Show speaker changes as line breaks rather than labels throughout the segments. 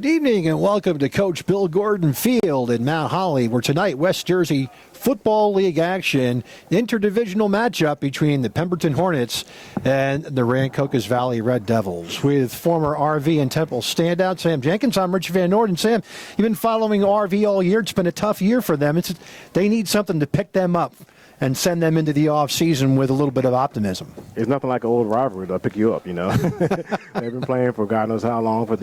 Good evening and welcome to Coach Bill Gordon Field in Mount Holly, where tonight West Jersey Football League action, interdivisional matchup between the Pemberton Hornets and the Rancocas Valley Red Devils. With former RV and Temple standout Sam Jenkins, I'm Rich Van Norden. Sam, you've been following RV all year. It's been a tough year for them. They need something to pick them up and send them into the off-season with a little bit of optimism.
It's nothing like an old rivalry to pick you up, you know. They've been playing for God knows how long for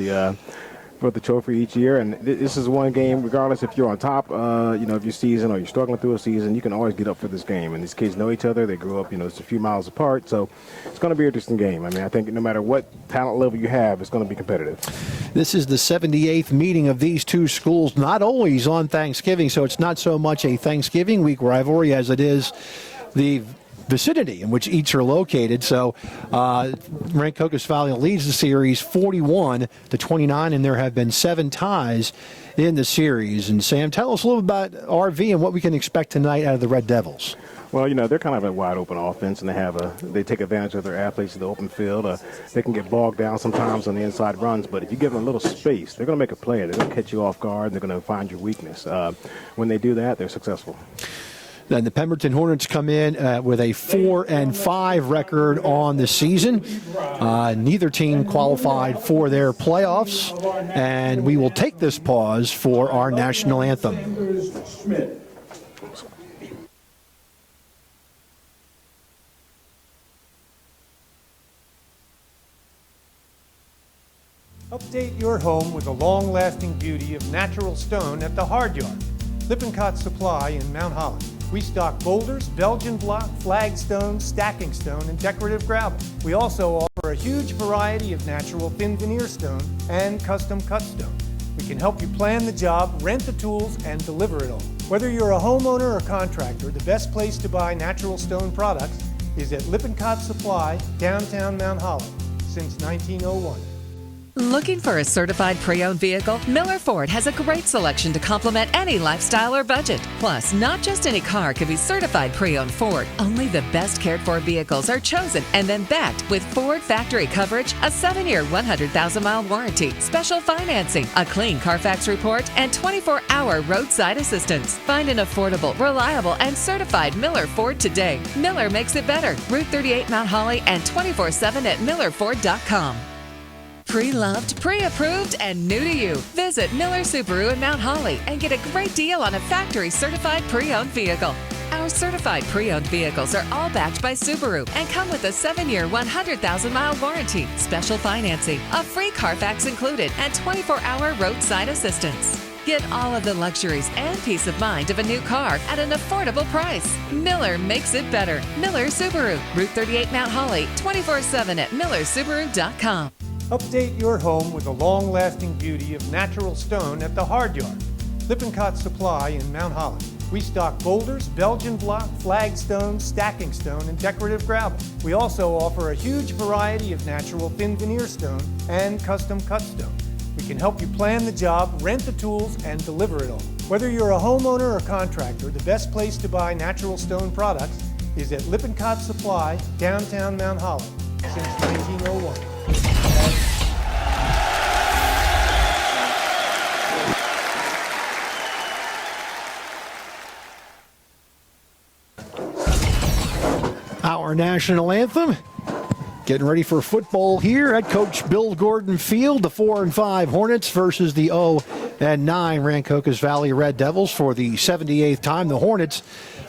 the trophy each year, and this is one game, regardless if you're on top, of your season or you're struggling through a season, you can always get up for this game. And these kids know each other. They grew up, it's a few miles apart, so it's going to be an interesting game. I mean, I think no matter what talent level you have, it's going to be competitive.
This is the 78th meeting of these two schools, not always on Thanksgiving, so it's not so much a Thanksgiving week rivalry as it is the vicinity in which each are located. So Rancocas Valley leads the series 41-29, and there have been 7 ties in the series. And Sam, tell us a little about RV and what we can expect tonight out of the Red Devils.
Well, they're kind of a wide open offense, and they take advantage of their athletes in the open field. They can get bogged down sometimes on the inside runs, but if you give them a little space, they're going to make a play. They're going to catch you off guard, and they're going to find your weakness. When they do that, they're successful.
Then the Pemberton Hornets come in with a 4-5 record on the season. Neither team qualified for their playoffs, and we will take this pause for our national anthem.
Update your home with the long-lasting beauty of natural stone at the Hard Yard. Lippincott Supply in Mount Holly. We stock boulders, Belgian block, flagstone, stacking stone, and decorative gravel. We also offer a huge variety of natural thin veneer stone and custom cut stone. We can help you plan the job, rent the tools, and deliver it all. Whether you're a homeowner or contractor, the best place to buy natural stone products is at Lippincott Supply, downtown Mount Holly, since 1901.
Looking for a certified pre-owned vehicle? Miller Ford has a great selection to complement any lifestyle or budget. Plus, not just any car can be certified pre-owned Ford. Only the best cared for vehicles are chosen and then backed with Ford factory coverage, a 7-year, 100,000-mile warranty, special financing, a clean Carfax report, and 24-hour roadside assistance. Find an affordable, reliable, and certified Miller Ford today. Miller makes it better. Route 38 Mount Holly and 24/7 at millerford.com. Pre-loved, pre-approved, and new to you. Visit Miller Subaru in Mount Holly and get a great deal on a factory-certified pre-owned vehicle. Our certified pre-owned vehicles are all backed by Subaru and come with a 7-year, 100,000-mile warranty, special financing, a free Carfax included, and 24-hour roadside assistance. Get all of the luxuries and peace of mind of a new car at an affordable price. Miller makes it better. Miller Subaru, Route 38 Mount Holly, 24/7 at millersubaru.com.
Update your home with the long-lasting beauty of natural stone at the Hard Yard. Lippincott Supply in Mount Holly. We stock boulders, Belgian block, flagstone, stacking stone, and decorative gravel. We also offer a huge variety of natural thin veneer stone and custom cut stone. We can help you plan the job, rent the tools, and deliver it all. Whether you're a homeowner or contractor, the best place to buy natural stone products is at Lippincott Supply, downtown Mount Holly, since 1901.
Our national anthem. Getting ready for football here at Coach Bill Gordon Field. The 4-5 Hornets versus the 0-9 Rancocas Valley Red Devils for the 78th time. The Hornets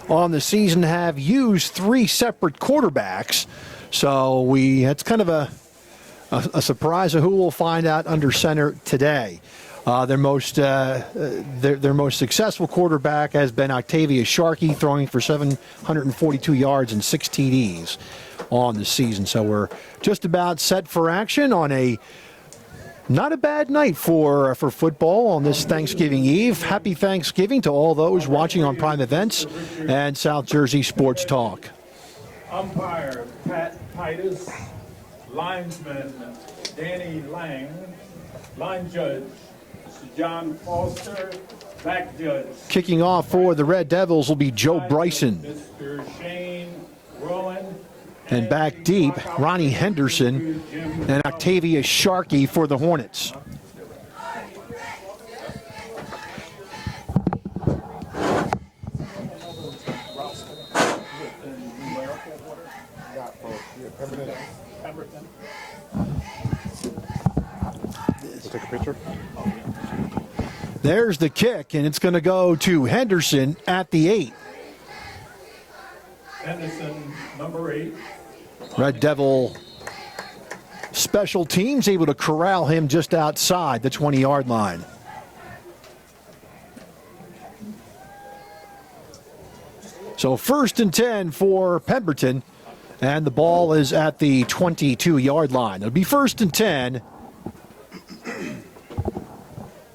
on the season have used 3 separate quarterbacks. So that's kind of a surprise of who we'll find out under center today. Their most successful quarterback has been Octavius Sharkey, throwing for 742 yards and 6 TDs on the season. So we're just about set for action on not a bad night for football on this Thanksgiving Eve. Happy Thanksgiving to all those watching on Prime Events and South Jersey Sports Talk.
Umpire Pat Titus, linesman Danny Lang, line judge John Foster, back judge.
Kicking off for the Red Devils will be Joe Bryson.
Mr. Shane Rowan.
And back deep, Ronnie Henderson and Octavius Sharkey for the Hornets.
Pitcher.
There's the kick, and it's going to go to Henderson at the 8.
Henderson, number 8.
Red Devil special teams able to corral him just outside the 20-yard line. So 1st and 10 for Pemberton, and the ball is at the 22-yard line. It'll be 1st and 10.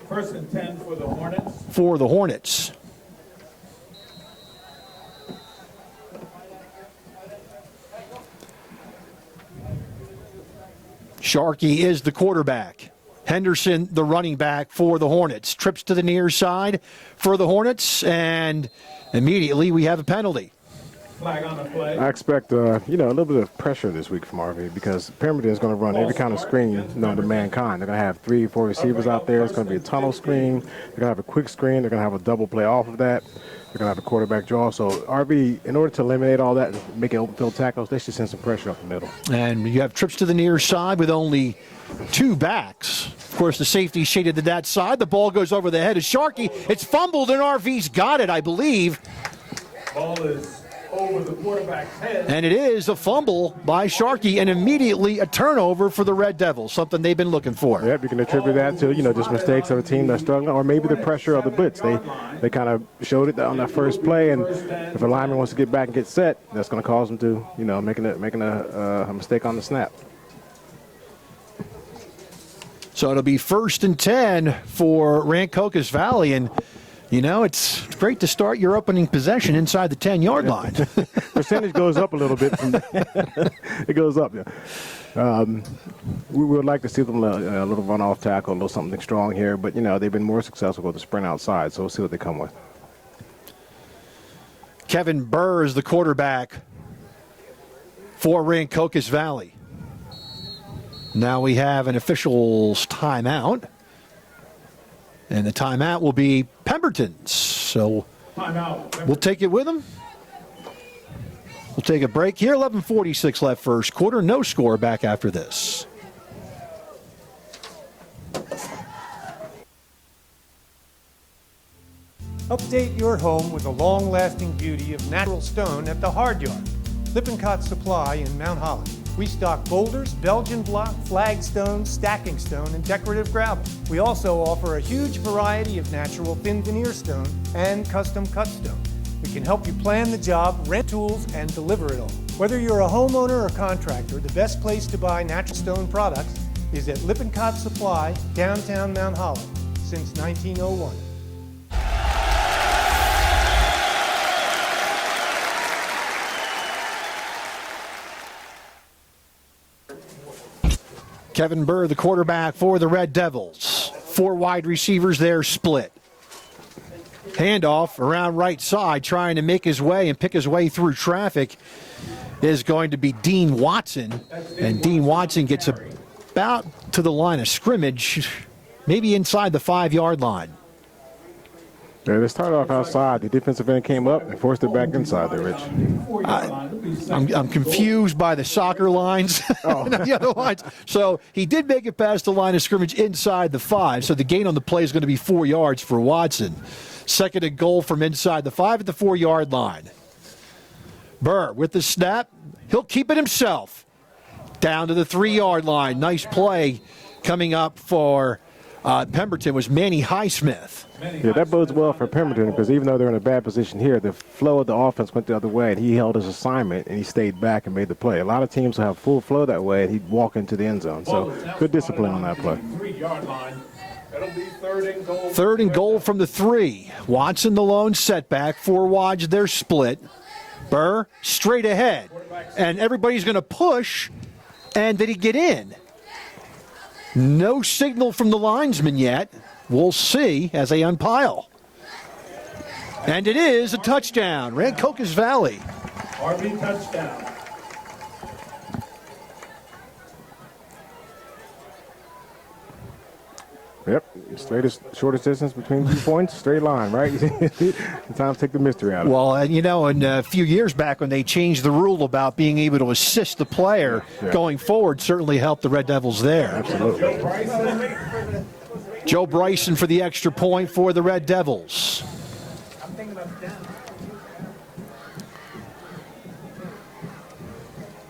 1st and 10 for the Hornets.
For the Hornets. Sharkey is the quarterback. Henderson, the running back for the Hornets. Trips to the near side for the Hornets, and immediately we have a penalty.
Flag on the play.
I expect, a little bit of pressure this week from RV because Pemberton is going to run every kind of screen known to mankind. They're going to have 3 or 4 receivers out there. It's going to be a tunnel screen. They're going to have a quick screen. They're going to have a double play off of that. They're going to have a quarterback draw. So RV, in order to eliminate all that and make it open field tackles, they should send some pressure up the middle.
And you have trips to the near side with only 2 backs. Of course, the safety shaded to that side. The ball goes over the head of Sharkey. It's fumbled, and RV's got it, I believe.
Ball is over the quarterback's head.
And it is a fumble by Sharkey, and immediately a turnover for the Red Devils, something they've been looking for.
Yep, you can attribute that to, just mistakes of a team that's struggling, or maybe the pressure of the blitz. They kind of showed it on that first play, and if a lineman wants to get back and get set, that's going to cause them to, making a mistake on the snap.
So it'll be 1st and 10 for Rancocas Valley, and it's great to start your opening possession inside the 10-yard line.
Percentage goes up a little bit. It goes up, yeah. We would like to see them a little run-off tackle, a little something strong here, but, they've been more successful with the sprint outside, so we'll see what they come with.
Kevin Burr is the quarterback for Rancocas Valley. Now we have an official's timeout. And the timeout will be Pemberton's. So we'll take it with them. We'll take a break here. 11:46 left first quarter. No score back after this.
Update your home with the long-lasting beauty of natural stone at the Hard Yard. Lippincott Supply in Mount Holly. We stock boulders, Belgian block, flagstone, stacking stone, and decorative gravel. We also offer a huge variety of natural thin veneer stone and custom cut stone. We can help you plan the job, rent tools, and deliver it all. Whether you're a homeowner or contractor, the best place to buy natural stone products is at Lippincott Supply, downtown Mount Holly, since 1901.
Kevin Burr, the quarterback for the Red Devils. 4 wide receivers there split. Handoff around right side, trying to make his way and pick his way through traffic is going to be Dean Watson. And Dean Watson gets about to the line of scrimmage, maybe inside the 5-yard line.
Yeah, they started off outside. The defensive end came up and forced it back inside there, Rich.
I'm confused by the soccer lines and the other lines. So he did make it past the line of scrimmage inside the 5. So the gain on the play is going to be 4 yards for Watson. 2nd and goal from inside the 5 at the 4-yard line. Burr with the snap. He'll keep it himself. Down to the 3-yard line. Nice play coming up for Pemberton was Manny Highsmith.
Yeah, that bodes well for Pemberton because even though they're in a bad position here, the flow of the offense went the other way, and he held his assignment, and he stayed back and made the play. A lot of teams will have full flow that way, and he'd walk into the end zone. So good discipline on that play.
3-yard line. That'll be 3rd and goal.
3rd and goal from the 3. Watson the lone setback. 4 wides, they're split. Burr straight ahead. And everybody's going to push, and did he get in? No signal from the linesman yet. We'll see as they unpile. And it is a touchdown. Rancocas Valley.
RB touchdown.
Yep, shortest distance between 2 points, straight line, right? Time to take the mystery out of it.
Well, and in a few years back when they changed the rule about being able to assist the player going forward, certainly helped the Red Devils there.
Absolutely.
Joe Bryson for the extra point for the Red Devils.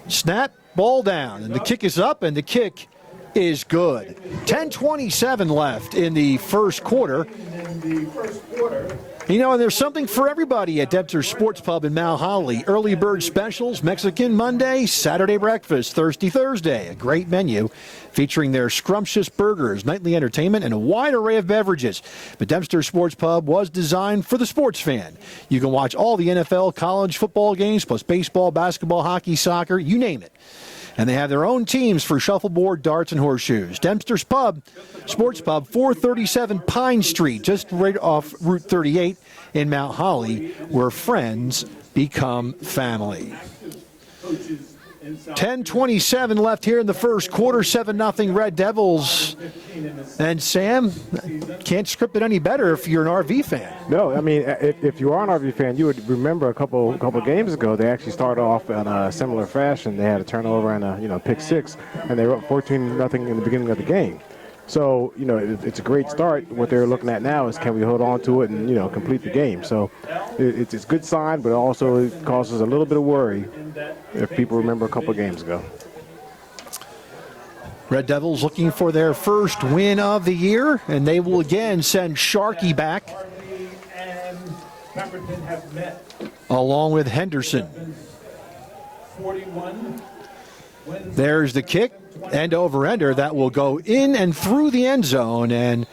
Snap, ball down, and the kick is up, and the kick is good. 10:27 left in the first quarter. You know, and there's something for everybody at Debster's Sports Pub in Mount Holly. Early bird specials, Mexican Monday, Saturday breakfast, Thirsty Thursday. A great menu featuring their scrumptious burgers, nightly entertainment, and a wide array of beverages. But Debster's Sports Pub was designed for the sports fan. You can watch all the NFL, college football games, plus baseball, basketball, hockey, soccer, you name it. And they have their own teams for shuffleboard, darts, and horseshoes. Dempster's Pub, Sports Pub, 437 Pine Street, just right off Route 38 in Mount Holly, where friends become family. 10:27 left here in the first quarter, 7-0 Red Devils. And Sam, can't script it any better if you're an RV fan.
No, I mean, if you are an RV fan, you would remember a couple games ago, they actually started off in a similar fashion. They had a turnover and a pick six, and they were up 14-0 in the beginning of the game. So, it's a great start. What they're looking at now is can we hold on to it and, complete the game. So it's a good sign, but also it causes a little bit of worry if people remember a couple of games ago.
Red Devils looking for their first win of the year, and they will again send Sharkey back
And Pemberton have met.
along with Henderson.
41.
There's the kick, end over ender that will go in and through the end zone, and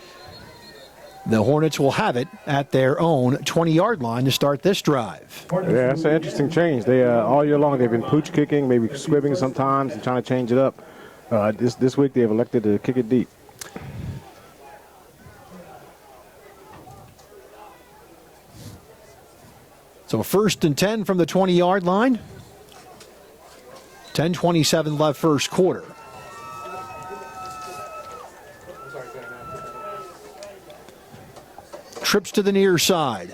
the Hornets will have it at their own 20-yard line to start this drive.
Yeah, that's an interesting change. They all year long they've been pooch kicking, maybe squibbing sometimes and trying to change it up. This week they've elected to kick it deep.
So 1st and 10 from the 20-yard line. 10:27 left first quarter. Trips to the near side.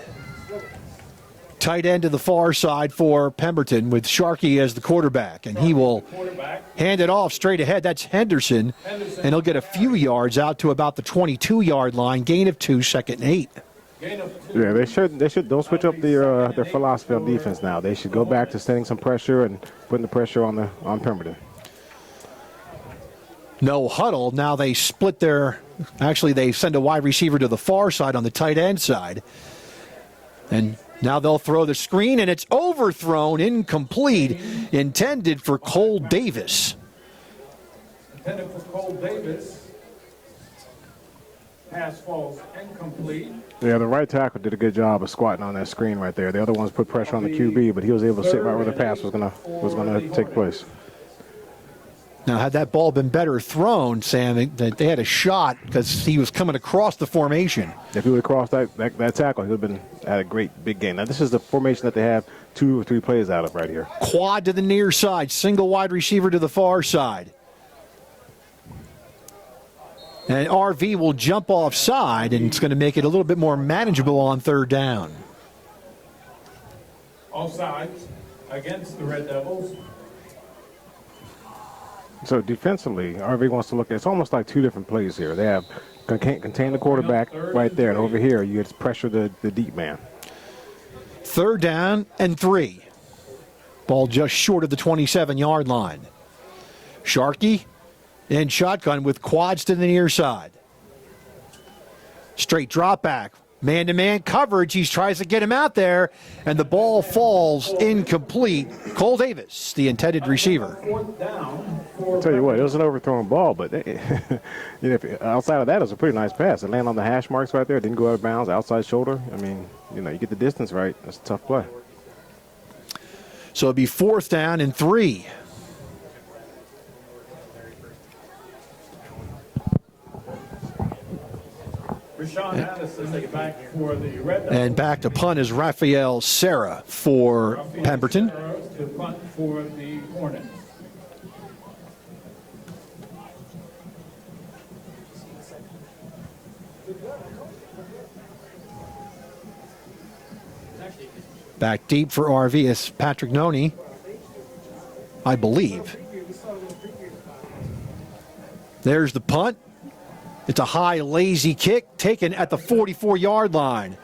Tight end to the far side for Pemberton with Sharkey as the quarterback, and he will hand it off straight ahead. That's Henderson, and he'll get a few yards out to about the 22-yard line. Gain of 2, 2nd and 8.
Yeah, they should don't switch up their philosophy of defense now. They should go back to sending some pressure and putting the pressure on Pemberton.
No huddle. Now they split they send a wide receiver to the far side on the tight end side. And now they'll throw the screen, and it's overthrown, incomplete, intended for Cole Davis.
Intended for Cole Davis. Pass falls incomplete.
Yeah, the right tackle did a good job of squatting on that screen right there. The other ones put pressure on the QB, but he was able to sit right where the pass was gonna take place.
Now, had that ball been better thrown, Sam, they had a shot because he was coming across the formation.
If he would have crossed that tackle, he would have been at a great big game. Now, this is the formation that they have 2 or 3 plays out of right here.
Quad to the near side, single wide receiver to the far side. And RV will jump offside, and it's going to make it a little bit more manageable on 3rd down.
Offsides against the Red Devils.
So defensively, RV wants to look at, it's almost like 2 different plays here. They have contain the quarterback right there, and over here you get pressure the deep man.
3rd down and 3. Ball just short of the 27-yard line. Sharkey in shotgun with quads to the near side. Straight drop back. Man-to-man coverage. He tries to get him out there, and the ball falls incomplete. Cole Davis, the intended receiver.
I'll tell you what, it was an overthrown ball, but outside of that, it was a pretty nice pass. It landed on the hash marks right there. Didn't go out of bounds, outside shoulder. I mean, you get the distance right. That's a tough play.
So it'll be 4th down and 3. And back to punt is Raphael Serra for Pemberton.
To punt for the Hornets.
Back deep for RV is Patrick Noni, I believe. There's the punt. It's a high, lazy kick taken at the 44-yard line.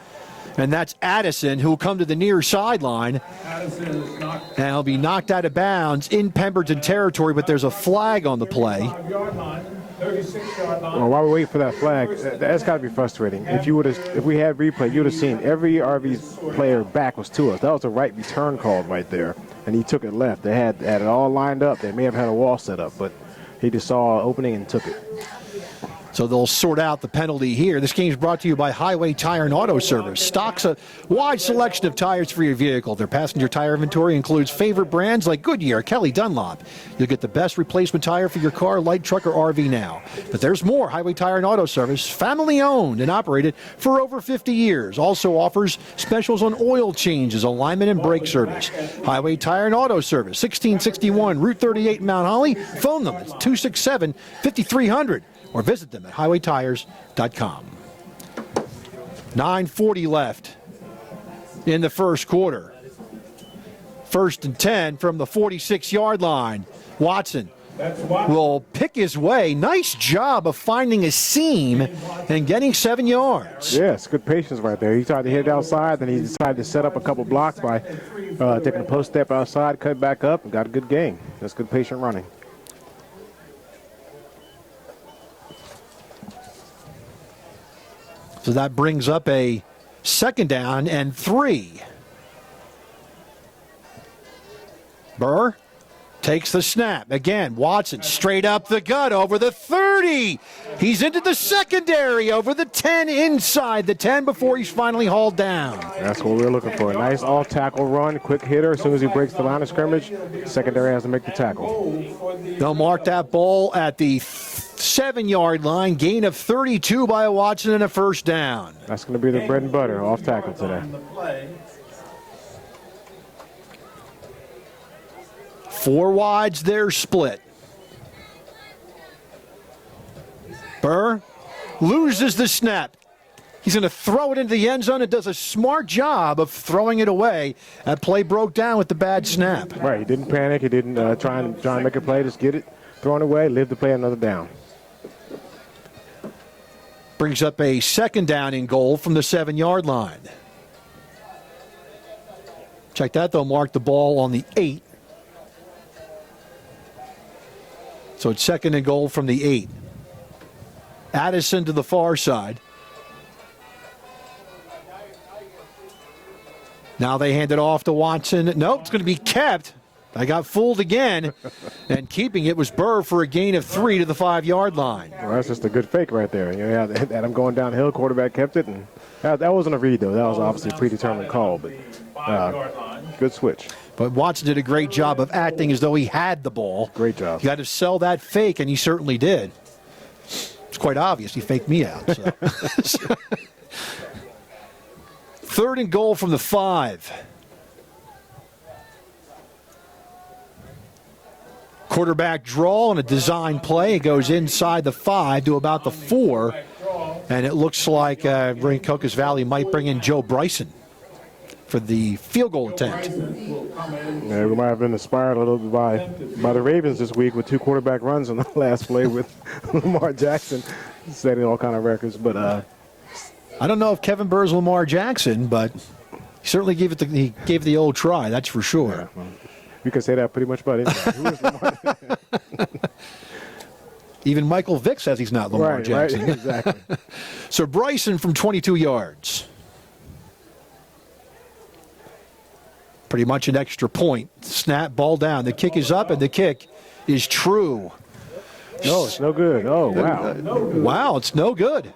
And that's Addison, who will come to the near sideline.
Addison is knocked
And he'll be knocked out of bounds in Pemberton territory, but there's a flag on the play.
5-yard line, 36-yard line.
Well, while we wait for that flag, that's got to be frustrating. If we had replay, you would have seen every RV player back was to us. That was a right return call right there, and he took it left. They had it all lined up. They may have had a wall set up, but he just saw an opening and took it.
So they'll sort out the penalty here. This game is brought to you by Highway Tire and Auto Service. Stocks a wide selection of tires for your vehicle. Their passenger tire inventory includes favorite brands like Goodyear, Kelly, Dunlop. You'll get the best replacement tire for your car, light truck, or RV now. But there's more. Highway Tire and Auto Service, family owned and operated for over 50 years. Also offers specials on oil changes, alignment, and brake service. Highway Tire and Auto Service, 1661 Route 38 in Mount Holly. Phone them at 267-5300. Or visit them at highwaytires.com. 9:40 left in the first quarter. 1st and 10 from the 46-yard line. Watson will pick his way. Nice job of finding a seam and getting 7 yards.
Yes, good patience right there. He tried to hit it outside, then he decided to set up a couple blocks by taking a post step outside, cut back up, and got a good gain. That's good patient running.
So that brings up a 2nd down and 3. Burr takes the snap. Again, Watson straight up the gut over the 30. He's into the secondary over the 10, inside the 10 before he's finally hauled down.
That's what we're looking for. A nice off-tackle run, quick hitter. As soon as he breaks the line of scrimmage, secondary has to make the tackle.
They'll mark that ball at the 7-yard line. Gain of 32 by Watson and a 1st down.
That's going to be the bread and butter, off-tackle today.
4 wides, they're split. Burr loses the snap. He's going to throw it into the end zone and does a smart job of throwing it away. That play broke down with the bad snap.
Right, he didn't panic. He didn't try and make a play. Just get it, throw it away, live to play another down.
Brings up a 2nd down and goal from the 7-yard line. Check that, they'll mark the ball on the 8. So it's 2nd and goal from the 8. Addison to the far side. Now they hand it off to Watson. Nope, it's going to be kept. I got fooled again. And keeping it was Burr for a gain of 3 to the 5-yard line.
Well, that's just a good fake right there. You know, had him going downhill, quarterback kept it. And that wasn't a read, though. That was obviously a predetermined call. But good switch.
But Watson did a great job of acting as though he had the ball.
Great job.
You got to sell that fake, and he certainly did. It's quite obvious he faked me out. So. 3rd and goal from the 5. Quarterback draw on a design play. It goes inside the 5 to about the 4. And it looks like Rancocas Valley might bring in Joe Bryson for the field goal attempt.
Yeah, we might have been inspired a little bit by the Ravens this week with 2 quarterback runs on the last play with Lamar Jackson setting all kind of records. But
I don't know if Kevin Burr's Lamar Jackson, but he certainly gave it the old try. That's for sure.
Yeah, well, you can say that pretty much about anybody. Who is Lamar?
Even Michael Vick says he's not Lamar Jackson.
Right, exactly.
So Bryson from 22 yards. Pretty much an extra point. Snap, ball down. The kick is up, and the kick is true.
No, it's no good. Oh, wow.
Wow, it's no good.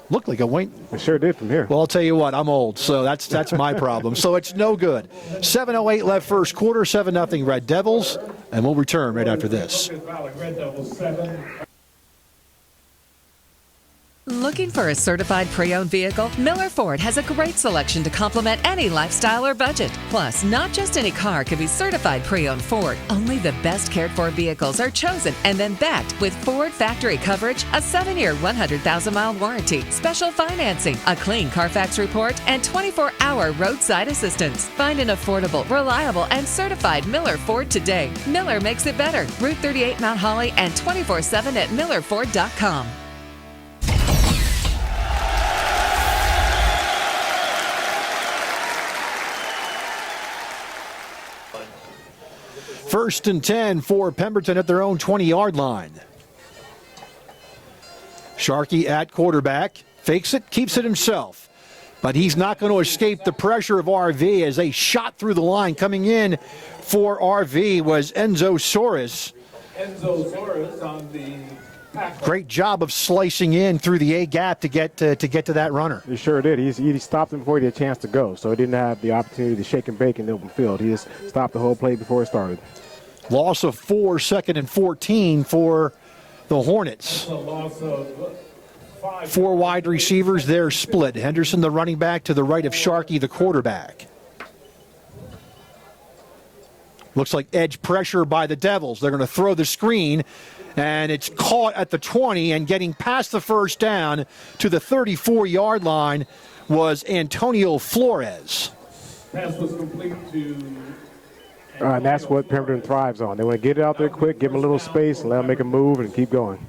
Looked like a wait.
It sure did from here.
Well, I'll tell you what, I'm old, so that's my problem. So it's no good. 7:08 left first quarter, 7-0 Red Devils, and we'll return right after this.
Red Devils 7.
Looking for a certified pre-owned vehicle? Miller Ford has a great selection to complement any lifestyle or budget. Plus, not just any car can be certified pre-owned Ford. Only the best cared-for vehicles are chosen and then backed with Ford factory coverage, a 7-year, 100,000-mile warranty, special financing, a clean Carfax report, and 24-hour roadside assistance. Find an affordable, reliable, and certified Miller Ford today. Miller makes it better. Route 38 Mount Holly and 24/7 at millerford.com.
First and 10 for Pemberton at their own 20-yard line. Sharkey at quarterback. Fakes it, keeps it himself. But he's not going to escape the pressure of RV as they shot through the line. Coming in for RV was Enzo Soros.
Enzo Soros on the tackle.
Great job of slicing in through the A gap to get to that runner.
He sure did. He stopped him before he had a chance to go, so he didn't have the opportunity to shake and bake in the open field. He just stopped the whole play before it started.
Loss of 4, 2nd and 14 for the Hornets.
A loss of 5.
4 wide receivers, they're split. Henderson, the running back, to the right of Sharkey, the quarterback. Looks like edge pressure by the Devils. They're going to throw the screen, and it's caught at the 20, and getting past the first down to the 34-yard line was Antonio Flores.
Pass was complete to.
And that's what Pemberton thrives on. They want to get it out there quick, give them a little space, and let them make a move and keep going.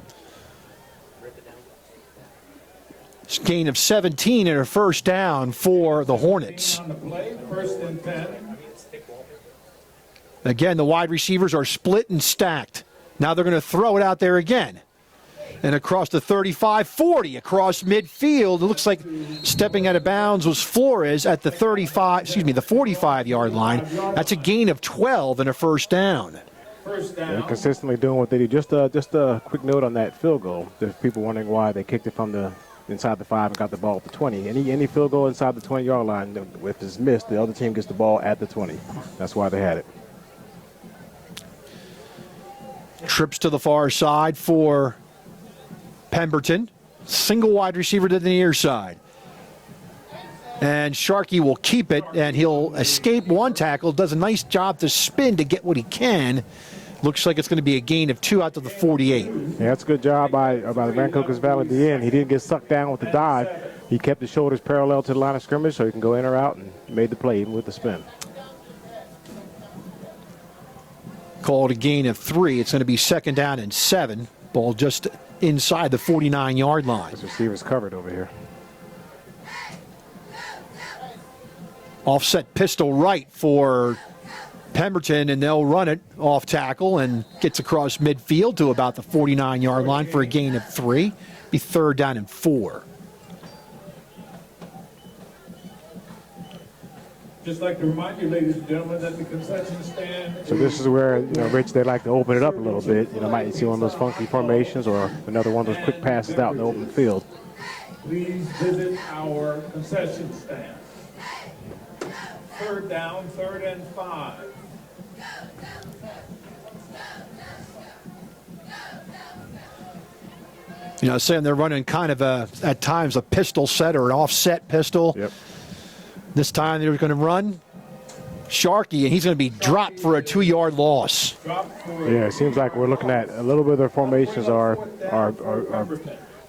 It's a gain of 17 and a first down for the Hornets.
On the play, first and 10.
Again, the wide receivers are split and stacked. Now they're going to throw it out there again. And across the 35-40, across midfield, it looks like stepping out of bounds was Flores at the 45-yard line. That's a gain of 12 and a first down.
They're consistently doing what they do. Just a quick note on that field goal. There's people wondering why they kicked it from the inside the 5 and got the ball at the 20. Any field goal inside the 20-yard line, if it's missed, the other team gets the ball at the 20. That's why they had it.
Trips to the far side for Pemberton. Single wide receiver to the near side. And Sharkey will keep it, and he'll escape one tackle. Does a nice job to spin to get what he can. Looks like it's going to be a gain of 2 out to the 48.
Yeah, that's a good job by the Rancocas Valley at the end. He didn't get sucked down with the dive. He kept his shoulders parallel to the line of scrimmage so he can go in or out, and made the play even with the spin.
Called a gain of 3. It's going to be 2nd down and 7. Ball just inside the 49-yard line.
This receiver's covered over here.
Offset pistol right for Pemberton, and they'll run it off tackle and gets across midfield to about the 49-yard line for a gain of 3. Be 3rd down and 4.
Just like to remind you, ladies and gentlemen, that the concession stand.
So this is where, Rich, they like to open it up a little bit. Might see one of those funky formations or another one of those quick passes out in the open field.
Please visit our concession stand. 3rd down, 3rd and 5.
Saying they're running kind of at times a pistol set or an offset pistol.
Yep.
This time they're going to run Sharkey, and he's going to be dropped for a 2-yard loss.
Yeah, it seems like we're looking at a little bit of their formations are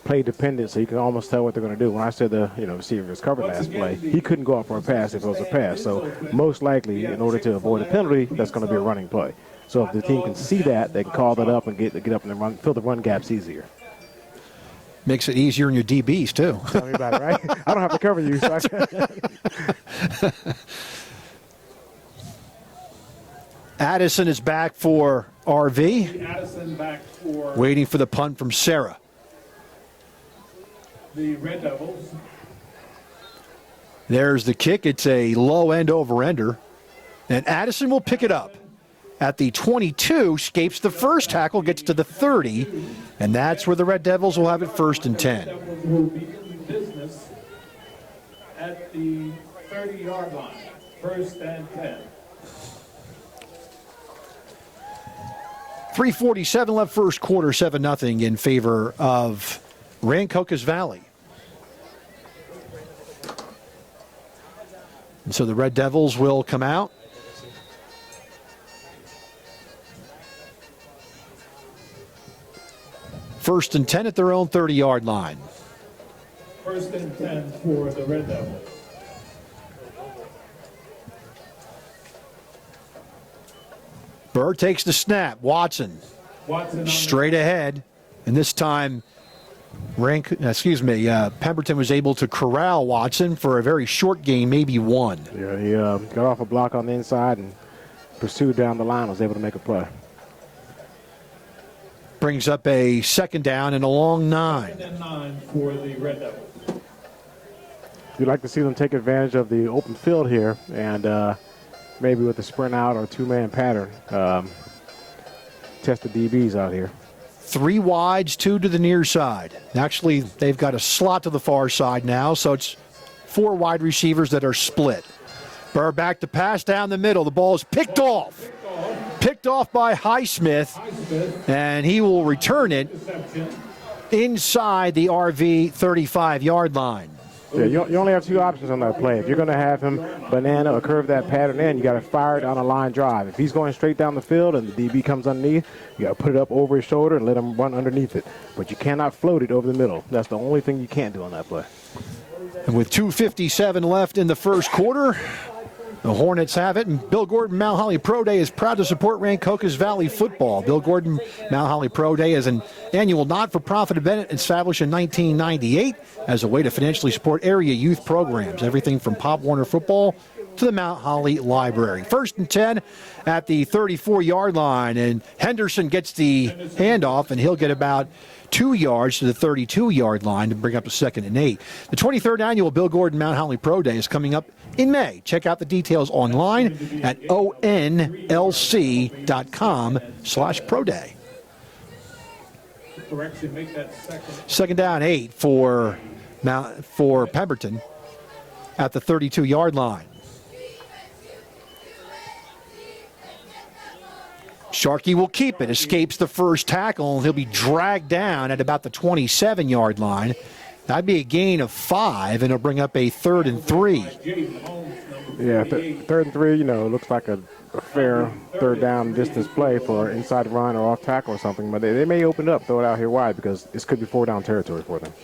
play dependent, so you can almost tell what they're going to do. When I said the receiver was covered last play, he couldn't go out for a pass if it was a pass. So most likely, in order to avoid a penalty, that's going to be a running play. So if the team can see that, they can call that up and get up and fill the run gaps easier.
Makes it easier in your DBs, too.
Tell me about it, right? I don't have to cover you. So
Addison is back for RV.
Addison back for
Waiting for the punt from Sarah.
the Red Devils.
There's the kick. It's a low end over-ender. And Addison will pick it up at the 22, escapes the first tackle, gets to the 30, and that's where the Red Devils will have it 1st and 10.
Devils will be in business at the 30-yard line, 1st and 10.
3:47 left first quarter, 7-0 in favor of Rancocas Valley. And so the Red Devils will come out. First and 10 at their own 30-yard line.
1st and 10 for the Red Devils.
Burr takes the snap. Watson straight ahead. And this time, Pemberton was able to corral Watson for a very short gain, maybe 1.
Yeah, he got off a block on the inside and pursued down the line, was able to make a play.
Brings up a second down and a long 9.
2nd and 9 for the Red Devils.
You'd like to see them take advantage of the open field here and maybe with a sprint out or two-man pattern, test the DBs out here.
3 wides, 2 to the near side. Actually, they've got a slot to the far side now, so it's 4 wide receivers that are split. Burr back to pass down the middle. The ball is picked off. Picked off by Highsmith, and he will return it inside the RV 35-yard line.
Yeah, you only have 2 options on that play. If you're going to have him banana or curve that pattern in, you got to fire it on a line drive. If he's going straight down the field and the DB comes underneath, you got to put it up over his shoulder and let him run underneath it. But you cannot float it over the middle. That's the only thing you can't do on that play.
And with 2:57 left in the first quarter, the Hornets have it, and Bill Gordon Mount Holly Pro Day is proud to support Rancocas Valley football. Bill Gordon Mount Holly Pro Day is an annual not-for-profit event established in 1998 as a way to financially support area youth programs, everything from Pop Warner football to the Mount Holly Library. 1st and 10 at the 34-yard line, and Henderson gets the handoff, and he'll get about 2 yards to the 32-yard line to bring up a 2nd and 8. The 23rd annual Bill Gordon Mount Holly Pro Day is coming up in May. Check out the details online at onlc.com/pro day.
Correction, make that
Second down 8 for Pemberton at the 32-yard line. Sharkey will keep it, escapes the first tackle, and he'll be dragged down at about the 27-yard line. That'd be a gain of 5, and it'll bring up a 3rd and 3.
Yeah, 3rd and 3, looks like a fair third down distance play for inside run or off tackle or something, but they may open it up, throw it out here wide because this could be 4-down territory for them.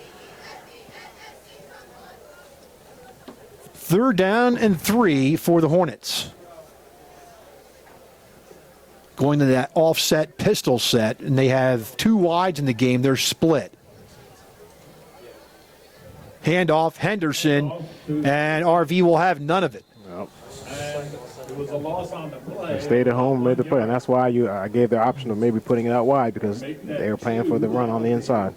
3rd down and 3 for the Hornets. Going to that offset pistol set, and they have 2 wides in the game. They're split. Handoff, Henderson, and RV will have none of it.
Nope.
And it was a loss on the play.
They stayed at home, made the play, and that's why I gave the option of maybe putting it out wide because they were playing for the run on the inside.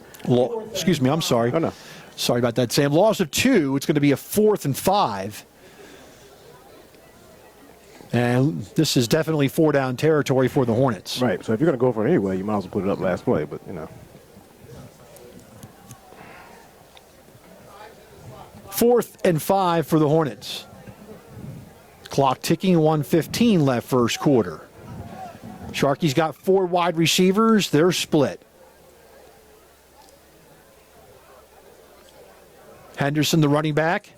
Excuse me, I'm sorry.
Oh, no.
Sorry about that, Sam. Loss of 2. It's going to be a 4th and 5. And this is definitely 4-down territory for the Hornets.
Right, so if you're going to go for it anyway, you might as well put it up last play, but,
4th and 5 for the Hornets. Clock ticking, 1:15 left first quarter. Sharky's got 4 wide receivers. They're split. Henderson, the running back.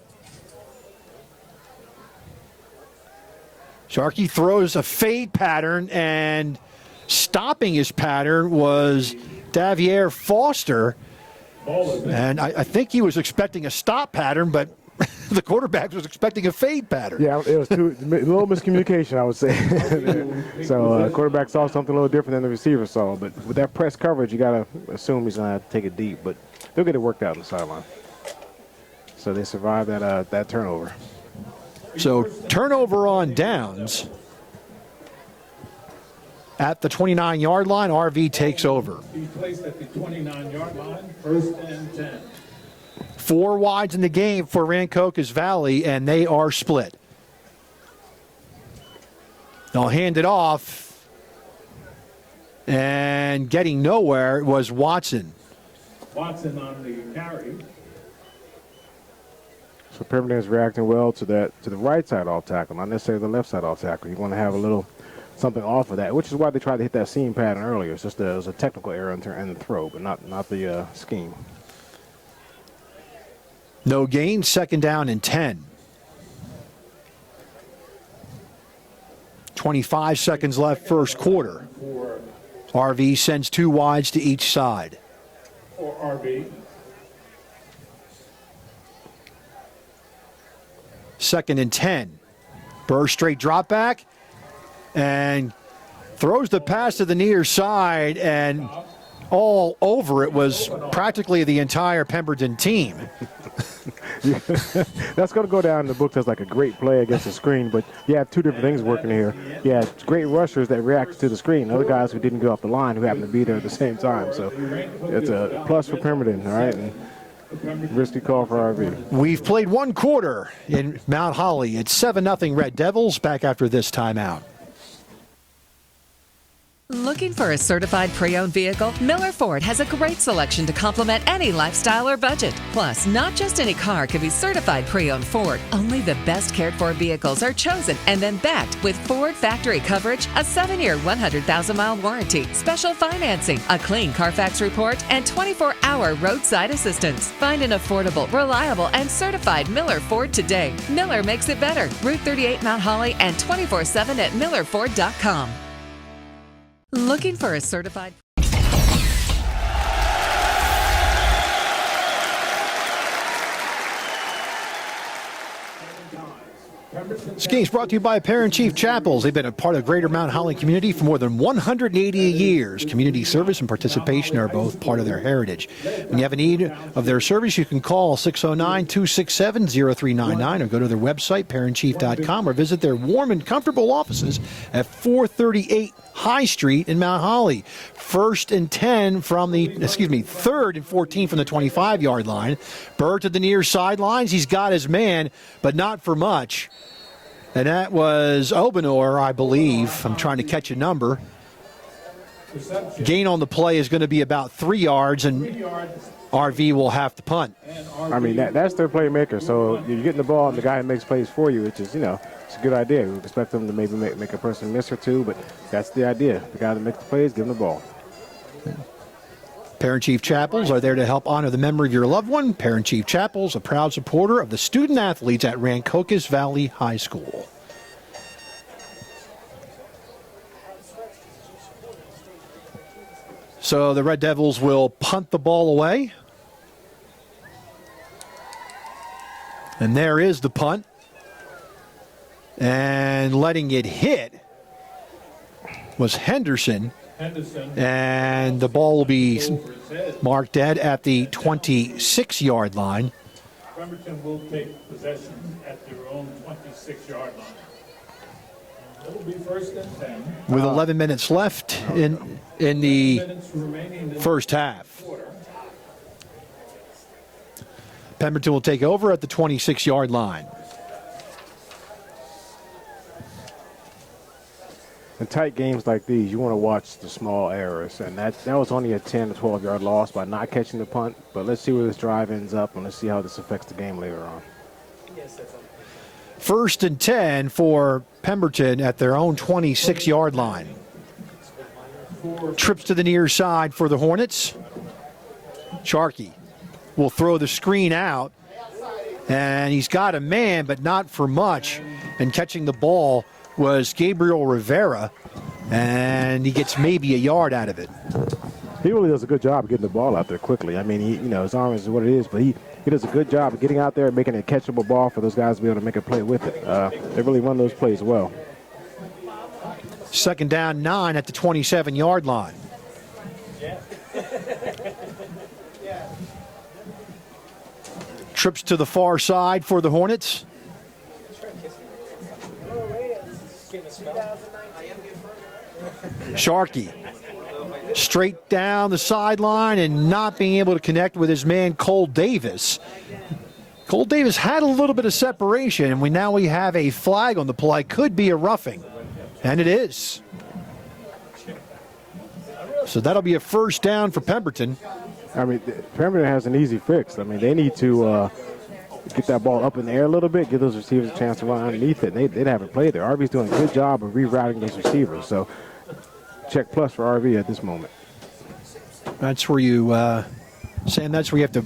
Sharkey throws a fade pattern, and stopping his pattern was Davier Foster. And I think he was expecting a stop pattern, but the quarterback was expecting a fade pattern.
Yeah, it was a little miscommunication, I would say. So quarterback saw something a little different than the receiver saw. But with that press coverage, you got to assume he's going to have to take it deep. But they'll get it worked out on the sideline. So they survived that turnover.
So turnover on downs at the 29-yard line. RV takes over.
He placed at the 29-yard line, 1st and 10.
4 wides in the game for Rancocas Valley, and they are split. They'll hand it off, and getting nowhere was Watson.
Watson on the carry.
So Pemberton is reacting well to the right side off tackle, not necessarily the left side off tackle. You want to have a little something off of that, which is why they tried to hit that seam pattern earlier. It's just it was a technical error in the throw, but not the scheme.
No gain, 2nd down and 10. 25 seconds left first quarter. RV sends 2 wides to each side.
For RB.
2nd and 10. Burr straight drop back and throws the pass to the near side, and all over it was practically the entire Pemberton team.
That's going to go down in the books as like a great play against the screen, but you have two different things working here. You had great rushers that reacted to the screen, other guys who didn't go off the line who happened to be there at the same time. So it's a plus for Pemberton, all right? And risky call for RV.
We've played one quarter in Mount Holly. It's 7-0 Red Devils. Back after this timeout.
Looking for a certified pre-owned vehicle? Miller Ford has a great selection to complement any lifestyle or budget. Plus, not just any car can be certified pre-owned Ford. Only the best cared for vehicles are chosen and then backed with Ford factory coverage, a 7-year, 100,000-mile warranty, special financing, a clean Carfax report, and 24-hour roadside assistance. Find an affordable, reliable, and certified Miller Ford today. Miller makes it better. Route 38 Mount Holly and 24/7 at millerford.com. Looking for a certified...
This game is brought to you by Parent Chief Chapels. They've been a part of the greater Mount Holly community for more than 180 years. Community service and participation are both part of their heritage. When you have a need of their service, you can call 609-267-0399 or go to their website, parentchief.com, or visit their warm and comfortable offices at 438 High Street in Mount Holly. Third and 14 from the 25-yard line. Burr to the near sidelines. He's got his man, but not for much. And that was Obenor, I believe. I'm trying to catch a number. Gain on the play is going to be about 3 yards, and RV will have to punt.
I mean, that's their playmaker. So you're getting the ball, and the guy who makes plays for you, which is, it's a good idea. We expect them to maybe make a person miss or two, but that's the idea. The guy that makes the plays, give him the ball.
Parent Chief Chapels are there to help honor the memory of your loved one. Parent Chief Chapels, a proud supporter of the student athletes at Rancocas Valley High School. So the Red Devils will punt the ball away. And there is the punt. And letting it hit was Henderson. And the ball will be marked dead at the 26-yard line.
Pemberton will take possession at their own 26-yard line. It'll be 1st and 10.
With 11 minutes left in the first half. Pemberton will take over at the 26-yard line.
In tight games like these, you want to watch the small errors, and that was only a 10 to 12-yard loss by not catching the punt. But let's see where this drive ends up, and let's see how this affects the game later on.
1st and 10 for Pemberton at their own 26-yard line. Trips to the near side for the Hornets. Sharkey will throw the screen out, and he's got a man, but not for much. And catching the ball was Gabriel Rivera, and he gets maybe a yard out of it.
He really does a good job of getting the ball out there quickly. I mean, his arm is what it is, but he does a good job of getting out there and making a catchable ball for those guys to be able to make a play with it. They really run those plays well.
2nd down 9 at the 27-yard line. Trips to the far side for the Hornets. Sharkey straight down the sideline and not being able to connect with his man Cole Davis. Cole Davis had a little bit of separation, and now we have a flag on the play. Could be a roughing, and it is. So that'll be a 1st down for Pemberton.
I mean, Pemberton has an easy fix. I mean, they need to get that ball up in the air a little bit, give those receivers a chance to run underneath it. And they haven't played there. RV's doing a good job of rerouting those receivers. So check plus for RV at this moment.
That's where you, Sam, that's where you have to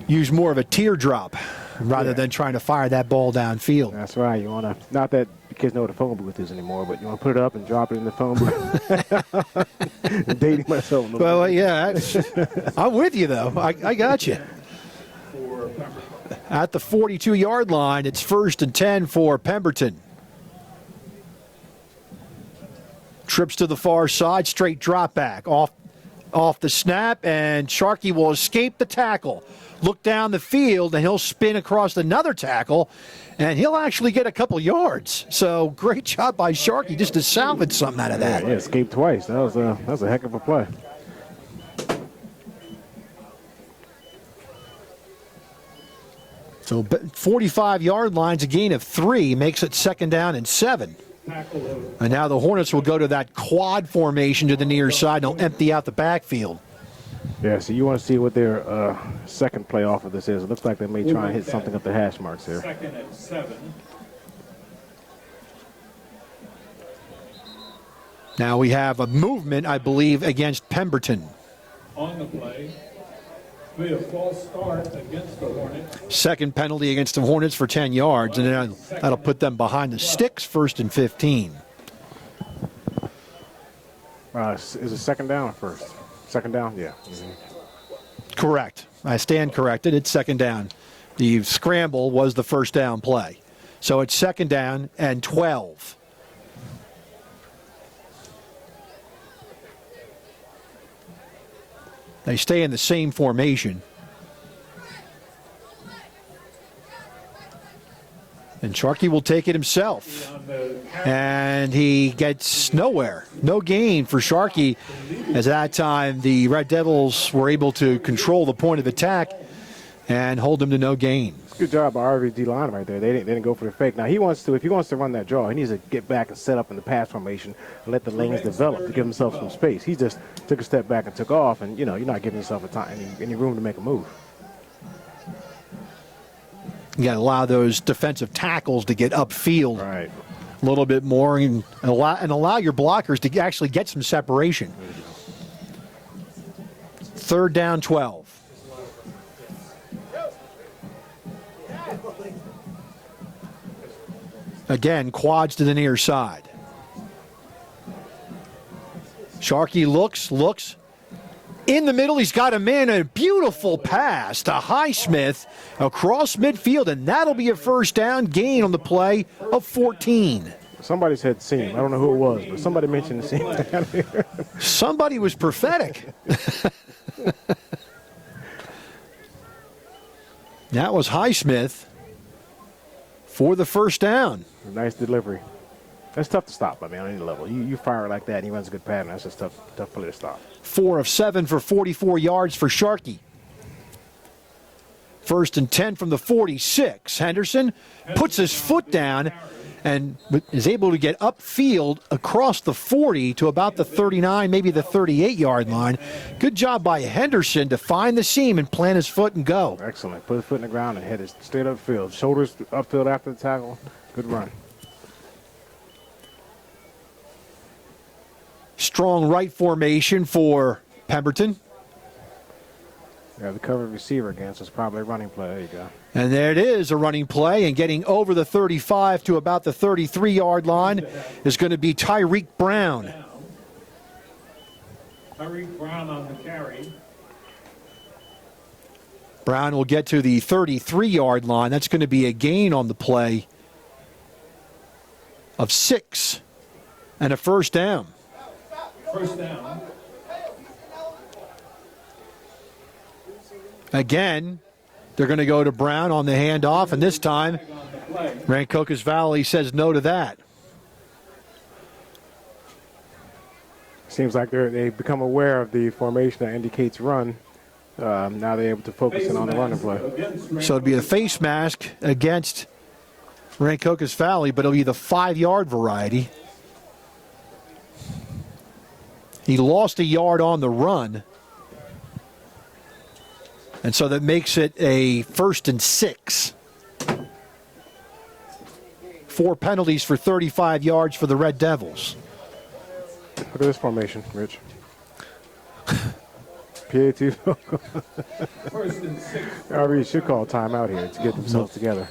use more of a teardrop rather than trying to fire that ball downfield.
That's right. You want to, not that the kids know what a phone booth is anymore, but you want to put it up and drop it in the phone booth. Dating myself a little bit.
Well, yeah, I'm with you, though. I got you. At the 42-yard line, it's 1st and 10 for Pemberton. Trips to the far side, straight drop back off off the snap, and Sharkey will escape the tackle. Look down the field, and he'll spin across another tackle, and he'll actually get a couple yards. So great job by Sharkey just to salvage something out of that.
Yeah, escaped twice. That was a heck of a play.
So 45-yard line's a gain of 3, makes it 2nd down and 7. And now the Hornets will go to that quad formation to the near side, and they'll empty out the backfield.
Yeah, so you want to see what their second play off of this is. It looks like they may try and hit something at the hash marks here.
2nd and 7.
Now we have a movement, I believe, against Pemberton.
On the play. We have a false start against the Hornets.
Second penalty against the Hornets for 10 yards, and then that'll put them behind the sticks, 1st and 15.
Is it 2nd down or 1st? 2nd down? Yeah.
Correct. I stand corrected. It's 2nd down. The scramble was the 1st down play. So it's 2nd down and 12. They stay in the same formation. And Sharkey will take it himself. And he gets nowhere. No gain for Sharkey. As that time, the Red Devils were able to control the point of attack and hold him to no gain.
Good job by RVD line right there. They didn't go for the fake. Now, if he wants to run that draw, he needs to get back and set up in the pass formation and let the lanes develop to give himself some space. He just took a step back and took off, and, you're not giving yourself any room to make a move.
You got to allow those defensive tackles to get upfield
Right.
a little bit more and allow your blockers to actually get some separation. 3rd down, 12. Again, quads to the near side. Sharkey looks. In the middle, he's got him in. A beautiful pass to Highsmith across midfield, and that'll be a 1st down, gain on the play of 14.
Somebody said seam. I don't know who it was, but somebody mentioned the seam down here.
Somebody was prophetic. That was Highsmith for the 1st down.
Nice delivery. That's tough to stop, on any level. You fire it like that, and he runs a good pattern. That's just tough play to stop.
4 of 7 for 44 yards for Sharkey. 1st and 10 from the 46. Henderson puts his foot down and is able to get upfield across the 40 to about the 39, maybe the 38-yard line. Good job by Henderson to find the seam and plant his foot and go.
Excellent. Put his foot in the ground and head it straight upfield. Shoulders upfield after the tackle. Good run.
Strong right formation for Pemberton.
Yeah, the covered receiver against us, probably a running play. There you go.
And there it is, a running play, and getting over the 35 to about the 33-yard line is going to be Tyreek Brown.
Tyreek Brown on the carry.
Brown will get to the 33-yard line. That's going to be a gain on the play of 6 and a 1st down.
1st down.
Again, they're going to go to Brown on the handoff, and this time Rancocas Valley says no to that.
Seems like they've become aware of the formation that indicates run. Now they're able to focus in on the running play.
So it'll be a face mask against Rancocas Valley, but it'll be the 5-yard variety. He lost a yard on the run. And so that makes it a 1st and 6. 4 penalties for 35 yards for the Red Devils.
Look at this formation, Rich. PAT.
1st and 6.
RV should call timeout here to get themselves together.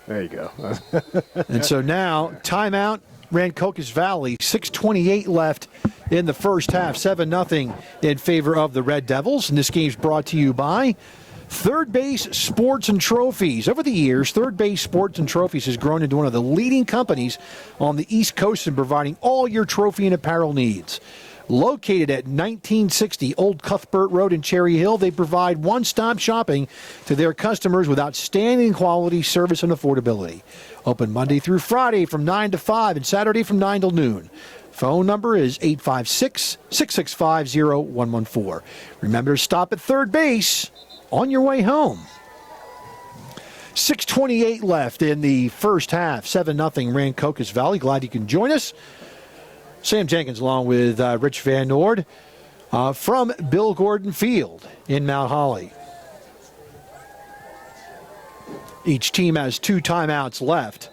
There you go.
And so now, timeout, Rancocas Valley, 6:28 left in the first half, 7-0 in favor of the Red Devils. And this game's brought to you by Third Base Sports and Trophies. Over the years, Third Base Sports and Trophies has grown into one of the leading companies on the East Coast in providing all your trophy and apparel needs. Located at 1960 Old Cuthbert Road in Cherry Hill, they provide one-stop shopping to their customers with outstanding quality, service, and affordability. Open Monday through Friday from 9 to 5 and Saturday from 9 till noon. Phone number is 856-665-0114. Remember to stop at third base on your way home. 6:28 left in the first half. 7-0 Rancocas Valley. Glad you can join us. Sam Jenkins along with Rich Van Noord from Bill Gordon Field in Mount Holly. Each team has 2 timeouts left.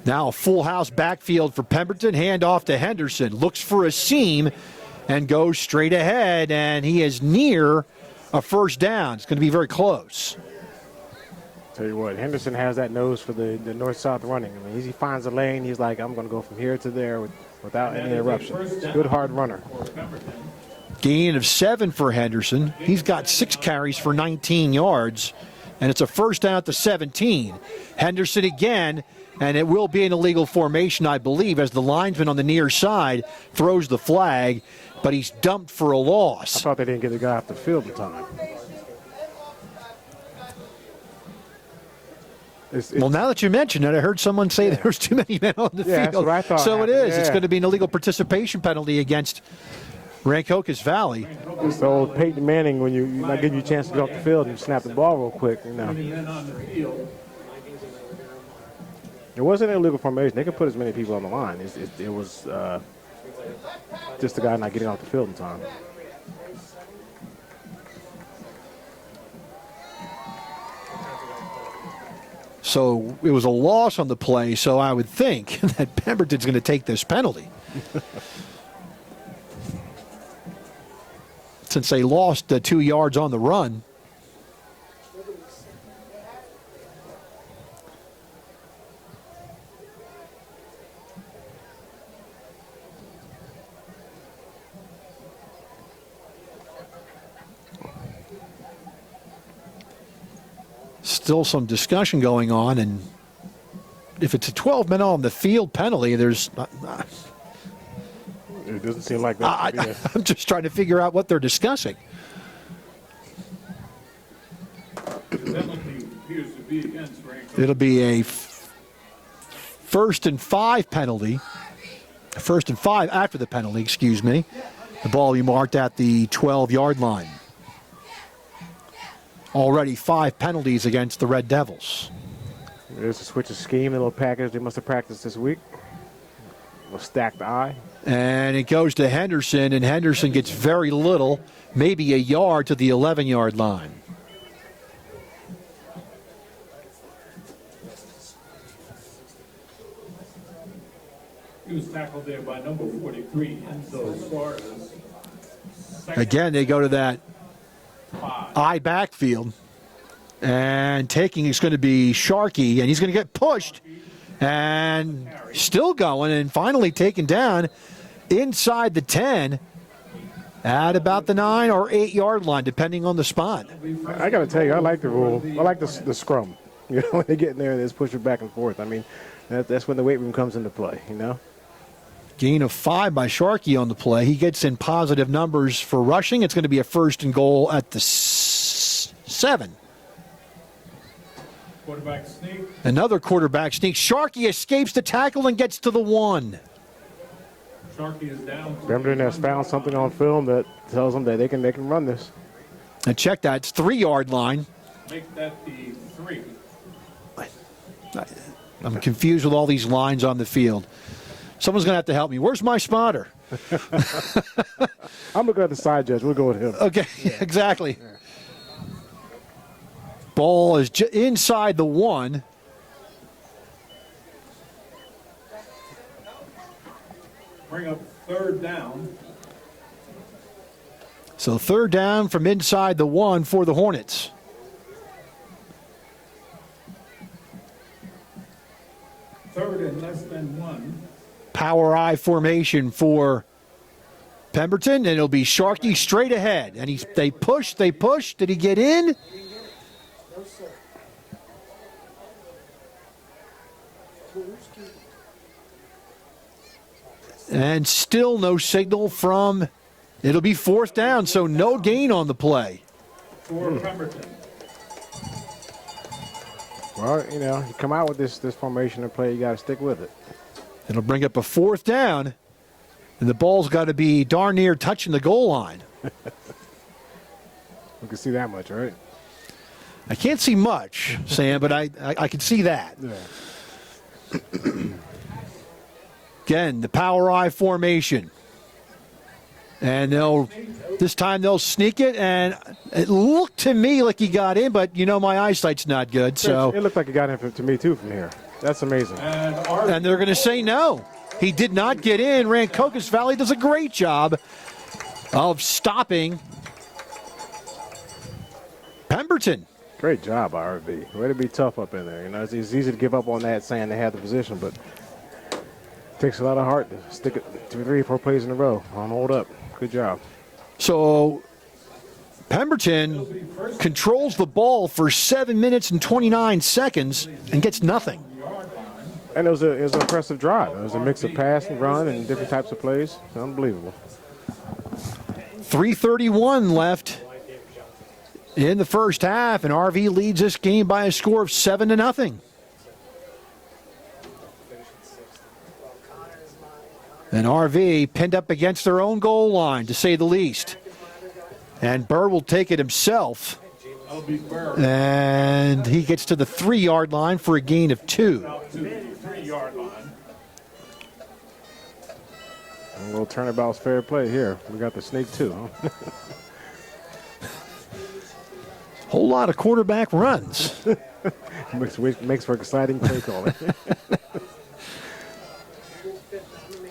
Now a full house backfield for Pemberton. Hand off to Henderson. Looks for a seam and goes straight ahead. And he is near a first down. It's going to be very close.
Tell you what, Henderson has that nose for the north-south running. I mean, he finds a lane. He's like, I'm going to go from here to there without any interruption. Good hard runner.
Gain of 7 for Henderson. He's got 6 carries for 19 yards. And it's a first down at the 17. Henderson again. And it will be an illegal formation, I believe, as the linesman on the near side throws the flag, but he's dumped for a loss.
I thought they didn't get the guy off the field in time.
Well, now that you mention it, I heard someone say there's too many men on the field.
That's what I thought
So it
happened.
is. It's going to be an illegal participation penalty against Rancocas Valley.
It's the old Peyton Manning when you're not giving you a chance to get off the field and snap the ball real quick. You know. It wasn't an illegal formation. They could put as many people on the line. It was just the guy not getting off the field in time.
So it was a loss on the play, so I would think that Pemberton's going to take this penalty. Since they lost 2 yards on the run. Still some discussion going on, and if it's a 12-minute on the field penalty, there's
It doesn't seem like that.
I'm just trying to figure out what they're discussing. It'll be a first and 5 penalty. First and 5 after the penalty, excuse me. The ball will be marked at the 12-yard line. Already 5 penalties against the Red Devils.
There's a switch of scheme, a little package they must have practiced this week. A stacked eye.
And it goes to Henderson, and Henderson gets very little, maybe a yard to the 11-yard line.
He was tackled there by number 43, Enzo Suarez.
Again, they go to that I backfield, and taking is going to be Sharkey, and he's going to get pushed, and still going, and finally taken down inside the 10 at about the 9 or 8 yard line, depending on the spot.
I got to tell you, I like the rule. I like the scrum. You know, when they get in there and just push it back and forth. I mean, that's when the weight room comes into play, you know.
Gain of 5 by Sharkey on the play. He gets in positive numbers for rushing. It's going to be a first and goal at the 7.
Quarterback sneak.
Another quarterback sneak. Sharkey escapes the tackle and gets to the 1.
Sharkey is down.
Pemberton has found something on film that tells them that they can run this.
And check that. It's 3-yard line.
Make that the 3.
I'm confused with all these lines on the field. Someone's going to have to help me. Where's my spotter?
I'm looking at the side judge. We'll go with him.
Okay, exactly. Yeah. Ball is inside the 1.
Bring up third down.
So third down from inside the 1 for the Hornets.
Third and less than 1.
Power I formation for Pemberton, and it'll be Sharkey straight ahead. And they push. Did he get in? And still no signal from, it'll be 4th down, so no gain on the play.
For Pemberton.
Well, you know, you come out with this formation and play, you got to stick with it.
It'll bring up a 4th down, and the ball's got to be darn near touching the goal line.
We can see that much, right?
I can't see much, Sam, but I can see that.
Yeah.
Again, the power I formation. And this time they'll sneak it, and it looked to me like he got in, but you know my eyesight's not good. So
it looked like he got in to me too from here. That's amazing.
And they're going to say no. He did not get in. Rancocas Valley does a great job of stopping Pemberton.
Great job, RV. Way to be tough up in there. You know, it's easy to give up on that saying they had the position, but it takes a lot of heart to stick it 2, 3, 4 plays in a row. On hold up. Good job.
So Pemberton controls the ball for 7 minutes and 29 seconds and gets nothing.
And it was an impressive drive. It was a mix of pass and run and different types of plays. Unbelievable.
3:31 left in the first half, and RV leads this game by a score of 7-0. And RV pinned up against their own goal line, to say the least. And Burr will take it himself. And he gets to the 3-yard line for a gain of 2.
3-yard line.
A little turnabout's fair play here. We got the snake too, huh?
Whole lot of quarterback runs.
makes for exciting play calling.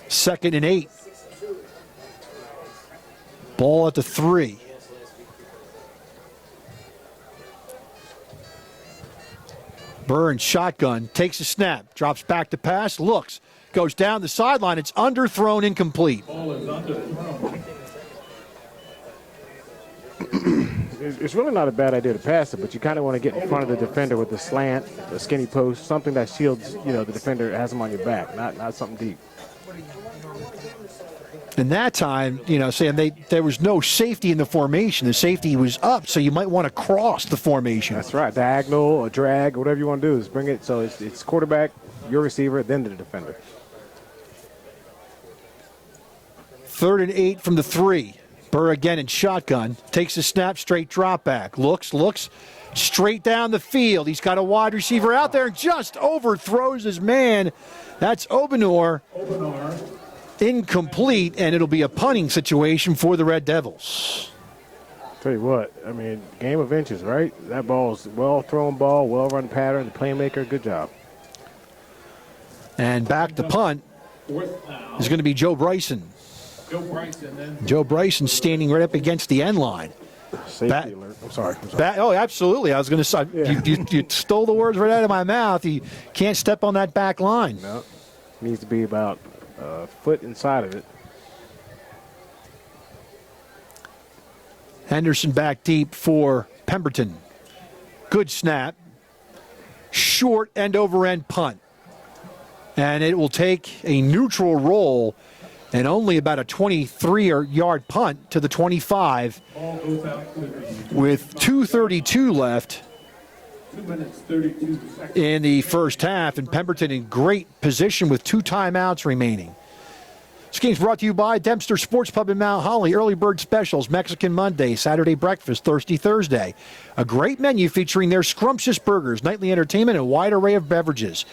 2nd and 8. Ball at the 3. Burr in shotgun, takes a snap, drops back to pass, looks, goes down the sideline. It's underthrown, incomplete.
Ball is underthrown.
It's really not a bad idea to pass it, but you kind of want to get in front of the defender with the slant, the skinny post, something that shields, the defender, has him on your back, not something deep.
And that time, Sam, there was no safety in the formation. The safety was up, so you might want to cross the formation.
That's right. Diagonal, a drag, whatever you want to do is bring it. So it's quarterback, your receiver, then the defender.
3rd and 8 from the 3. Burr again in shotgun. Takes a snap, straight drop back. Looks, straight down the field. He's got a wide receiver out there and just overthrows his man. That's Obenor. Incomplete, and it'll be a punting situation for the Red Devils.
Tell you what, game of inches, right? That ball's well-thrown ball, well-run pattern, the playmaker, good job.
And back to punt is going to be Joe Bryson. Joe Bryson standing right up against the end line.
Safety alert. I'm sorry.
Oh, absolutely. I was going to say, you stole the words right out of my mouth. You can't step on that back line.
No, needs to be about a foot inside of it.
Henderson back deep for Pemberton. Good snap. Short end-over-end punt. And it will take a neutral roll and only about a 23-yard punt to the 25 with 2:32 left
2 minutes, 32 seconds.
in the first half, and Pemberton in great position with 2 timeouts remaining. This game's brought to you by Dempster Sports Pub in Mount Holly. Early bird specials, Mexican Monday, Saturday breakfast, Thirsty Thursday. A great menu featuring their scrumptious burgers, nightly entertainment, and a wide array of beverages.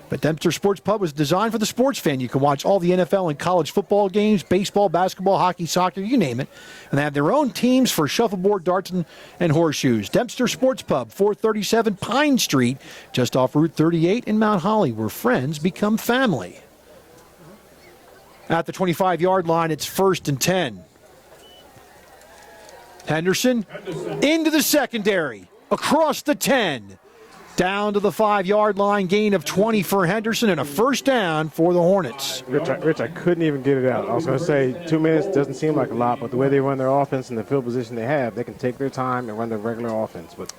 But Dempster Sports Pub was designed for the sports fan. You can watch all the NFL and college football games, baseball, basketball, hockey, soccer, you name it. And they have their own teams for shuffleboard, darts, and horseshoes. Dempster Sports Pub, 437 Pine Street, just off Route 38 in Mount Holly, where friends become family. At the 25-yard line, it's 1st and 10. Henderson into the secondary, across the 10. Down to the 5-yard line, gain of 20 for Henderson, and a first down for the Hornets.
Rich, I couldn't even get it out. I was going to say 2 minutes doesn't seem like a lot, but the way they run their offense and the field position they have, they can take their time and run their regular offense. But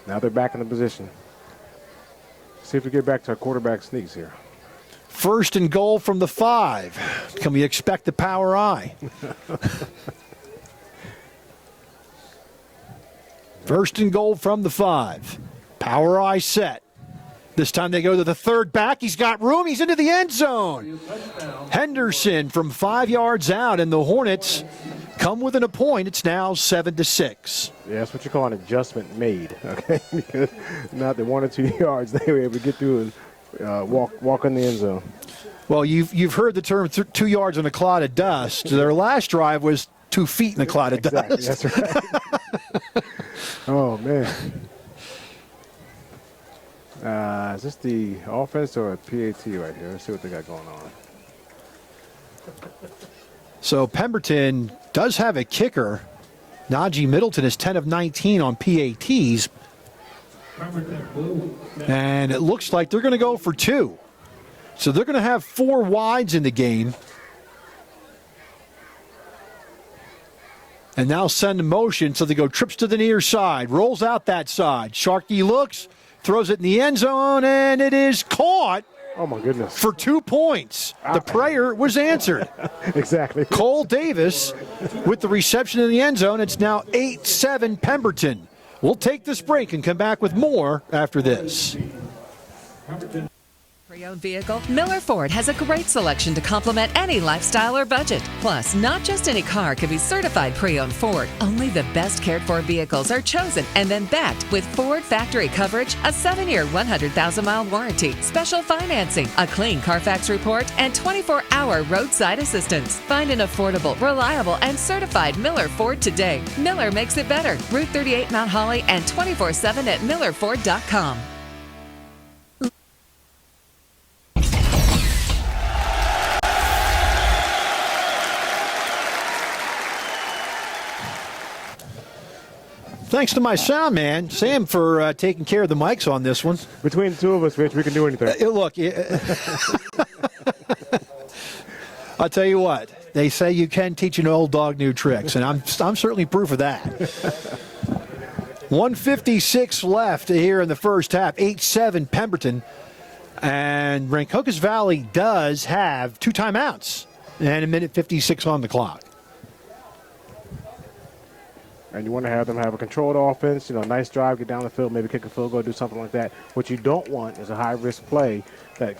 now they're back in the position. See if we get back to our quarterback sneaks here.
First and goal from the 5. Can we expect the power I? First and goal from the 5. Power I set. This time they go to the third back. He's got room. He's into the end zone. Henderson from 5 yards out, and the Hornets come within a point. It's now 7-6.
Yeah, that's what you call an adjustment made, okay? Because not the 1 or 2 yards they were able to get through and walk in the end zone.
Well, you've heard the term 2 yards in a cloud of dust. Their last drive was 2 feet in a cloud of dust.
That's right. Oh, man. Is this the offense or a PAT right here? Let's see what they got going on.
So Pemberton does have a kicker. Najee Middleton is 10 of 19 on PATs. And it looks like they're going to go for 2. So they're going to have 4 wides in the game. And now send in motion, so they go trips to the near side, rolls out that side. Sharkey looks, throws it in the end zone, and it is caught.
Oh, my goodness.
For 2 points. The prayer was answered.
Exactly.
Cole Davis with the reception in the end zone. It's now 8-7 Pemberton. We'll take this break and come back with more after this.
Pre-owned vehicle, Miller Ford has a great selection to complement any lifestyle or budget. Plus, not just any car can be certified pre-owned Ford. Only the best cared for vehicles are chosen and then backed with Ford factory coverage, a 7-year, 100,000-mile warranty, special financing, a clean Carfax report, and 24-hour roadside assistance. Find an affordable, reliable, and certified Miller Ford today. Miller makes it better. Route 38 Mount Holly and 24/7 at millerford.com.
Thanks to my sound man, Sam, for taking care of the mics on this one.
Between the two of us, Rich, we can do anything.
Look, I'll tell you what. They say you can teach an old dog new tricks, and I'm certainly proof of that. 1:56 left here in the first half. 8-7 Pemberton. And Rancocas Valley does have 2 timeouts and 1:56 on the clock.
And you want to have them have a controlled offense, nice drive, get down the field, maybe kick a field goal, do something like that. What you don't want is a high-risk play that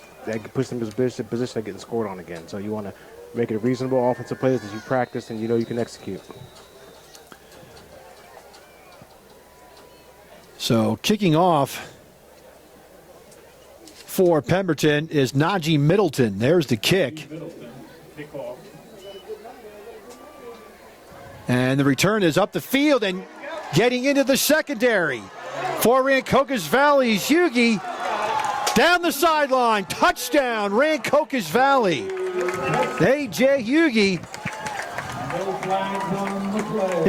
puts them in a position of getting scored on again. So you want to make it a reasonable offensive play that you practice and you can execute.
So kicking off for Pemberton is Najee Middleton. There's the kick.
Kickoff.
And the return is up the field and getting into the secondary for Rancocas Valley. Hughie down the sideline. Touchdown, Rancocas Valley. A.J. Hughie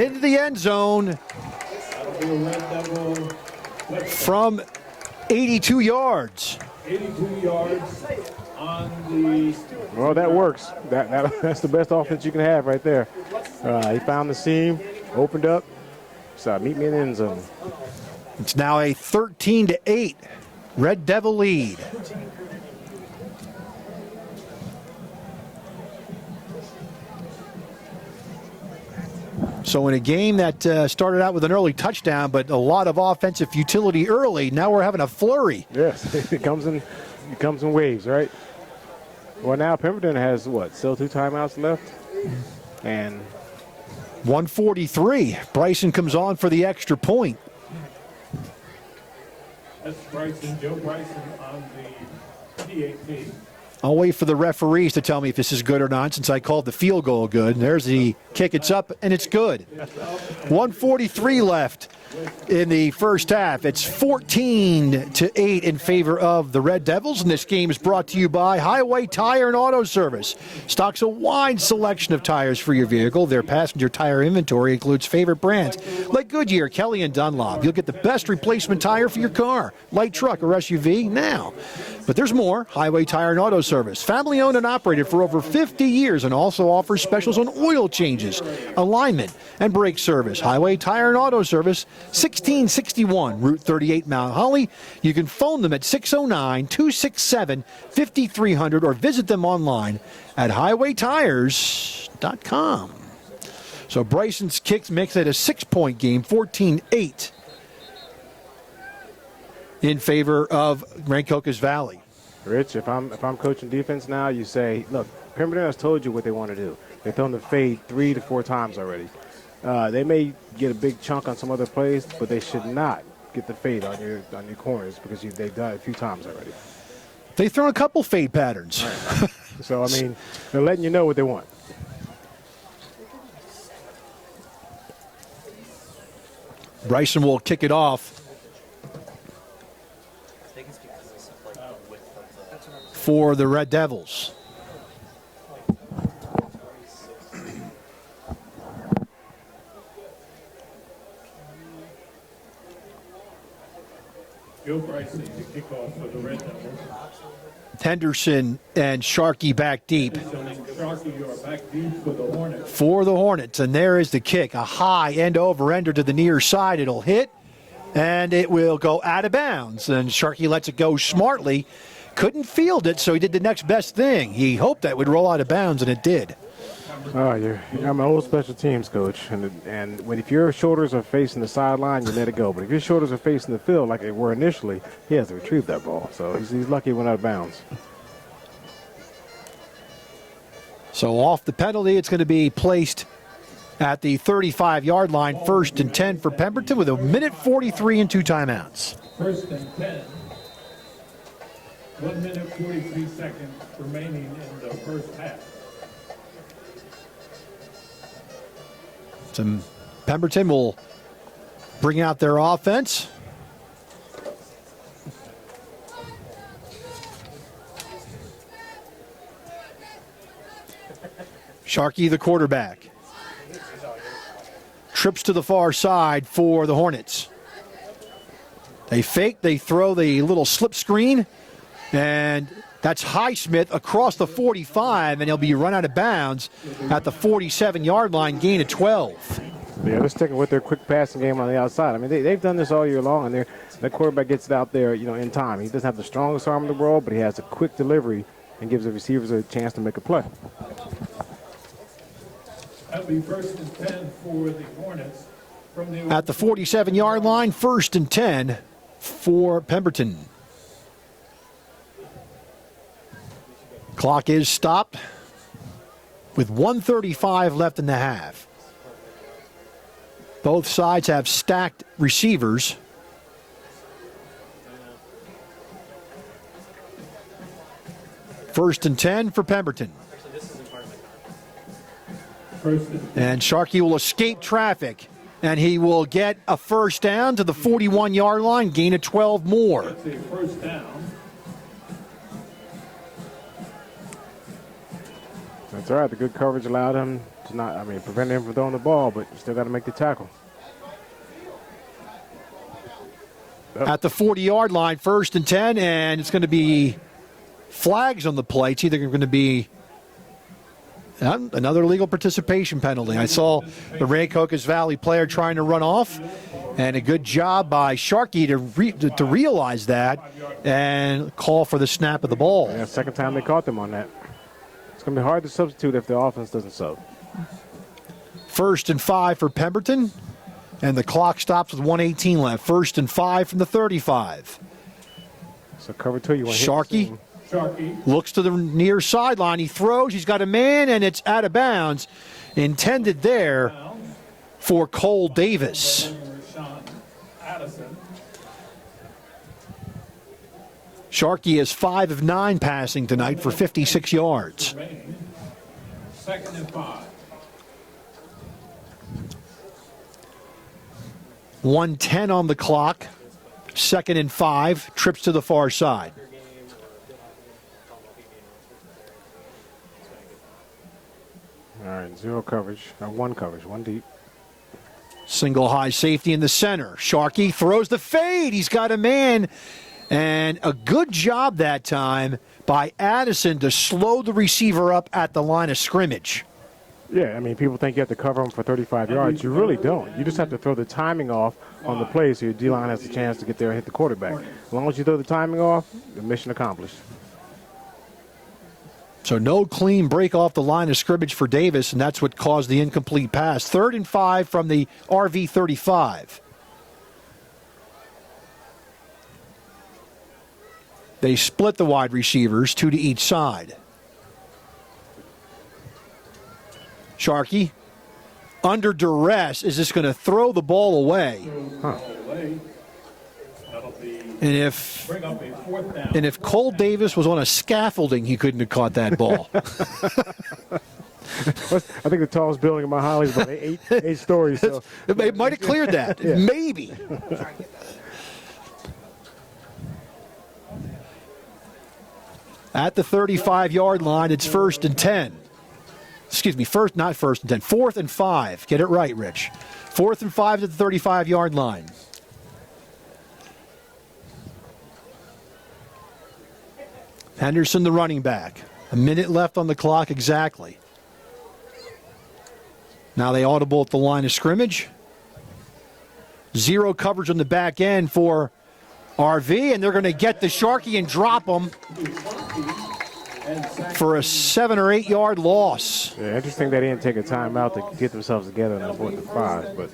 into the end zone from 82 yards.
82 yards on the...
Well, that works. That's the best offense you can have right there. He found the seam, opened up. So meet me in the end zone.
It's now a 13-8 Red Devil lead. So in a game that started out with an early touchdown, but a lot of offensive futility early, now we're having a flurry.
Yes, it comes in waves, right? Well, now Pemberton has still 2 timeouts left, and
1:43. Bryson comes on for the extra point.
That's Joe Bryson on the PAT.
I'll wait for the referees to tell me if this is good or not, since I called the field goal good. And there's the kick. It's up, and it's good. 1:43 left in the first half. It's 14-8 in favor of the Red Devils, and this game is brought to you by Highway Tire and Auto Service. Stocks a wide selection of tires for your vehicle. Their passenger tire inventory includes favorite brands like Goodyear, Kelly, and Dunlop. You'll get the best replacement tire for your car, light truck, or SUV now. But there's more. Highway Tire and Auto Service. Family owned and operated for over 50 years and also offers specials on oil changes, alignment, and brake service. Highway Tire and Auto Service, 1661 Route 38 Mount Holly. You can phone them at 609-267-5300 or visit them online at highwaytires.com. So Bryson's Kicks makes it a 6-point game, 14-8 in favor of Rancocas Valley.
Rich, if I'm coaching defense now, you say, look, Pemberton has told you what they want to do. They've thrown the fade 3 to 4 times already. They may get a big chunk on some other plays, but they should not get the fade on your corners because they've done it a few times already.
They've thrown a couple fade patterns.
Right. So, I mean, they're letting you know what they want.
Bryson will kick it off for the Red Devils.
Joe Bryson to kick off for the Red Devils.
Henderson and Sharkey back deep.
Sharkey, you are back deep for the Hornets.
For the Hornets, and there is the kick. A high end-over-ender to the near side. It'll hit, and it will go out of bounds. And Sharkey lets it go smartly. Couldn't field it, so he did the next best thing. He hoped that would roll out of bounds, and it did.
Oh, I'm an old special teams coach, and if your shoulders are facing the sideline, you let it go. But if your shoulders are facing the field like they were initially, he has to retrieve that ball. So he's lucky it went out of bounds.
So off the penalty, it's going to be placed at the 35-yard line, 1st and 10 for Pemberton with 1:43 and 2 timeouts.
1st and 10. 1 minute 43 seconds remaining in the first half.
So Pemberton will bring out their offense. Sharkey, the quarterback. Trips to the far side for the Hornets. They fake, they throw the little slip screen, and that's Highsmith across the 45, and he'll be run out of bounds at the 47-yard line, gain of 12.
Yeah, they're sticking with their quick passing game on the outside. I mean, they've done this all year long, and the quarterback gets it out there, in time. He doesn't have the strongest arm in the world, but he has a quick delivery and gives the receivers a chance to make a play.
That'll be 1st and 10 for the Hornets.
At the 47-yard line, 1st and 10 for Pemberton. Clock is stopped with 1:35 left in the half. Both sides have stacked receivers. First and 10 for Pemberton. And Sharkey will escape traffic, and he will get a first down to the 41-yard line, gain of 12 more.
That's a first down.
That's all right. The good coverage allowed him to prevent him from throwing the ball, but you still got to make the tackle.
At the 40-yard line, 1st and 10, and it's going to be flags on the play. It's either going to be another legal participation penalty. I saw the Rancocas Valley player trying to run off, and a good job by Sharkey to realize that and call for the snap of the ball.
Yeah, second time they caught them on that. It's going to be hard to substitute if the offense doesn't sub.
1st and 5 for Pemberton, and the clock stops with 1:18 left. 1st and 5 from the 35.
So cover 2, you want to
Sharkey looks to the near sideline. He throws. He's got a man, and it's out of bounds. Intended there for Cole Davis. Sharkey is 5 of 9 passing tonight for 56 yards.
2nd and 5.
1:10 on the clock. 2nd and 5. Trips to the far side.
All right, 0 coverage. 1 coverage, 1 deep.
Single high safety in the center. Sharkey throws the fade. He's got a man And a good job that time by Addison to slow the receiver up at the line of scrimmage.
Yeah, I mean, people think you have to cover them for 35 yards. You really don't. You just have to throw the timing off on the play so your D-line has a chance to get there and hit the quarterback. As long as you throw the timing off, the mission accomplished.
So no clean break off the line of scrimmage for Davis, and that's what caused the incomplete pass. 3rd and 5 from the RV 35. They split the wide receivers, 2 to each side. Sharkey, under duress, is just going to throw the ball away. And if Cole Davis was on a scaffolding, he couldn't have caught that ball.
I think the tallest building in Mount Holly is about eight stories. So.
It might have cleared that.
Yeah.
Maybe. At the 35-yard line, it's 1st and 10. Excuse me, not 1st and 10. 4th and 5. Get it right, Rich. 4th and 5 at the 35-yard line. Henderson, the running back. A minute left on the clock exactly. Now they audible at the line of scrimmage. 0 coverage on the back end for RV, and they're going to get the Sharkey and drop him for a 7 or 8 yard loss.
Yeah, interesting they didn't take a timeout to get themselves together in the 4th and 5, but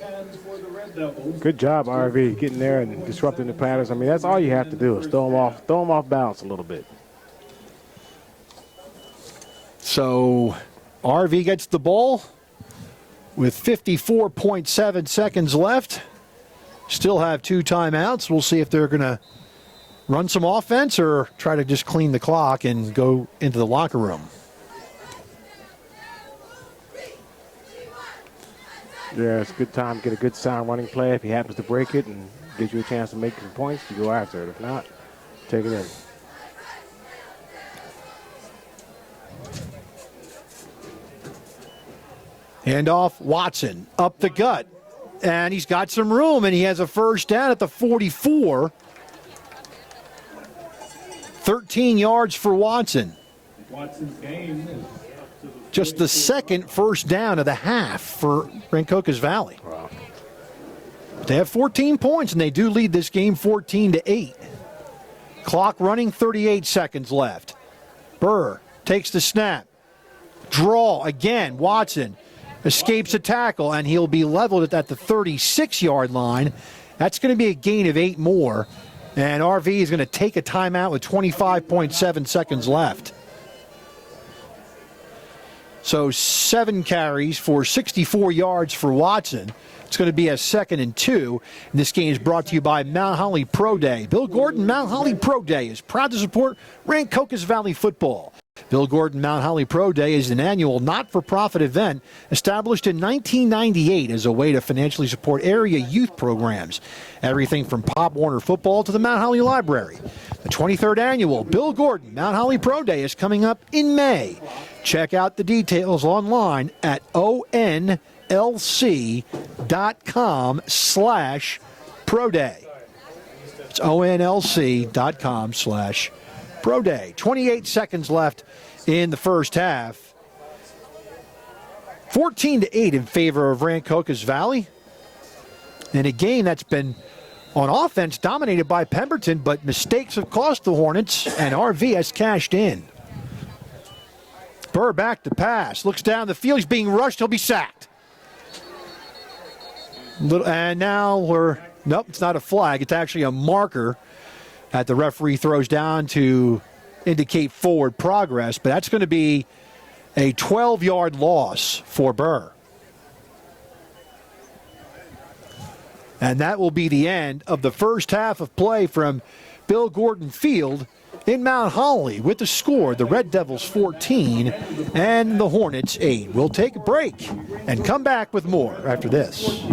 good job, RV, getting there and disrupting the patterns. I mean, that's all you have to do is throw them off balance a little bit. So RV gets the ball with 54.7 seconds left. Still have 2 timeouts. We'll see if they're going to run some offense or try to just clean the clock and go into the locker room. Yeah, it's a good time to get a good sound running play. If he happens to break it and gives you a chance to make some points, you go after it. If not, take it in.
Handoff, Watson, up the gut. And he's got some room, and he has a first down at the 44. 13 yards for Watson.
Watson's game is
Just the second first down of the half for Rancocas Valley.
Wow.
They have 14 points, and they do lead this game 14-8. Clock running, 38 seconds left. Burr takes the snap. Draw again, Watson escapes a tackle, and he'll be leveled at the 36-yard line. That's going to be a gain of 8 more. And RV is going to take a timeout with 25.7 seconds left. So 7 carries for 64 yards for Watson. It's going to be a 2nd and 2. And this game is brought to you by Mount Holly Pro Day. Bill Gordon Mount Holly Pro Day is proud to support Rancocas Valley football. Bill Gordon Mount Holly Pro Day is an annual not-for-profit event established in 1998 as a way to financially support area youth programs. Everything from Pop Warner football to the Mount Holly Library. The 23rd annual Bill Gordon Mount Holly Pro Day is coming up in May. Check out the details online at onlc.com/pro day. It's onlc.com/pro day. 28 seconds left in the first half. 14-8 in favor of Rancocas Valley. In a game that's been on offense dominated by Pemberton, but mistakes have cost the Hornets, and RV has cashed in. Burr back to pass. Looks down the field. He's being rushed. He'll be sacked. And now nope, it's not a flag. It's actually a marker that the referee throws down to indicate forward progress. But that's going to be a 12-yard loss for Burr. And that will be the end of the first half of play from Bill Gordon Field in Mount Holly. With the score, the Red Devils 14 and the Hornets 8. We'll take a break and come back with more after this.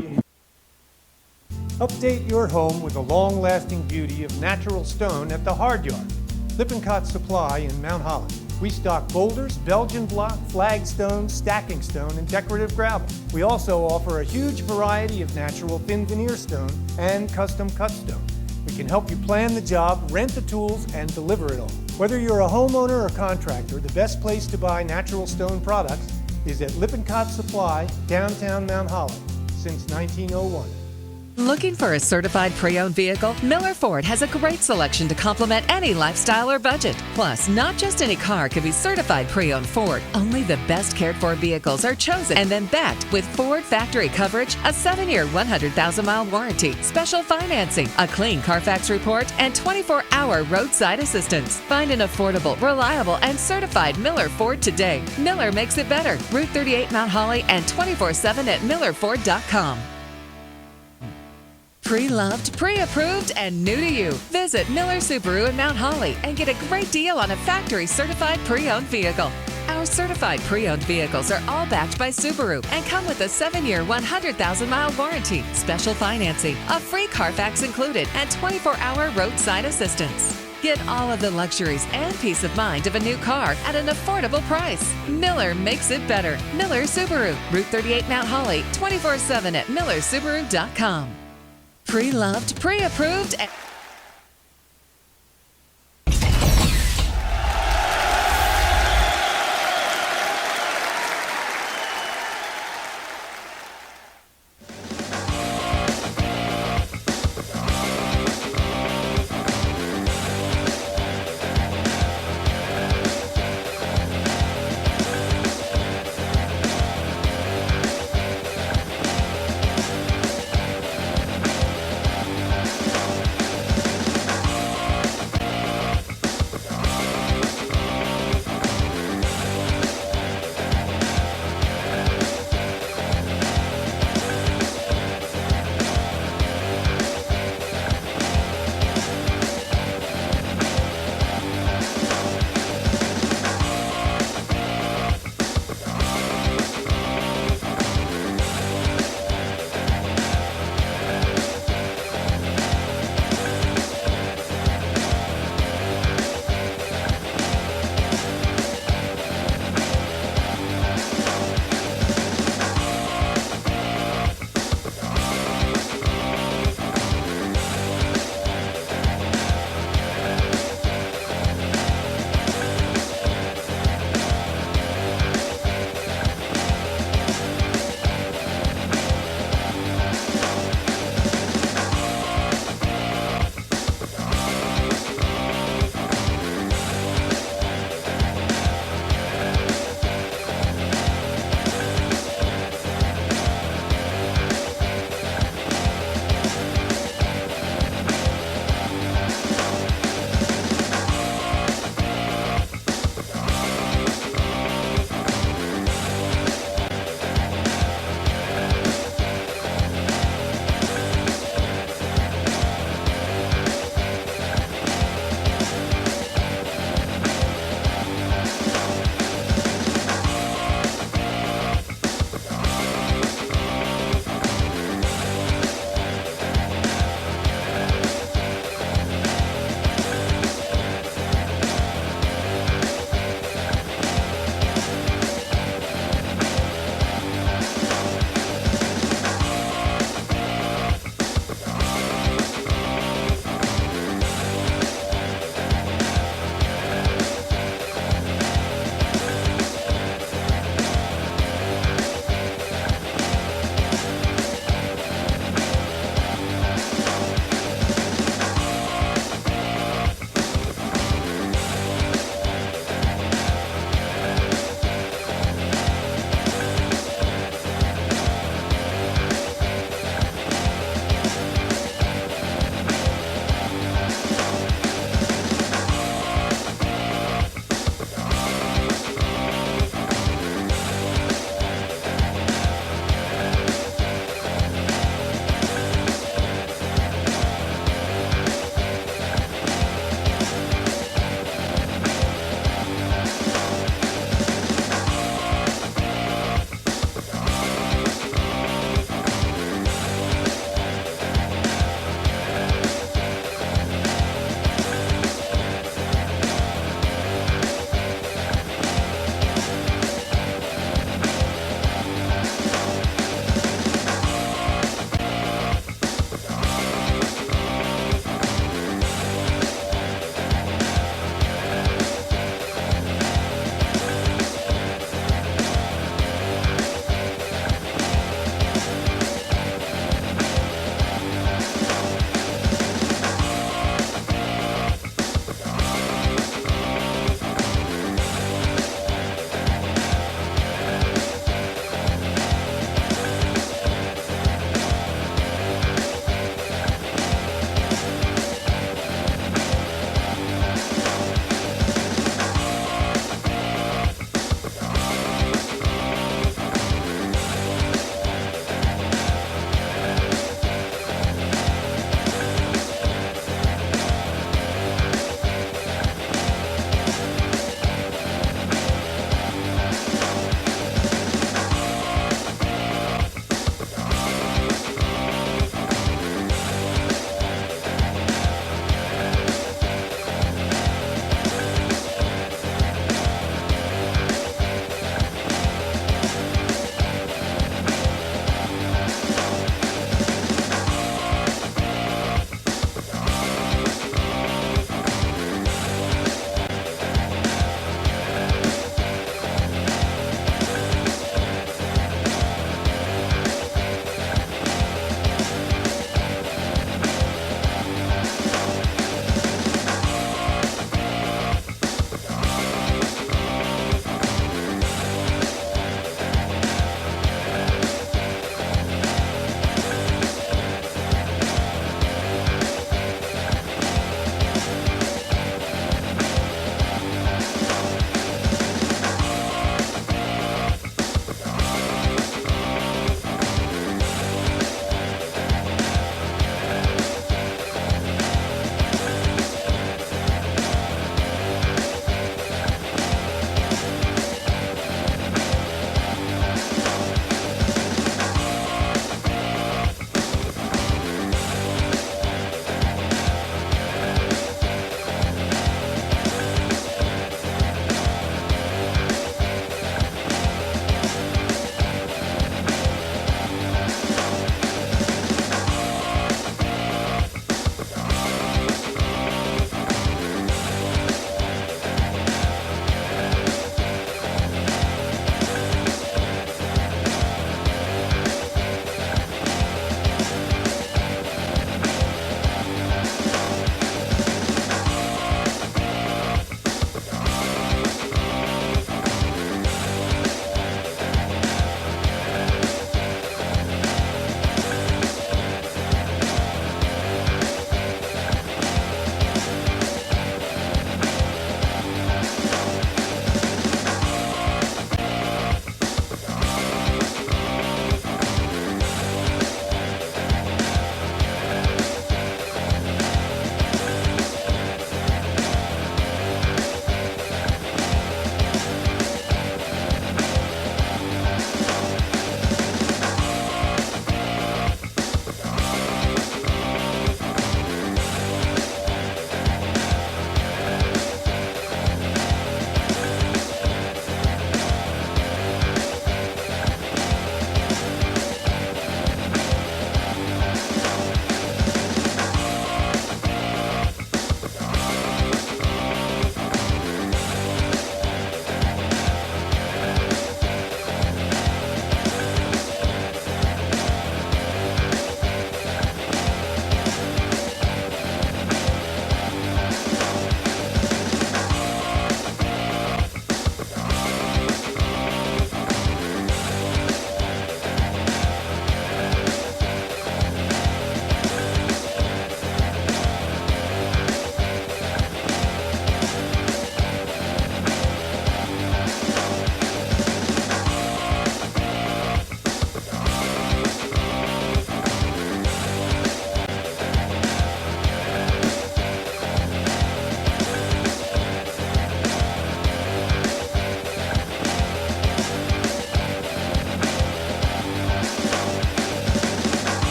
Update your home with the long-lasting beauty of natural stone at the Hard Yard. Lippincott Supply in Mount Holly. We stock boulders, Belgian block, flagstone, stacking stone, and decorative gravel. We also offer a huge variety of natural thin veneer stone and custom cut stone. We can help you plan the job, rent the tools, and deliver it all. Whether you're a homeowner or contractor, the best place to buy natural stone products is at Lippincott Supply, downtown Mount Holly, since 1901.
Looking for a certified pre-owned vehicle? Miller Ford has a great selection to complement any lifestyle or budget. Plus, not just any car can be certified pre-owned Ford. Only the best cared for vehicles are chosen and then backed with Ford factory coverage, a 7-year, 100,000-mile warranty, special financing, a clean Carfax report, and 24-hour roadside assistance. Find an affordable, reliable, and certified Miller Ford today. Miller makes it better. Route 38 Mount Holly and 24/7 at millerford.com. Pre-loved, pre-approved, and new to you. Visit Miller Subaru in Mount Holly and get a great deal on a factory-certified pre-owned vehicle. Our certified pre-owned vehicles are all backed by Subaru and come with a 7-year, 100,000-mile warranty, special financing, a free Carfax included, and 24-hour roadside assistance. Get all of the luxuries and peace of mind of a new car at an affordable price. Miller makes it better. Miller Subaru, Route 38 Mount Holly, 24/7 at millersubaru.com. Pre-loved, pre-approved, and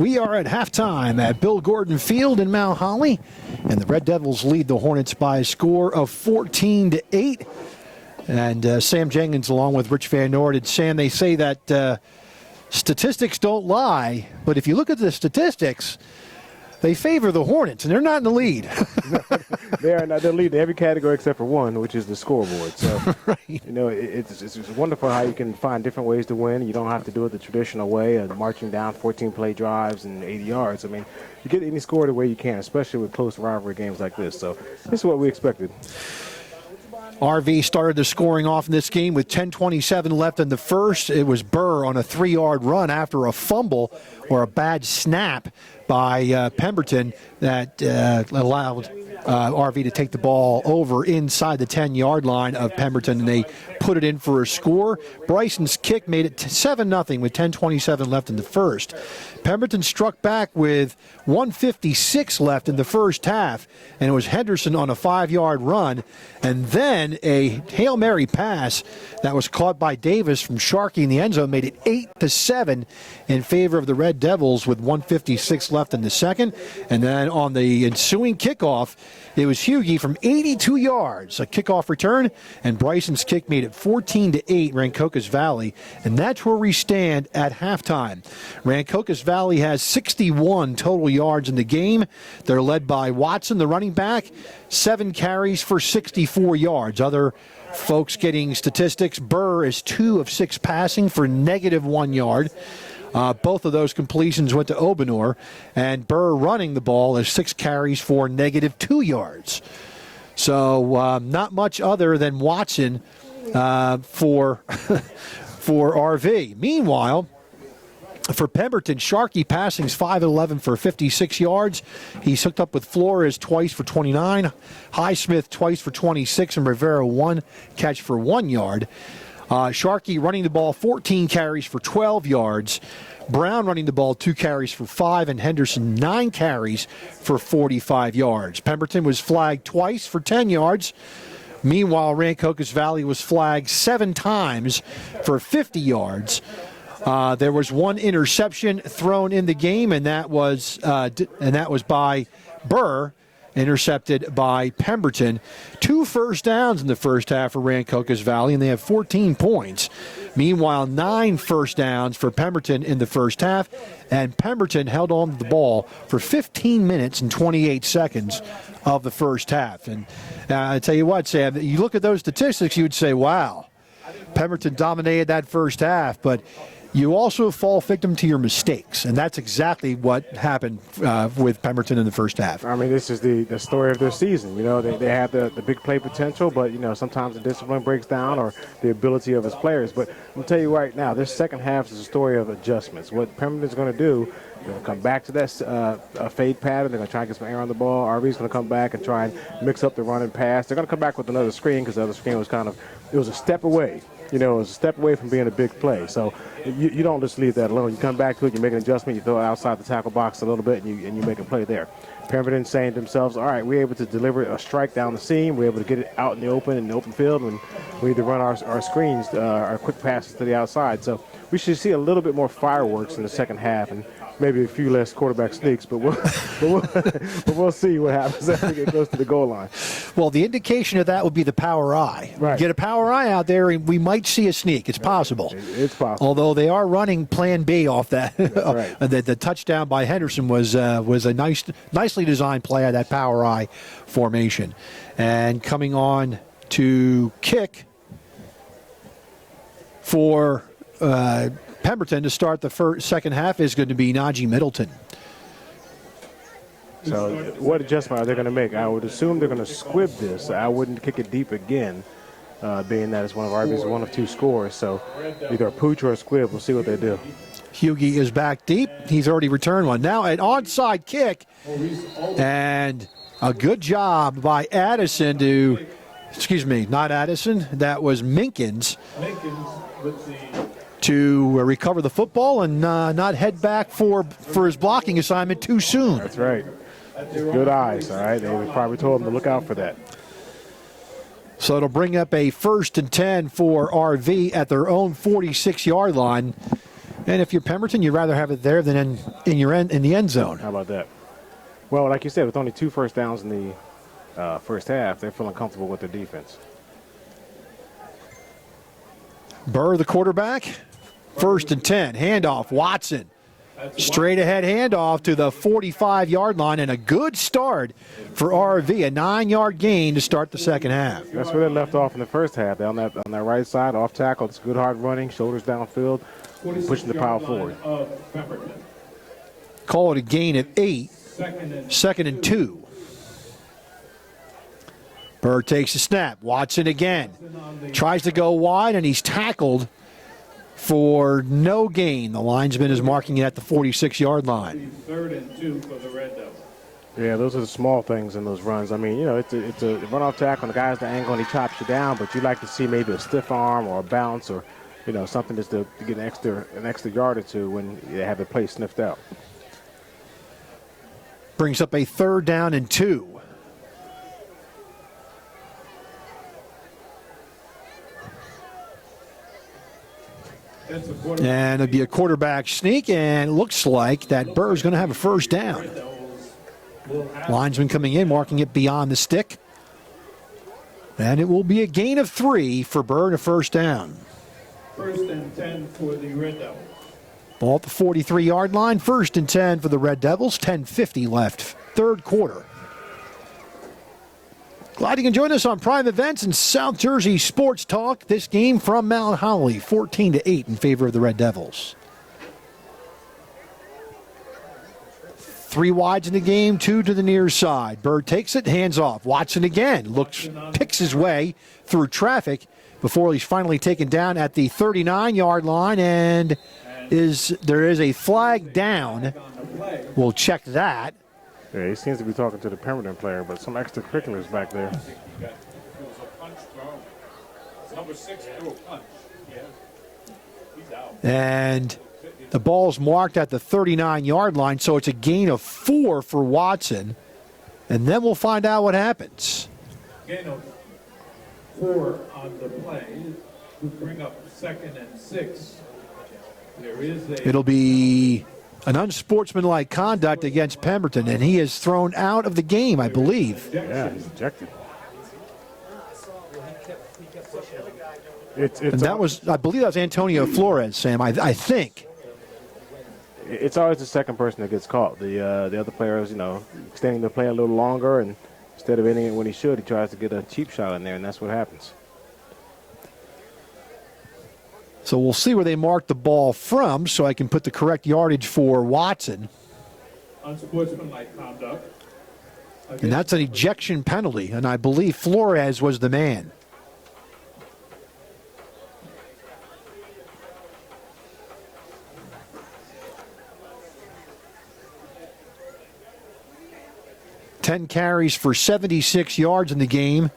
We are at halftime at Bill Gordon Field in Mount Holly, and the Red Devils lead the Hornets by a score of 14-8. And Sam Jenkins along with Rich Van Noord. And Sam, they say that statistics don't lie, but if you look at the statistics, they favor the Hornets, and they're not in the lead.
They are not. They're leading every category except for one, which is the scoreboard. So,
Right.
it's wonderful how you can find different ways to win. You don't have to do it the traditional way of marching down 14-play drives and 80 yards. I mean, you get any score the way you can, especially with close rivalry games like this. So, this is what we expected.
RV started the scoring off in this game with 10:27 left in the first. It was Burr on a 3-yard run after a fumble or a bad snap by Pemberton that allowed RV to take the ball over inside the 10-yard line of Pemberton, and they put it in for a score. Bryson's kick made it 7-0 with 10:27 left in the first. Pemberton struck back with 1:56 left in the first half, and it was Henderson on a 5-yard run, and then a Hail Mary pass that was caught by Davis from Sharkey in the end zone made it 8-7 in favor of the Red Devils with 1:56 left in the second. And then on the ensuing kickoff, it was Hughie from 82 yards, a kickoff return, and Bryson's kick made it 14-8 Rancocas Valley, and that's where we stand at halftime. Rancocas Valley has 61 total yards in the game. They're led by Watson, the running back, 7 carries for 64 yards. Other folks getting statistics, Burr is 2 of 6 passing for -1 yard. Both of those completions went to Obenor, and Burr running the ball is 6 carries for -2 yards. So not much other than Watson for RV. Meanwhile, for Pemberton, Sharkey passing's 5-11 for 56 yards. He's hooked up with Flores twice for 29, Highsmith twice for 26, and Rivera 1 catch for 1 yard. Sharkey running the ball 14 carries for 12 yards. Brown running the ball 2 carries for 5, and Henderson 9 carries for 45 yards. Pemberton was flagged twice for 10 yards. Meanwhile, Rancocas Valley was flagged 7 times for 50 yards. There was 1 interception thrown in the game, and that was by Burr, intercepted by Pemberton. 2 first downs in the first half for Rancocas Valley, and they have 14 points. Meanwhile, 9 first downs for Pemberton in the first half, and Pemberton held on to the ball for 15 minutes and 28 seconds of the first half. And I tell you what, Sam, you look at those statistics, you would say, wow, Pemberton dominated that first half, but you also fall victim to your mistakes, and that's exactly what happened with Pemberton in the first half.
I mean, this is the story of their season. You know, they have the big play potential, but, you know, sometimes the discipline breaks down or the ability of his players. But I'm going to tell you right now, this second half is a story of adjustments. What Pemberton's going to do, they're going to come back to that fade pattern. They're going to try and get some air on the ball. RV's going to come back and try and mix up the run and pass. They're going to come back with another screen because the other screen was it was a step away. You know, it was a step away from being a big play. So you don't just leave that alone. You come back to it, you make an adjustment, you throw it outside the tackle box a little bit, and you make a play there. Pemberton saying to themselves, all right, we're able to deliver a strike down the seam. We're able to get it out in the open field, and we need to run our screens, our quick passes to the outside. So we should see a little bit more fireworks in the second half, and maybe a few less quarterback sneaks, but we'll see what happens after it goes to the goal line.
Well, the indication of that would be the power eye.
Right.
Get a power eye out there, and we might see a sneak. It's possible.
It's possible.
Although they are running Plan B off that.
Right.
The touchdown by Henderson was a nicely designed play of that power eye formation. And coming on to kick for Pemberton to start the second half is going to be Najee Middleton.
So what adjustment are they going to make? I would assume they're going to squib this. I wouldn't kick it deep again, being that it's one of RV's 1 of 2 scores. So either a pooch or a squib. We'll see what they do.
Hughie is back deep. He's already returned one. Now an onside kick, and a good job by Addison to, not Addison, that was Minkins to recover the football and not head back for his blocking assignment too soon.
That's right. Good eyes, all right? They probably told him to look out for that.
So it'll bring up a 1st and 10 for RV at their own 46-yard line. And if you're Pemberton, you'd rather have it there than in the end zone.
How about that? Well, like you said, with only 2 first downs in the first half, they're feeling comfortable with their defense.
Burr, the quarterback. 1st and 10. Handoff. Watson. Straight ahead handoff to the 45-yard line, and a good start for RV. A 9-yard gain to start the second half.
That's where they left off in the first half. They're on that right side, off tackle. It's good hard running, shoulders downfield, pushing the pile forward.
Call it a gain of 8. 2nd and 2. Burr takes the snap. Watson again. Tries to go wide, and he's tackled for no gain. The linesman is marking it at the 46-yard line.
3rd and 2 for the Red Devils.
Yeah, those are the small things in those runs. I mean, you know, it's a run-off tackle, and the guy's the angle, and he chops you down, but you like to see maybe a stiff arm or a bounce or, you know, something just to get an extra yard or two when you have the play sniffed out.
Brings up a 3rd down and 2. And it'll be a quarterback sneak, and it looks like that Burr is going to have a first down. Linesman coming in, marking it beyond the stick. And it will be a gain of 3 for Burr and a first down.
1st and 10 for the Red Devils.
Ball at the 43-yard line. 1st and 10 for the Red Devils. 10:50 left, 3rd quarter. Glad you can join us on Prime Events and South Jersey Sports Talk. This game from Mount Holly, 14-8 in favor of the Red Devils. 3 wides in the game, 2 to the near side. Bird takes it, hands off. Watson again picks his way through traffic before he's finally taken down at the 39-yard line, and there is a flag down. We'll check that.
Yeah, he seems to be talking to the Pemberton player, but some extracurriculars back there.
It was a punch throw. Number 6 threw a punch. Yeah. He's out.
And the ball's marked at the 39-yard line, so it's a gain of 4 for Watson. And then we'll find out what happens.
Gain of 4 on the play to bring up 2nd and 6. There is
It'll be an unsportsmanlike conduct against Pemberton, and he is thrown out of the game, I believe.
Yeah, he's ejected.
And that was, I believe that was Antonio Flores, Sam, I think.
It's always the second person that gets caught. The other players, you know, extending the play a little longer, and instead of ending it when he should, he tries to get a cheap shot in there, and that's what happens.
So we'll see where they mark the ball from so I can put the correct yardage for Watson.
unsportsmanlike conduct.
And that's an ejection penalty, and I believe Flores was the man. Ten carries for 76 yards in the game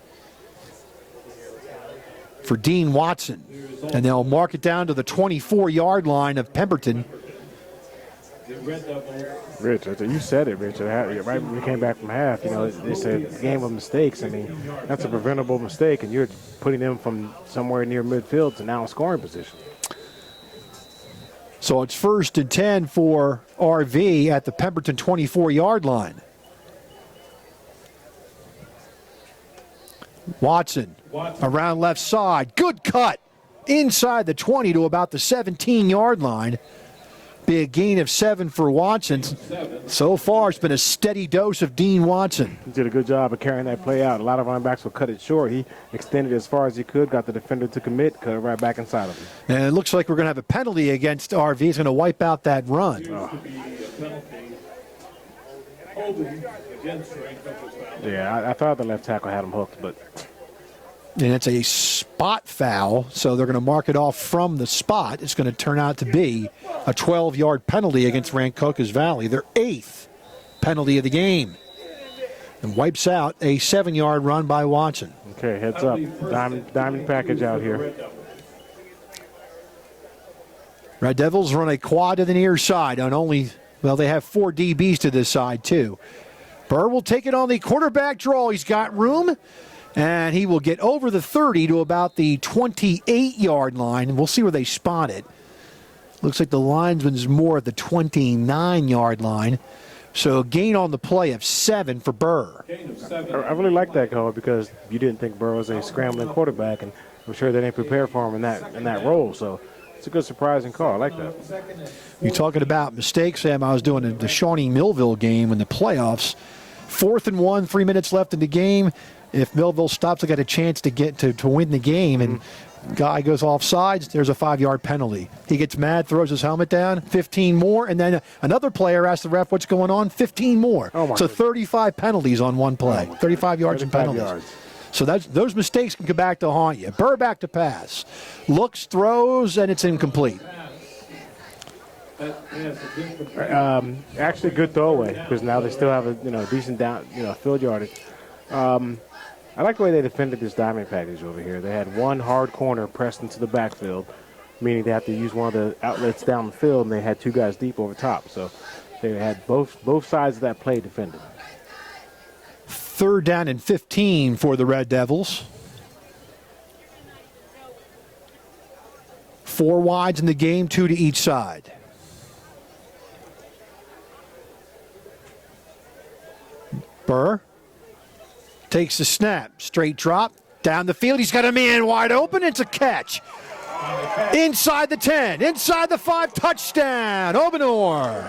for Dean Watson. And they'll mark it down to the 24-yard line of Pemberton.
Rich, you said it, Rich. Right when we came back from half, you know, it's a game of mistakes. I mean, that's a preventable mistake, and you're putting them from somewhere near midfield to now in scoring position.
So it's 1st and 10 for RV at the Pemberton 24-yard line. Watson around left side. Good cut inside the 20 to about the 17-yard line. Be a gain of 7 for Watson. So far, it's been a steady dose of Dean Watson.
He did a good job of carrying that play out. A lot of running backs will cut it short. He extended as far as he could, got the defender to commit, cut it right back inside of him.
And it looks like we're going to have a penalty against RV. He's going to wipe out that run.
Yeah, I thought the left tackle had him hooked, but...
And it's a spot foul, so they're going to mark it off from the spot. It's going to turn out to be a 12-yard penalty against Rancocas Valley, their 8th penalty of the game. And wipes out a 7-yard run by Watson.
Okay, heads up. Diamond package out here.
Red Devils run a quad to the near side on only, well, they have 4 DBs to this side, too. Burr will take it on the quarterback draw. He's got room. And he will get over the 30 to about the 28-yard line. And we'll see where they spot it. Looks like the linesman's more at the 29-yard line. So a gain on the play of 7 for Burr.
Gain of 7.
I really like that call because you didn't think Burr was a scrambling quarterback, and I'm sure they didn't prepare for him in that role. So it's a good surprising call. I like that.
You're talking about mistakes, Sam. I was doing the Shawnee Millville game in the playoffs. 4th and 1, 3 minutes left in the game. If Millville stops, they got a chance to get to win the game, and guy goes off sides, there's a 5-yard penalty. He gets mad, throws his helmet down, 15 more, and then another player asks the ref what's going on, 15 more. So 35 penalties on one play, 35 yards in penalties.
Yards.
So those mistakes can come back to haunt you. Burr back to pass. Looks, throws, and it's incomplete.
Actually, good throwaway because now they still have a decent field yardage. I like the way they defended this diamond package over here. They had one hard corner pressed into the backfield, meaning they have to use one of the outlets down the field, and they had 2 guys deep over top. So they had both sides of that play defended.
3rd down and 15 for the Red Devils. 4 wides in the game, 2 to each side. Burr takes the snap, straight drop, down the field. He's got a man wide open. It's a catch. Inside the 10, inside the 5, touchdown, Obanor.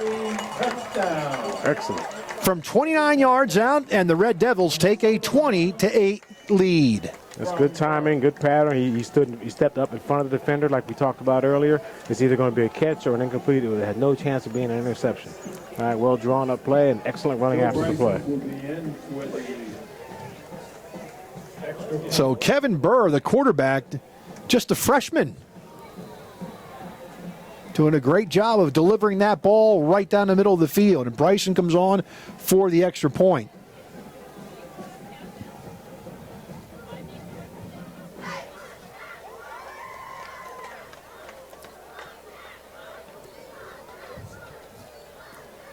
Excellent.
From 29 yards out, and the Red Devils take a 20-8 lead.
That's good timing, good pattern. He stepped up in front of the defender like we talked about earlier. It's either going to be a catch or an incomplete. It had no chance of being an interception. All right, well drawn up play and excellent running after the play.
So Kevin Burr, the quarterback, just a freshman, doing a great job of delivering that ball right down the middle of the field. And Bryson comes on for the extra point.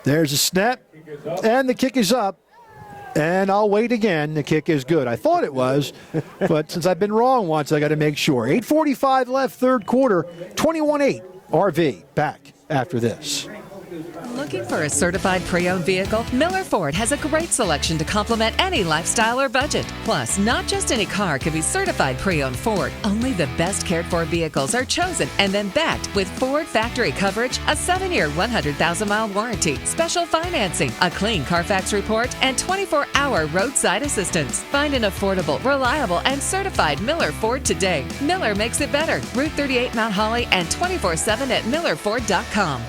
There's a snap, and the kick is up. And I'll wait again. The kick is good. I thought it was, but since I've been wrong once, I got to make sure. 8:45 left, third quarter, 21-8. RV back after this.
Looking for a certified pre-owned vehicle? Miller Ford has a great selection to complement any lifestyle or budget. Plus, not just any car can be certified pre-owned Ford. Only the best cared for vehicles are chosen and then backed with Ford factory coverage, a 7-year, 100,000-mile warranty, special financing, a clean Carfax report, and 24-hour roadside assistance. Find an affordable, reliable, and certified Miller Ford today. Miller makes it better. Route 38 Mount Holly and 24/7 at millerford.com.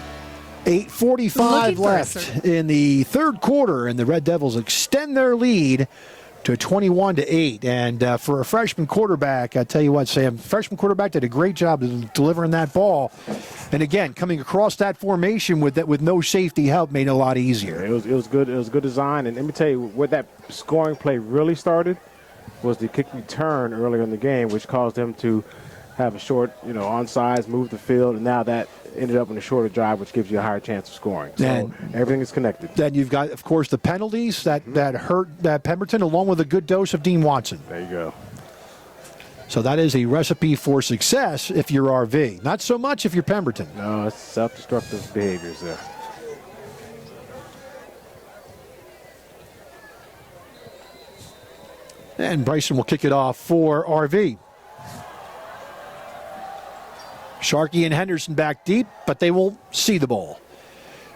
8:45 left in the third quarter, and the Red Devils extend their lead to 21-8. And for a freshman quarterback, I tell you what, Sam, freshman quarterback did a great job of delivering that ball. And again, coming across that formation with no safety help made it a lot easier.
It was good. It was good design. And let me tell you, where that scoring play really started was the kick return earlier in the game, which caused them to have a short, onside, move the field, and now that ended up in a shorter drive, which gives you a higher chance of scoring. So everything is connected.
Then you've got, of course, the penalties that hurt that Pemberton, along with a good dose of Dean Watson.
There you go.
So that is a recipe for success if you're RV. Not so much if you're Pemberton.
No, it's self-destructive behaviors there.
And Bryson will kick it off for RV. Sharkey and Henderson back deep, but they won't see the ball.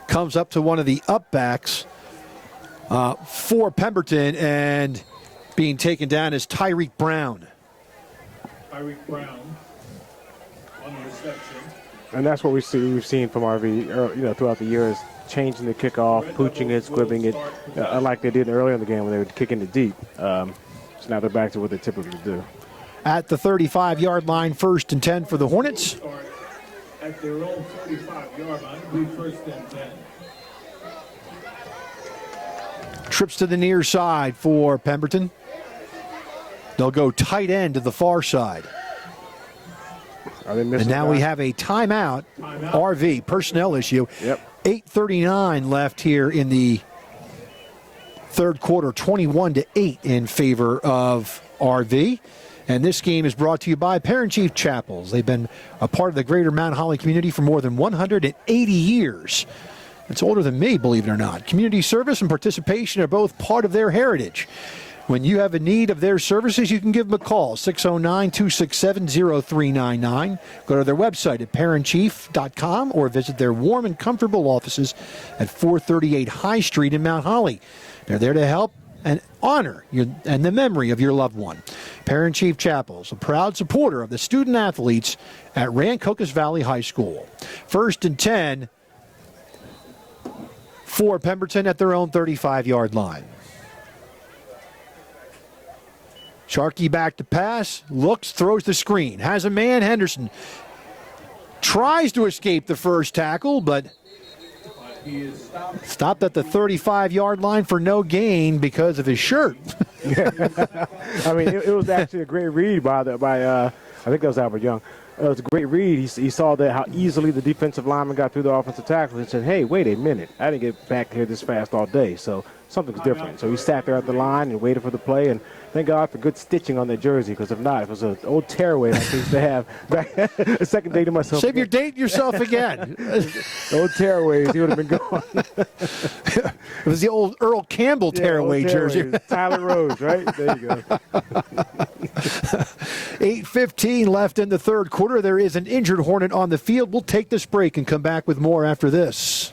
Comes up to one of the up backs for Pemberton, and being taken down is Tyreek Brown.
Tyreek Brown on the reception.
And that's what we've seen from RV throughout the years, changing the kickoff, pooching it, squibbing it, unlike they did earlier in the game when they were kicking it deep. So now they're back to what they typically do.
At the 35-yard line, 1st and 10 for the Hornets.
At their own 35-yard line, we 1st and 10.
Trips to the near side for Pemberton. They'll go tight end to the far side. And now we have a timeout. RV, personnel issue.
Yep.
8:39 left here in the third quarter, 21-8 in favor of RV. And this game is brought to you by Parent Chief Chapels. They've been a part of the greater Mount Holly community for more than 180 years. It's older than me, believe it or not. Community service and participation are both part of their heritage. When you have a need of their services, you can give them a call, 609-267-0399. Go to their website at parentchief.com or visit their warm and comfortable offices at 438 High Street in Mount Holly. They're there to help and honor and the memory of your loved one. Parent Chief Chapels, a proud supporter of the student athletes at Rancocas Valley High School. 1st and 10 for Pemberton at their own 35-yard line. Sharkey back to pass, looks, throws the screen. Has a man, Henderson tries to escape the first tackle, but
He is
stopped at the 35-yard line for no gain because of his shirt.
I mean, it was actually a great read by I think that was Albert Young. It was a great read. He saw that how easily the defensive lineman got through the offensive tackle and said, hey, wait a minute. I didn't get back here this fast all day, so something's different. So he sat there at the line and waited for the play, and thank God for good stitching on their jersey, because if not, it was an old tearaway that I used to have back a second day to myself.
Save your date yourself again.
The oold tearaways, he would have been gone.
It was the old Earl Campbell tearaway jersey.
Tyler Rose, right? There you go.
8:15 left in the third quarter. There is an injured Hornet on the field. We'll take this break and come back with more after this.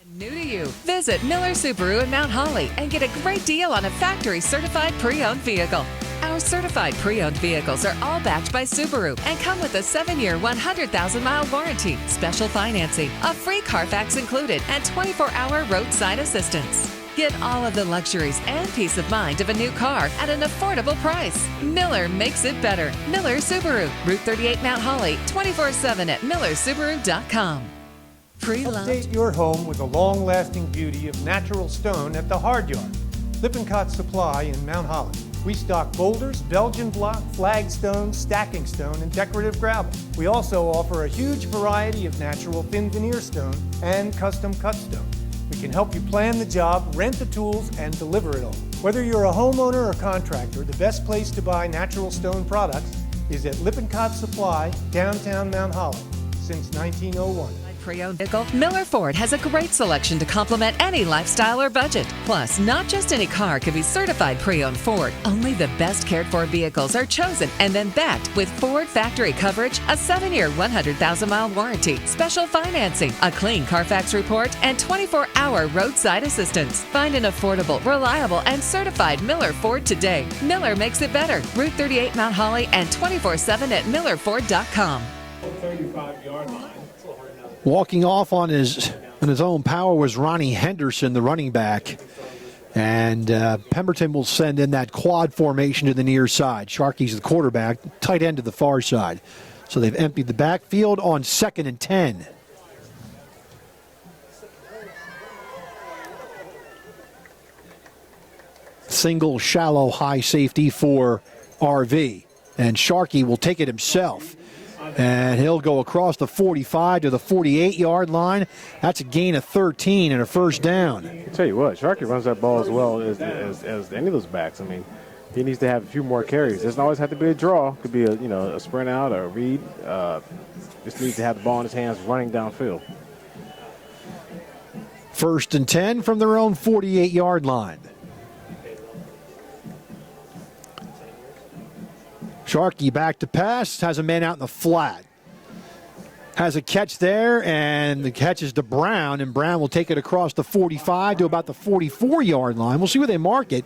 New to you. Visit Miller Subaru in Mount Holly and get a great deal on a factory-certified pre-owned vehicle. Our certified pre-owned vehicles are all backed by Subaru and come with a 7-year, 100,000-mile warranty, special financing, a free Carfax included, and 24-hour roadside assistance. Get all of the luxuries and peace of mind of a new car at an affordable price. Miller makes it better. Miller Subaru, Route 38 Mount Holly, 24/7 at millersubaru.com.
Update your home with the long-lasting beauty of natural stone at the Hard Yard. Lippincott Supply in Mount Holly. We stock boulders, Belgian block, flagstone, stacking stone, and decorative gravel. We also offer a huge variety of natural thin veneer stone and custom cut stone. We can help you plan the job, rent the tools, and deliver it all. Whether you're a homeowner or contractor, the best place to buy natural stone products is at Lippincott Supply, downtown Mount Holly, since 1901.
Pre-owned vehicle, Miller Ford has a great selection to complement any lifestyle or budget. Plus, not just any car can be certified pre-owned Ford. Only the best cared for vehicles are chosen and then backed with Ford factory coverage, a 7-year, 100,000-mile warranty, special financing, a clean Carfax report, and 24-hour roadside assistance. Find an affordable, reliable, and certified Miller Ford today. Miller makes it better. Route 38 Mount Holly and 24/7 at millerford.com.
35-yard line.
Walking off on his own power was Ronnie Henderson, the running back. And Pemberton will send in that quad formation to the near side. Sharkey's the quarterback, tight end to the far side. So they've emptied the backfield on 2nd and 10. Single, shallow, high safety for RV. And Sharkey will take it himself. And he'll go across the 45 to the 48-yard line. That's a gain of 13 and a first down.
I'll tell you what, Sharkey runs that ball as well as any of those backs. I mean, he needs to have a few more carries. It doesn't always have to be a draw. It could be a sprint out or a read. Just needs to have the ball in his hands running downfield.
1st and 10 from their own 48-yard line. Sharkey back to pass, has a man out in the flat. Has a catch there, and the catch is to Brown, and Brown will take it across the 45 to about the 44-yard line. We'll see where they mark it.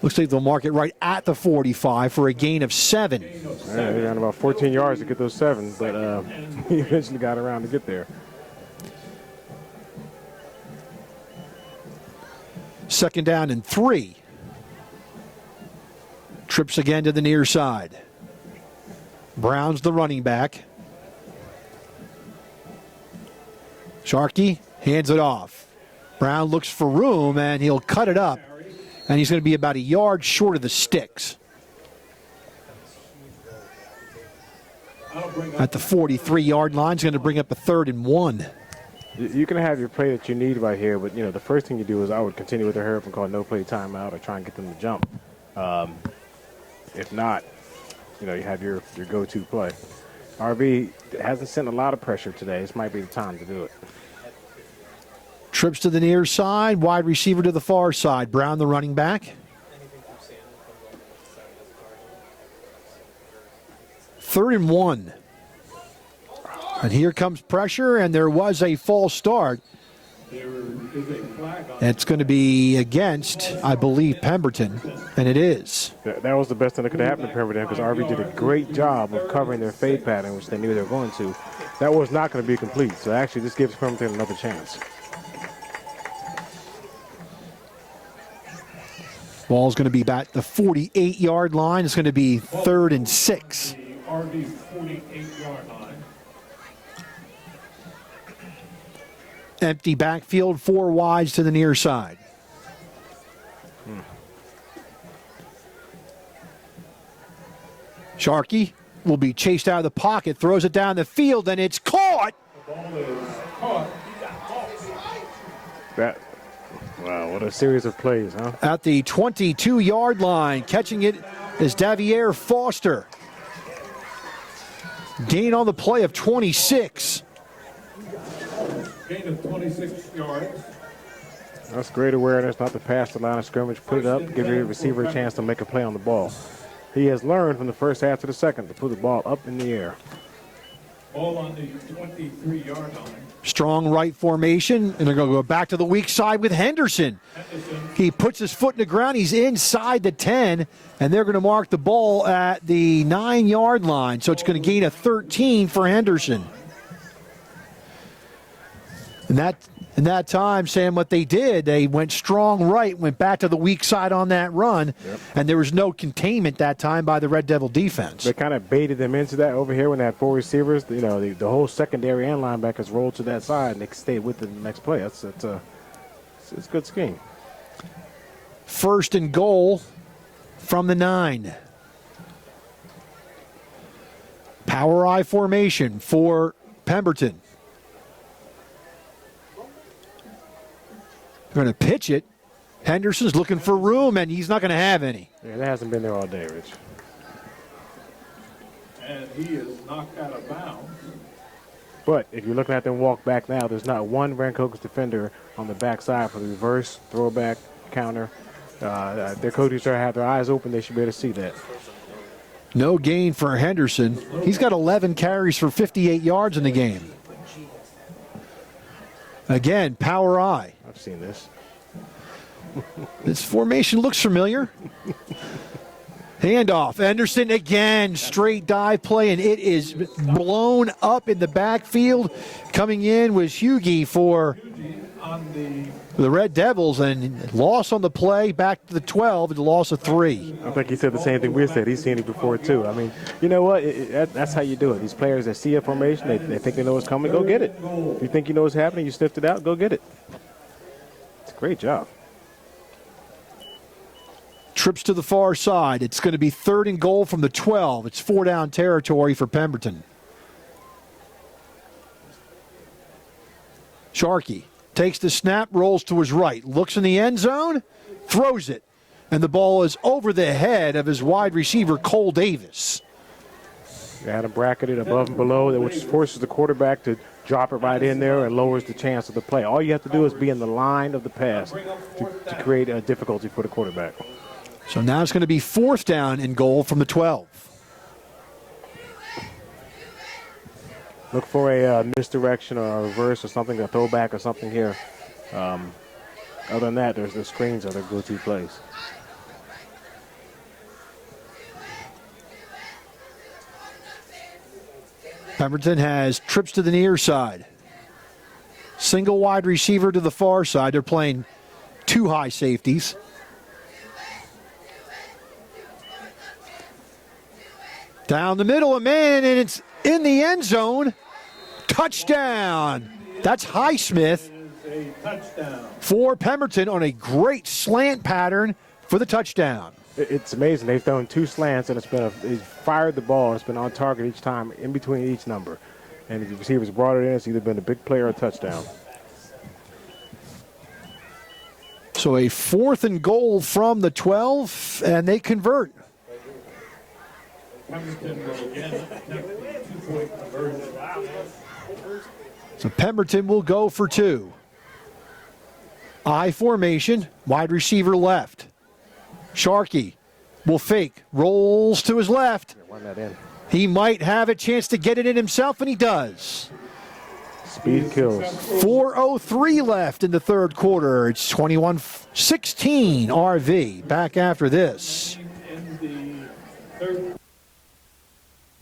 Looks like they'll mark it right at the 45 for a gain of 7.
They ran about 14 yards to get those 7, but he eventually got around to get there.
2nd down and 3. Trips again to the near side. Brown's the running back. Sharkey hands it off. Brown looks for room, and he'll cut it up. And he's going to be about a yard short of the sticks. At the 43-yard line, he's going to bring up a 3rd and 1.
You can have your play that you need right here, but, the first thing you do is I would continue with the hurry up and call no play timeout or try and get them to jump. If not, you have your go-to play. RV hasn't sent a lot of pressure today. This might be the time to do it.
Trips to the near side, wide receiver to the far side. Brown, the running back. 3rd and 1. And here comes pressure, and there was a false start. It's going to be against, I believe, Pemberton, and it is.
That was the best thing that could happen to Pemberton because RV did a great job of covering their fade pattern, which they knew they were going to. That was not going to be complete, so actually this gives Pemberton another chance.
Ball's going to be at the 48-yard line. It's going to be 3rd and 6.
The RV 48-yard line.
Empty backfield, 4 wides to the near side. Sharkey will be chased out of the pocket, throws it down the field, and it's caught.
The ball is caught.
Wow, what a series of plays, huh?
At the 22-yard line, catching it is Davier Foster. Gain on the play of 26.
Gain of 26 yards.
That's great awareness, not to pass the line of scrimmage. Put it up, give your receiver a chance to make a play on the ball. He has learned from the first half to the second to put the ball up in the air.
Ball on the 23-yard line.
Strong right formation, and they're going to go back to the weak side with Henderson. He puts his foot in the ground. He's inside the 10, and they're going to mark the ball at the 9-yard line. So it's going to gain a 13 for Henderson. In that time, Sam, what they did, they went strong right, went back to the weak side on that run, and there was no containment that time by the Red Devil defense.
They kind of baited them into that over here when they had 4 receivers. The whole secondary and linebackers rolled to that side, and they stayed with the next play. It's a good scheme.
1st and goal from the 9. Power I formation for Pemberton. Going to pitch it. Henderson's looking for room, and he's not going to have any.
Yeah, that hasn't been there all day, Rich.
And he is knocked out of bounds.
But if you're looking at them walk back now, there's not one Rancocas defender on the backside for the reverse, throwback, counter. Their coaches try to have their eyes open. They should be able to see that.
No gain for Henderson. He's got 11 carries for 58 yards in the game. Again, power I.
I've seen this.
This formation looks familiar. Handoff. Anderson again. Straight dive play, and it is blown up in the backfield. Coming in was Hughie for the Red Devils, and loss on the play back to the 12, and a loss of 3.
I think he said the same thing we said. He's seen it before, too. I mean, you know what? That's how you do it. These players that see a formation, they think they know what's coming, go get it. If you think you know what's happening, you sniffed it out, go get it. It's a great job.
Trips to the far side. It's going to be 3rd and goal from the 12. It's 4-down territory for Pemberton. Sharkey takes the snap, rolls to his right, looks in the end zone, throws it, and the ball is over the head of his wide receiver, Cole Davis.
They had him bracketed above and below, which forces the quarterback to drop it right in there and lowers the chance of the play. All you have to do is be in the line of the pass to create a difficulty for the quarterback.
So now it's going to be 4th down and goal from the 12.
Look for a misdirection or a reverse or something, a throwback or something here. Other than that, there's the screens are their go-to plays.
Pemberton has trips to the near side. Single wide receiver to the far side. They're playing 2 high safeties. Down the middle, a man, and it's in the end zone. Touchdown. That's Highsmith
A touchdown.
for Pemberton on a great slant pattern for the touchdown.
It's amazing. They've thrown 2 slants, and he's fired the ball, and it's been on target each time, in between each number. And if the receivers brought it in, it's either been a big play or a touchdown.
So a 4th and goal from the 12, and they convert.
Pemberton will again attempt the 2-point conversion.
So Pemberton will go for two. I formation, wide receiver left. Sharkey will fake, rolls to his left.
Run that in.
He might have a chance to get it in himself, and he does.
Speed kills.
4:03 left in the third quarter. It's 21-16 RV. Back after this.
In the third.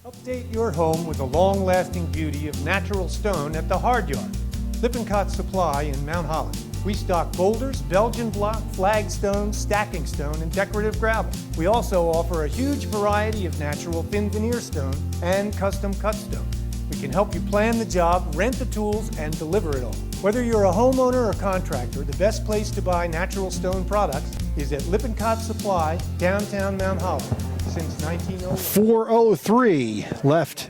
Update your home with the long-lasting beauty of natural stone at the Hard Yard. Lippincott Supply in Mount Holly. We stock boulders, Belgian block, flagstone, stacking stone, and decorative gravel. We also offer a huge variety of natural thin veneer stone and custom cut stone. We can help you plan the job, rent the tools, and deliver it all. Whether you're a homeowner or contractor, the best place to buy natural stone products is at Lippincott Supply, downtown Mount Holly, since 1901.
4:03 left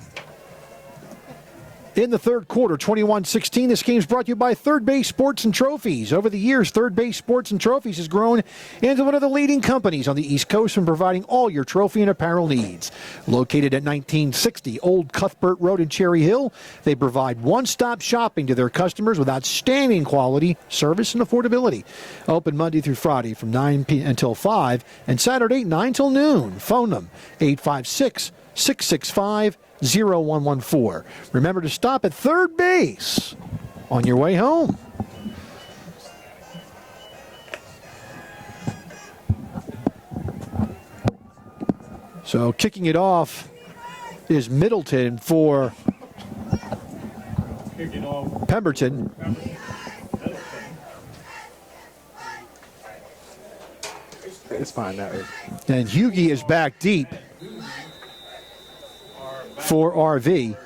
in the third quarter, 21-16. This game is brought to you by Third Base Sports and Trophies. Over the years, Third Base Sports and Trophies has grown into one of the leading companies on the East Coast in providing all your trophy and apparel needs. Located at 1960 Old Cuthbert Road in Cherry Hill, they provide one-stop shopping to their customers with outstanding quality, service, and affordability. Open Monday through Friday from 9 p.m. until 5, and Saturday 9 till noon. Phone them 856-665-0114. Remember to stop at third base on your way home. So kicking it off is Middleton for
Kicking off.
Pemberton.
It's fine now.
And Hughie is back deep for RV.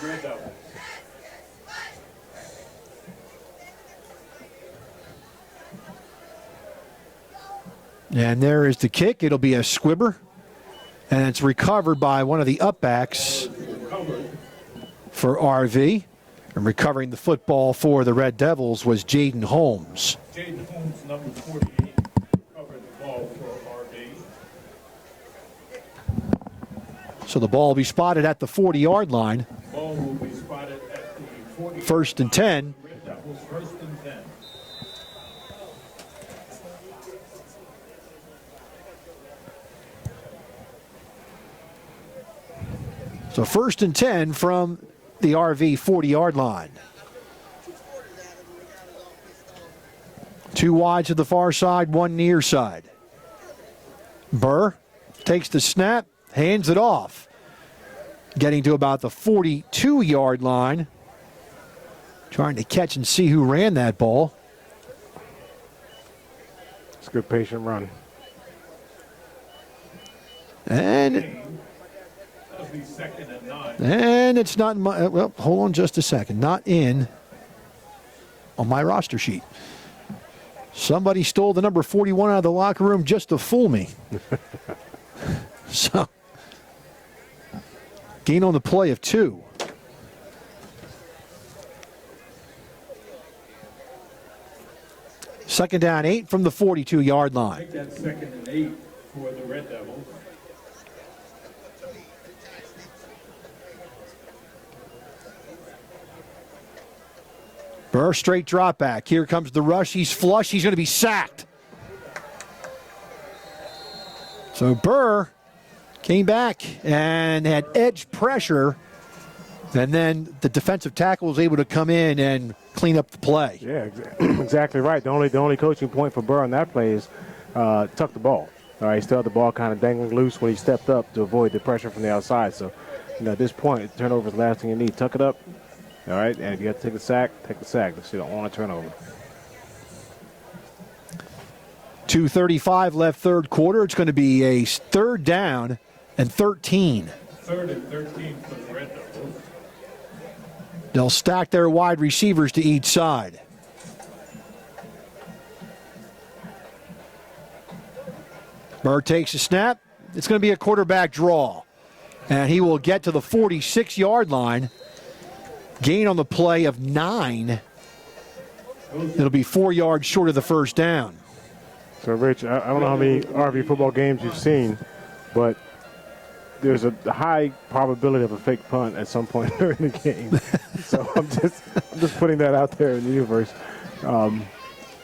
Red Devils.
And there is the kick. It'll be a squibber. And it's recovered by one of the upbacks for RV. And recovering the football for the Red Devils was Jaden Holmes.
Jaden Holmes, number 48, covered the ball for RV.
So the ball will be spotted at the 40-yard line.
Ball will be spotted at the 40.
First and 10.
Red Devils, first and 10.
So first and 10 from the RV 40-yard line. Two wide to the far side, one near side. Burr takes the snap, hands it off. Getting to about the 42-yard line. Trying to catch and see who ran that ball.
It's a good patient run.
And
That'll be second and 9.
And it's not, well, hold on just a second. Not in on my roster sheet. Somebody stole the number 41 out of the locker room just to fool me. So, gain on the play of 2. Second down 8 from the 42-yard
I
line.
think that's second and 8 for the Red Devils.
Burr straight drop back. Here comes the rush. He's flush. He's going to be sacked. So Burr came back and had edge pressure. And then the defensive tackle was able to come in and clean up the play.
Yeah, exactly right. The only coaching point for Burr on that play is tuck the ball. All right, he still had the ball kind of dangling loose when he stepped up to avoid the pressure from the outside. So, at this point, turnover is the last thing you need. Tuck it up. All right, and if you have to take the sack, take the sack. You don't want a turnover.
2:35 left third quarter. It's going to be a third down and 13.
Third and 13 for the Red Devils.
They'll stack their wide receivers to each side. Burr takes a snap. It's going to be a quarterback draw. And he will get to the 46-yard line. Gain on the play of 9. It'll be 4 yards short of the first down.
So, Rich, I don't know how many RV football games you've seen, but there's a high probability of a fake punt at some point during the game. So I'm just putting that out there in the universe.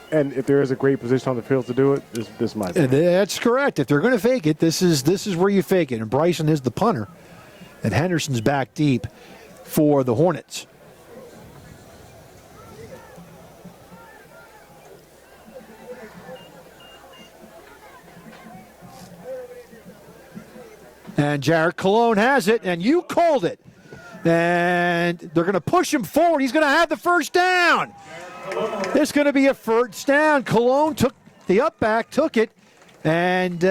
And if there is a great position on the field to do it, this might be.
That's correct. If they're going to fake it, this is where you fake it. And Bryson is the punter. And Henderson's back deep for the Hornets. And Jarrett Cologne has it, and you called it. And they're going to push him forward. He's going to have the first down. It's going to be a first down. Cologne took the up back, took it, and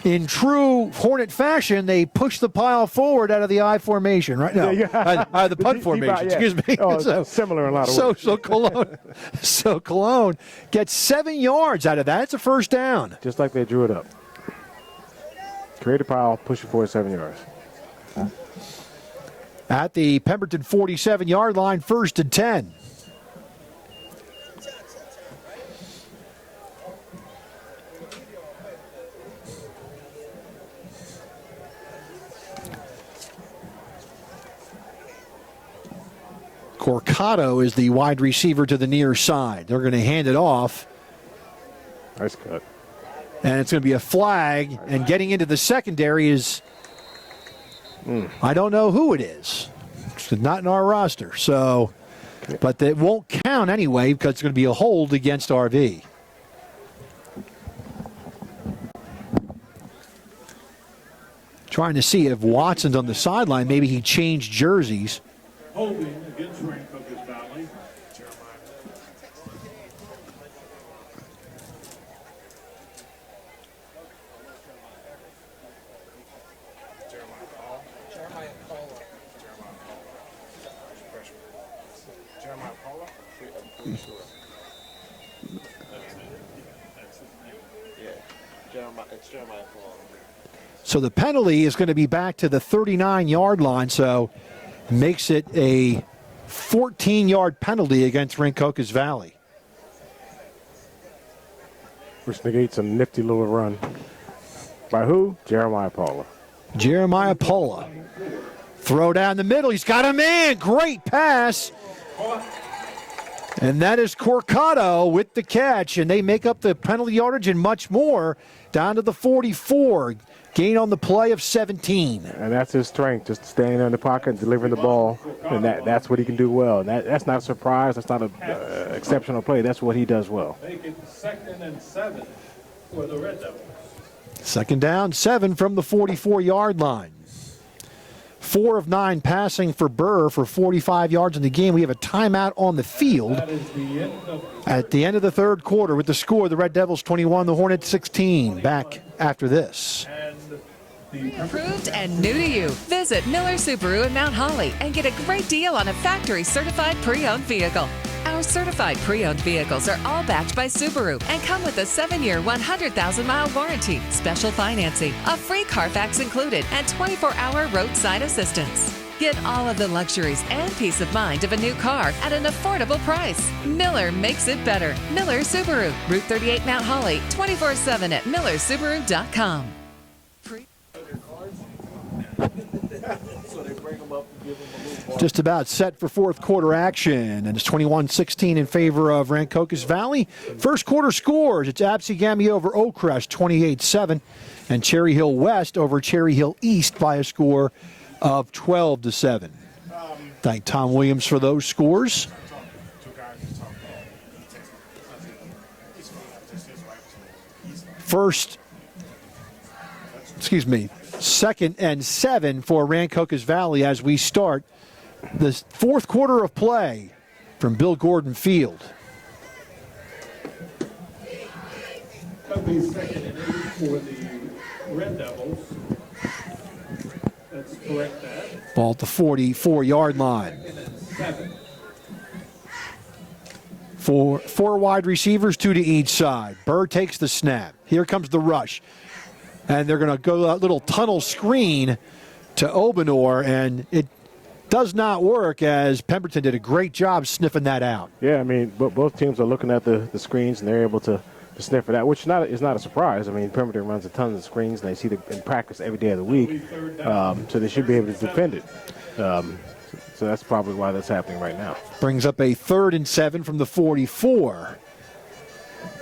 in true Hornet fashion, they pushed the pile forward out of the I formation. Right now, out of the punt formation. Excuse me.
Oh, similar in a lot of ways.
So Cologne gets 7 yards out of that. It's a first down.
Just like they drew it up. Create a pile, push it forward 7 yards.
At the Pemberton 47-yard line, 1st and 10. Corcado is the wide receiver to the near side. They're going to hand it off.
Nice cut.
And it's going to be a flag. And getting into the secondary is, I don't know who it is. It's not in our roster. So, but it won't count anyway because it's going to be a hold against RV. Trying to see if Watson's on the sideline. Maybe he changed jerseys.
Holding against Rancocas Valley.
So the penalty is going to be back to the 39-yard line, so makes it a 14-yard penalty against Rancocas Valley.
Which negates a nifty little run. By who? Jeremiah Paula.
Jeremiah Paula. Throw down the middle. He's got a man. Great pass. And that is Corcado with the catch, and they make up the penalty yardage and much more down to the 44. Gain on the play of 17.
And that's his strength, just standing there in the pocket and delivering the ball. And that's what he can do well. And that's not a surprise. That's not an exceptional play. That's what he does well.
Make it 2nd and 7 for the Red Devils.
2nd down, 7 from the 44-yard line. 4 of 9 passing for Burr for 45 yards in the game. We have a timeout on the field at the end of the 3rd quarter with the score, the Red Devils 21, the Hornets 16. Back after this.
Approved and new to you. Visit Miller Subaru in Mount Holly and get a great deal on a factory certified pre-owned vehicle. Our certified pre-owned vehicles are all backed by Subaru and come with a 7-year, 100,000-mile warranty, special financing, a free Carfax included, and 24-hour roadside assistance. Get all of the luxuries and peace of mind of a new car at an affordable price. Miller makes it better. Miller Subaru, Route 38 Mount Holly, 24/7 at millersubaru.com.
Just about set for 4th quarter action, and it's 21-16 in favor of Rancocas Valley. 1st quarter scores, it's Absegami over Oakcrest, 28-7, and Cherry Hill West over Cherry Hill East by a score of 12-7. Thank Tom Williams for those scores. Second and 7 for Rancocas Valley as we start the 4th quarter of play from Bill Gordon Field.
That'll be 2nd and 8 for the Red Devils. Let's correct that.
Ball at the 44-yard line.
2nd and 7.
Four wide receivers, 2 to each side. Burr takes the snap. Here comes the rush. And they're going to go that little tunnel screen to Obenor, and it does not work as Pemberton did a great job sniffing that out.
Yeah, I mean, both teams are looking at the screens, and they're able to sniff for that, which is not a surprise. I mean, Pemberton runs a ton of screens, and they see them in practice every day of the week, so they should be able to defend it. So that's probably why that's happening right now.
Brings up a 3rd and 7 from the 44.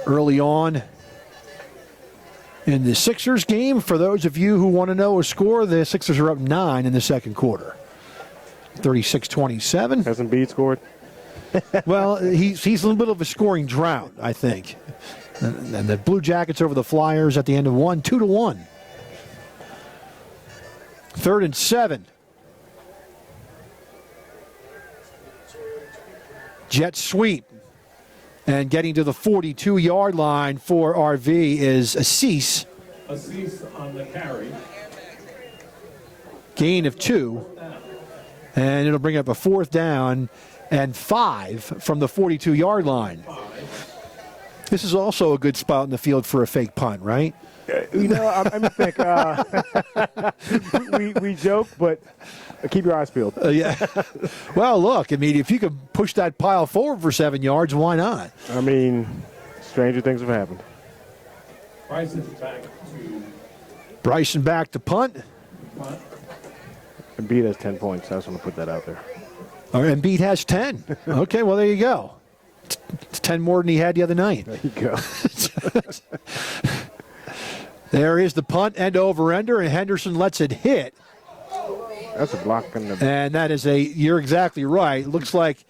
Early on in the Sixers game, for those of you who want to know a score, the Sixers are up 9 in the second quarter. 36-27.
Has Embiid scored?
Well, he's a little bit of a scoring drought, I think. And the Blue Jackets over the Flyers at the end of 2-1. 3rd and 7. Jet sweep. And getting to the 42-yard line for RV is Assis.
Assis on the carry.
Gain of 2. And it'll bring up a 4th down and 5 from the 42-yard line. This is also a good spot in the field for a fake punt, right?
You know, I think we joke, but keep your eyes peeled.
Yeah. Well, look, I mean, if you could push that pile forward for 7 yards, why not?
I mean, stranger things have happened.
Bryson back to punt.
Embiid has 10 points. I just want to put that out there.
Embiid has 10. Okay, well, there you go. It's 10 more than he had the other night.
There you go.
There is the punt, end over ender, and Henderson lets it hit.
That's a block.
And that is you're exactly right. Looks like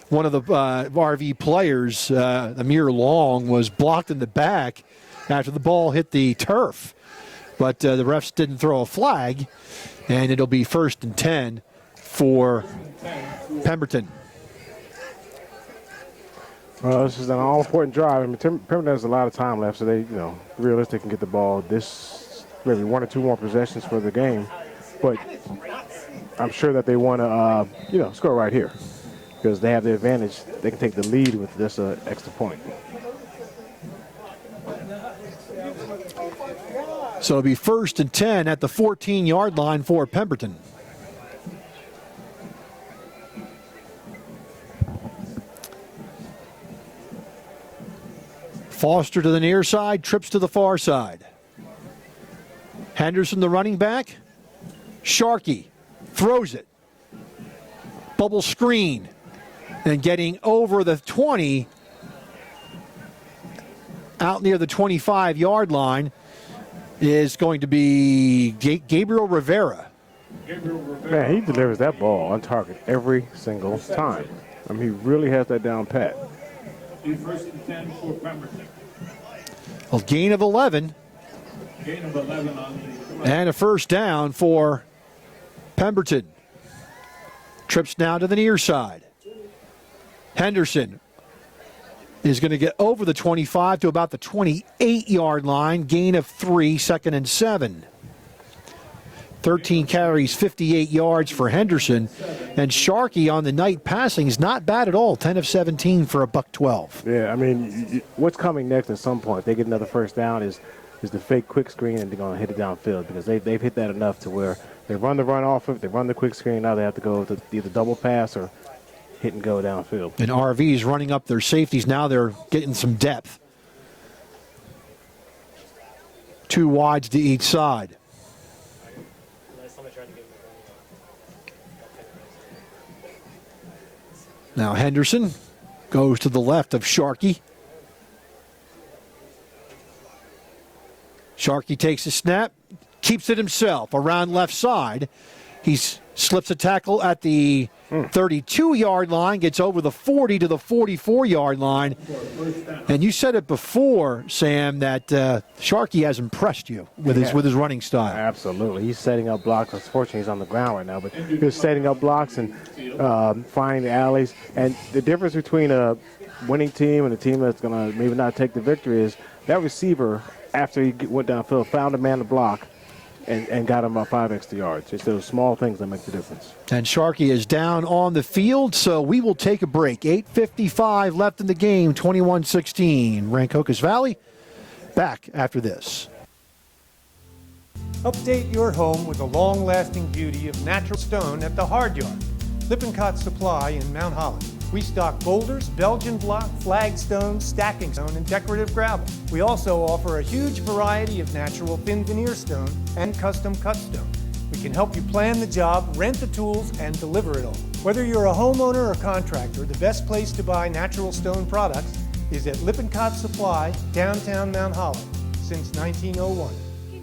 one of the RV players, Amir Long, was blocked in the back after the ball hit the turf. But the refs didn't throw a flag, and it'll be 1st and 10 for Pemberton.
Well, this is an all-important drive. I mean, Pemberton has a lot of time left, so they, realistically can get the ball maybe 1 or 2 more possessions for the game. But I'm sure that they want to, score right here because they have the advantage. They can take the lead with this extra point.
So it'll be 1st and 10 at the 14-yard line for Pemberton. Foster to the near side, trips to the far side. Henderson, the running back. Sharkey throws it. Bubble screen. And getting over the 20, out near the 25-yard line, is going to be Gabriel Rivera.
Man, he delivers that ball on target every single time. I mean, he really has that down pat.
1st and 10 for Pemberton.
A gain of 11.
Gain of 11 on the
And a 1st down for Pemberton. Trips now to the near side. Henderson is going to get over the 25 to about the 28-yard line. Gain of 3, 2nd and 7. 13 carries, 58 yards for Henderson. And Sharkey on the night passing is not bad at all. 10 of 17 for a $112.
Yeah, I mean, what's coming next at some point, if they get another 1st down, is the fake quick screen, and they're going to hit it downfield because they've hit that enough to where they run the run off of it, they run the quick screen, now they have to go with either double pass or hit and go downfield.
And RV is running up their safeties. Now they're getting some depth. 2 wides to each side. Now Henderson goes to the left of Sharkey. Sharkey takes a snap, keeps it himself around left side. He slips a tackle at the 32-yard line, gets over the 40 to the 44-yard line. And you said it before, Sam, that Sharkey has impressed you with his running style.
Absolutely. He's setting up blocks. Unfortunately, he's on the ground right now, but he's setting up blocks and finding the alleys. And the difference between a winning team and a team that's going to maybe not take the victory is that receiver, after he went downfield, found a man to block and got him about 5 extra yards. It's those small things that make the difference.
And Sharkey is down on the field, so we will take a break. 8:55 left in the game, 21-16. Rancocas Valley back after this.
Update your home with the long-lasting beauty of natural stone at the Hard Yard. Lippincott Supply in Mount Holly. We stock boulders, Belgian block, flagstones, stacking stone, and decorative gravel. We also offer a huge variety of natural thin veneer stone and custom cut stone. We can help you plan the job, rent the tools, and deliver it all. Whether you're a homeowner or contractor, the best place to buy natural stone products is at Lippincott Supply, downtown Mount Holly, since 1901.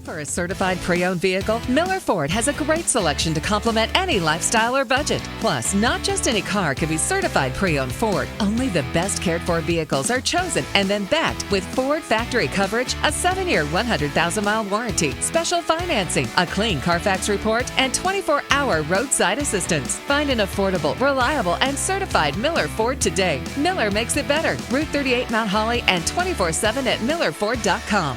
For a certified pre-owned vehicle, Miller Ford has a great selection to complement any lifestyle or budget. Plus, not just any car can be certified pre-owned Ford. Only the best cared for vehicles are chosen and then backed with Ford factory coverage, a 7-year, 100,000-mile warranty, special financing, a clean Carfax report, and 24-hour roadside assistance. Find an affordable, reliable, and certified Miller Ford today. Miller makes it better. Route 38 Mount Holly and 24/7 at millerford.com.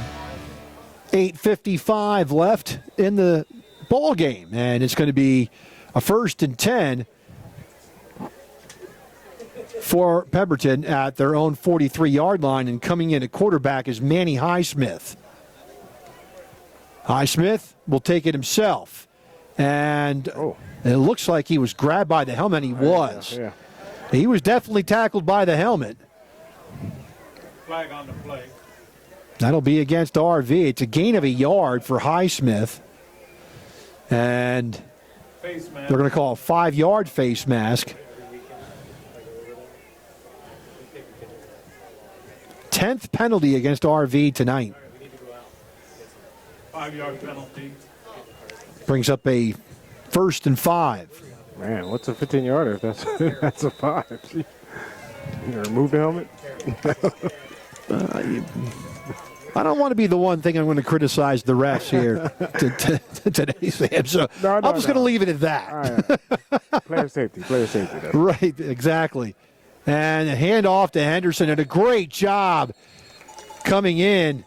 8:55 left in the ball game, and it's going to be a 1st and 10 for Pemberton at their own 43-yard line, and coming in at quarterback is Manny Highsmith. Highsmith will take it himself, and it looks like he was grabbed by the helmet. He was.
Yeah.
He was definitely tackled by the helmet.
Flag on the play.
That'll be against RV. It's a gain of a yard for Highsmith. And
Face mask.
they're going to call a 5-yard face mask. 10th penalty against RV tonight.
5-yard penalty.
Brings up a 1st and 5.
Man, what's a 15-yarder if that's a 5? You gonna remove the helmet?
I don't want to be the one thing I'm going to criticize the refs here today, Sam. So I'm just going to leave it at that.
All right. Player safety. Though.
Right, exactly. And a handoff to Henderson, and a great job coming in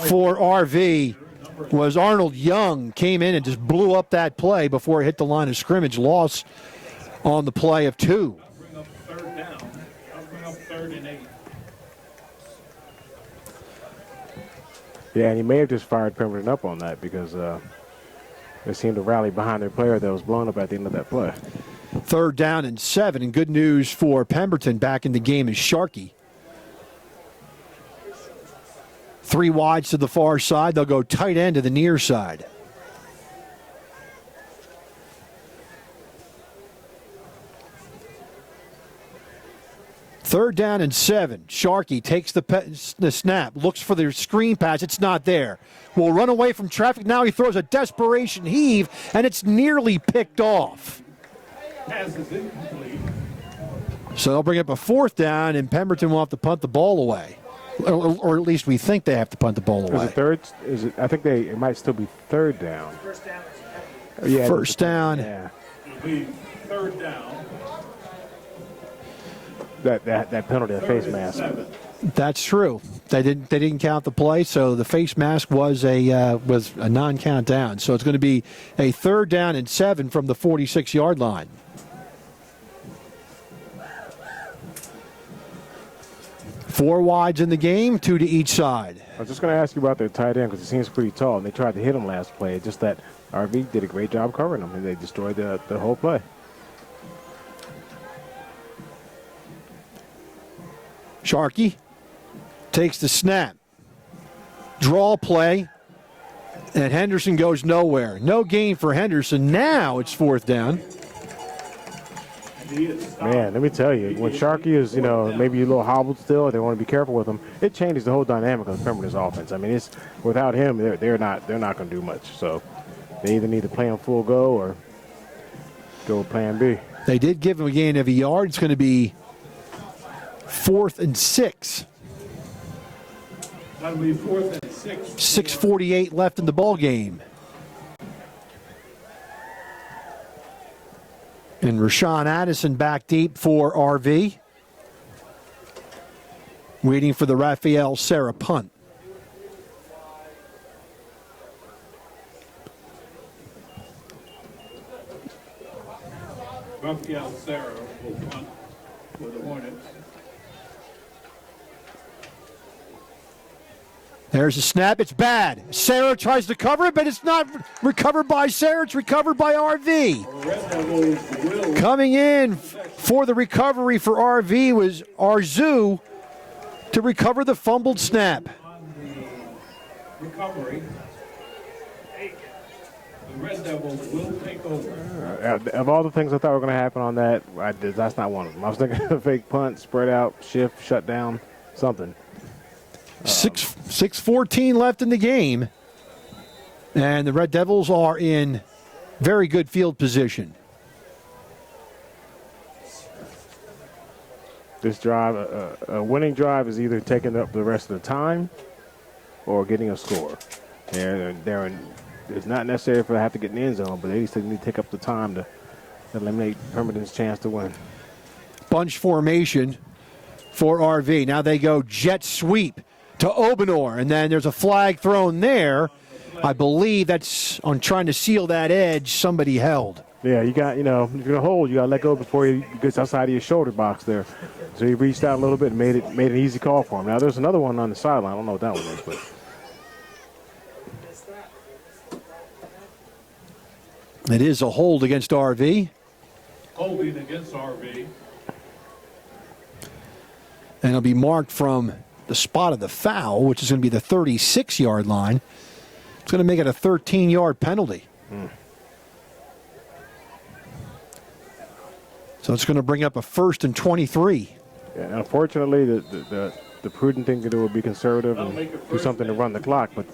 for RV was Arnold Young. Came in and just blew up that play before it hit the line of scrimmage. Loss on the play of 2.
Bring up 3rd down. I'll bring up 3rd and 8.
Yeah, and he may have just fired Pemberton up on that because they seemed to rally behind their player that was blown up at the end of that play.
3rd down and 7, and good news for Pemberton back in the game is Sharkey. 3 wides to the far side. They'll go tight end to the near side. Third down and 7. Sharkey takes the snap, looks for the screen pass. It's not there. Will run away from traffic. Now he throws a desperation heave, and it's nearly picked off.
Pass is incomplete.
So they'll bring up a 4th down, and Pemberton will have to punt the ball away. Or at least we think they have to punt the ball away.
Is it third? I think it might still be 3rd down. Yeah,
1st down.
Yeah.
It'll be 3rd down.
That penalty, the face mask.
7.
That's true. They didn't count the play, so the face mask was a non-count down. So it's going to be a 3rd down and 7 from the 46-yard line. Four wides in the game, 2 to each side.
I was just going to ask you about their tight end because it seems pretty tall, and they tried to hit him last play. Just that RV did a great job covering him, and they destroyed the whole play.
Sharkey takes the snap. Draw play. And Henderson goes nowhere. No gain for Henderson. Now it's 4th down.
Man, let me tell you, when Sharkey is, maybe a little hobbled still, they want to be careful with him. It changes the whole dynamic of Pemberton's offense. I mean, it's without him, they're not going to do much. So they either need to play him full go or go with Plan B.
They did give him a gain of a yard. It's going to be 4th and 6.
That'll be 4th and 6.
6:48 left in the ball game. And Rashawn Addison back deep for RV. Waiting for the Raphael Serra punt.
Raphael Serra will punt for the Hornets.
There's a snap. It's bad. Sarah tries to cover it, but it's not recovered by Sarah. It's recovered by RV. Coming in for the recovery for RV was Arzu to recover the fumbled snap.
Recovery. The Red Devils will take over.
Of all the things I thought were going to happen on that, that's not one of them. I was thinking of a fake punt, spread out, shift, shut down, something.
6:14 left in the game, and the Red Devils are in very good field position.
This drive, a winning drive, is either taking up the rest of the time or getting a score. It's not necessary for them to have to get in the end zone, but they need to take up the time to eliminate Pemberton's chance to win.
Bunch formation for RV. Now they go jet sweep to Obenor, and then there's a flag thrown there. I believe that's on trying to seal that edge. Somebody held.
Yeah, if you're going to hold, you got to let go before he gets outside of your shoulder box there. So he reached out a little bit and made an easy call for him. Now there's another one on the sideline. I don't know what that one is, but.
It is a hold against RV.
Holding against RV.
And it'll be marked from the spot of the foul, which is going to be the 36-yard line. It's going to make it a 13-yard penalty. So it's going to bring up a 1st and 23.
Yeah, and unfortunately, the prudent thing to do would be conservative and do something to run the clock. But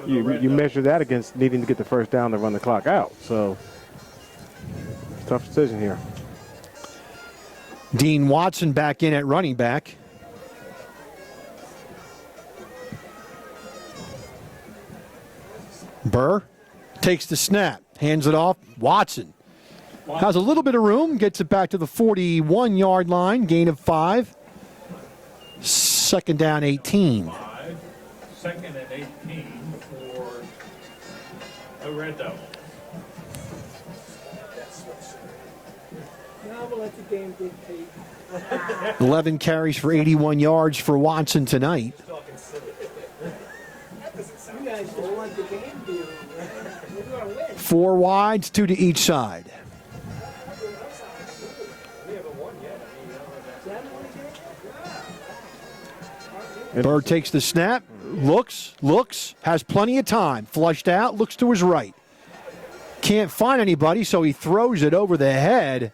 you measure that against needing to get the first down to run the clock out. So tough decision here.
Dean Watson back in at running back. Burr takes the snap, hands it off. Watson has a little bit of room, gets it back to the 41-yard line, gain of 5. 2nd down, 18.
2nd and 18 for the Red Devils.
11 carries for 81 yards for Watson tonight. 4 wides, 2 to each side. Burr takes the snap, looks, has plenty of time. Flushed out, looks to his right. Can't find anybody, so he throws it over the head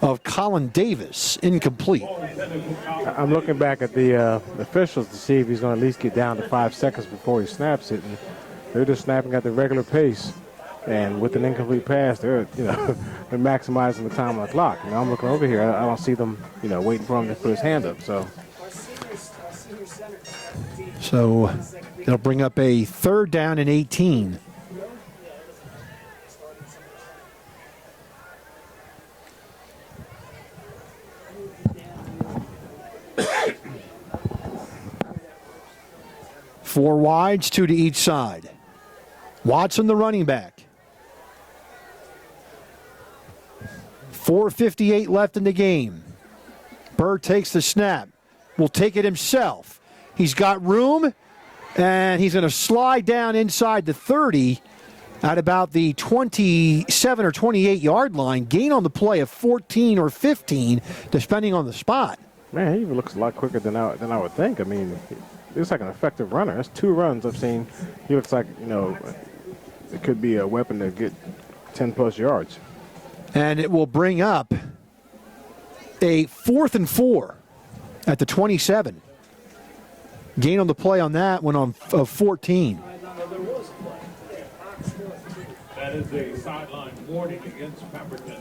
of Colin Davis. Incomplete.
I'm looking back at the officials to see if he's going to at least get down to 5 seconds before he snaps it. And they're just snapping at the regular pace. And with an incomplete pass, they're they're maximizing the time on the clock. I'm looking over here. I don't see them waiting for him to put his hand up.
So they'll bring up a 3rd down and 18. Four wides, 2 to each side. Watson, the running back. 4:58 left in the game. Burr takes the snap. Will take it himself. He's got room, and he's going to slide down inside the 30 at about the 27 or 28-yard line. Gain on the play of 14 or 15, depending on the spot.
Man, he even looks a lot quicker than I would think. I mean, he looks like an effective runner. That's 2 runs I've seen. He looks like, it could be a weapon to get 10-plus yards.
And it will bring up a 4th and 4 at the 27. Gain on the play on that one of 14.
That is a sideline warning against Pemberton.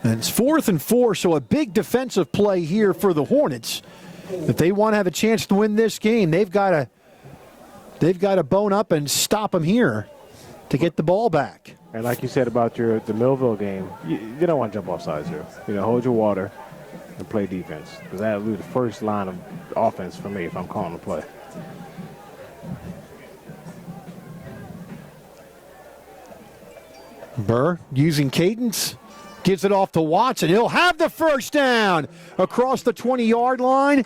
And it's 4th and 4, so a big defensive play here for the Hornets. If they want to have a chance to win this game, they've got to bone up and stop them here to get the ball back.
And like you said about the Millville game, you don't want to jump off sides here. Hold your water and play defense, because that will be the first line of offense for me if I'm calling the play.
Burr using cadence, gives it off to Watson. He'll have the first down across the 20-yard line.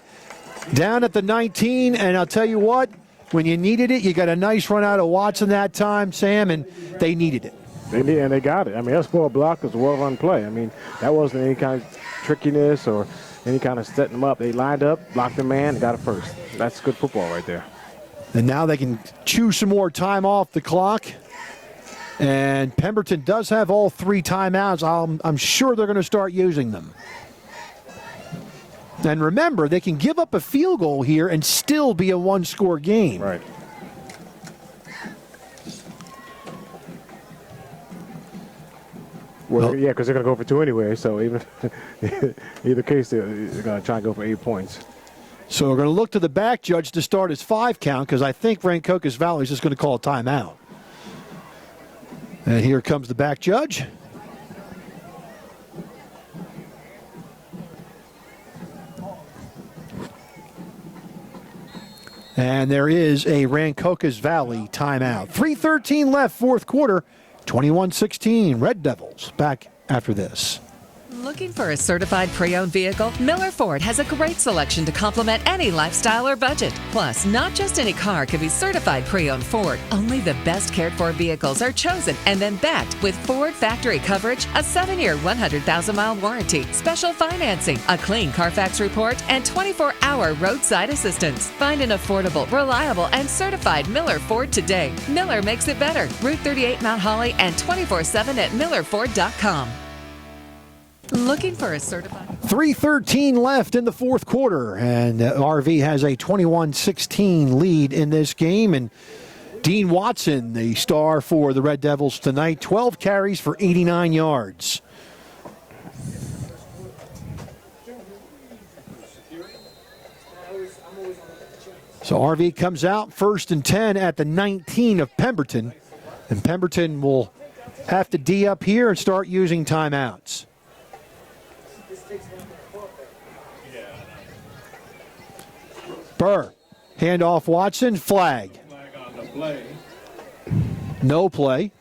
Down at the 19, and I'll tell you what, when you needed it, you got a nice run out of Watson that time, Sam, and they needed it.
They got it. I mean, that's for a block. It was a well-run play. I mean, that wasn't any kind of trickiness or any kind of setting them up. They lined up, blocked the man, and got it first. That's good football right there.
And now they can chew some more time off the clock. And Pemberton does have all 3 timeouts. I'm sure they're going to start using them. And remember, they can give up a field goal here and still be a 1-score game.
Right. Well, yeah, because they're going to go for 2 anyway. So even either case, they're going to try and go for 8 points.
So we're going to look to the back judge to start his 5 count because I think Rancocas Valley is just going to call a timeout. And here comes the back judge. And there is a Rancocas Valley timeout. 3:13 left, fourth quarter, 21-16. Red Devils back after this.
Looking for a certified pre-owned vehicle? Miller Ford has a great selection to complement any lifestyle or budget. Plus, not just any car can be certified pre-owned Ford. Only the best cared for vehicles are chosen and then backed with Ford factory coverage, a 7-year, 100,000-mile warranty, special financing, a clean Carfax report, and 24-hour roadside assistance. Find an affordable, reliable, and certified Miller Ford today. Miller makes it better. Route 38 Mount Holly and 24/7 at millerford.com. Looking for a certified...
3:13 left in the fourth quarter, and RV has a 21-16 lead in this game. And Dean Watson, the star for the Red Devils tonight, 12 carries for 89 yards. So RV comes out 1st and 10 at the 19 of Pemberton, and Pemberton will have to D up here and start using timeouts. Burr, handoff Watson, flag.
Flag on the play.
No play.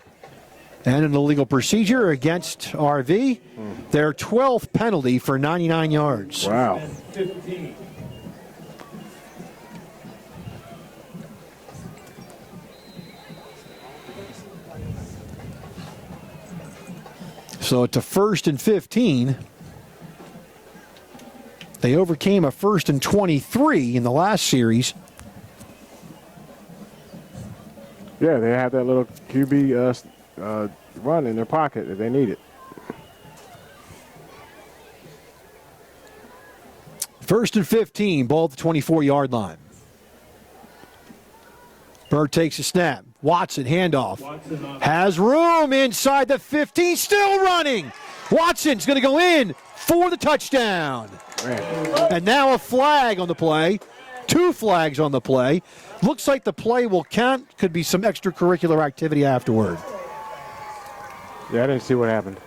And an illegal procedure against RV. Their 12th penalty for 99 yards.
Wow.
15.
So it's a 1st and 15. They overcame a 1st and 23 in the last series.
Yeah, they have that little QB run in their pocket if they need it.
1st and 15, ball at the 24-yard line. Burr takes a snap. Watson, handoff. Has room inside the 15, still running. Watson's going to go in for the touchdown. And now a flag on the play. 2 flags on the play. Looks like the play will count. Could be some extracurricular activity afterward.
Yeah, I didn't see what happened.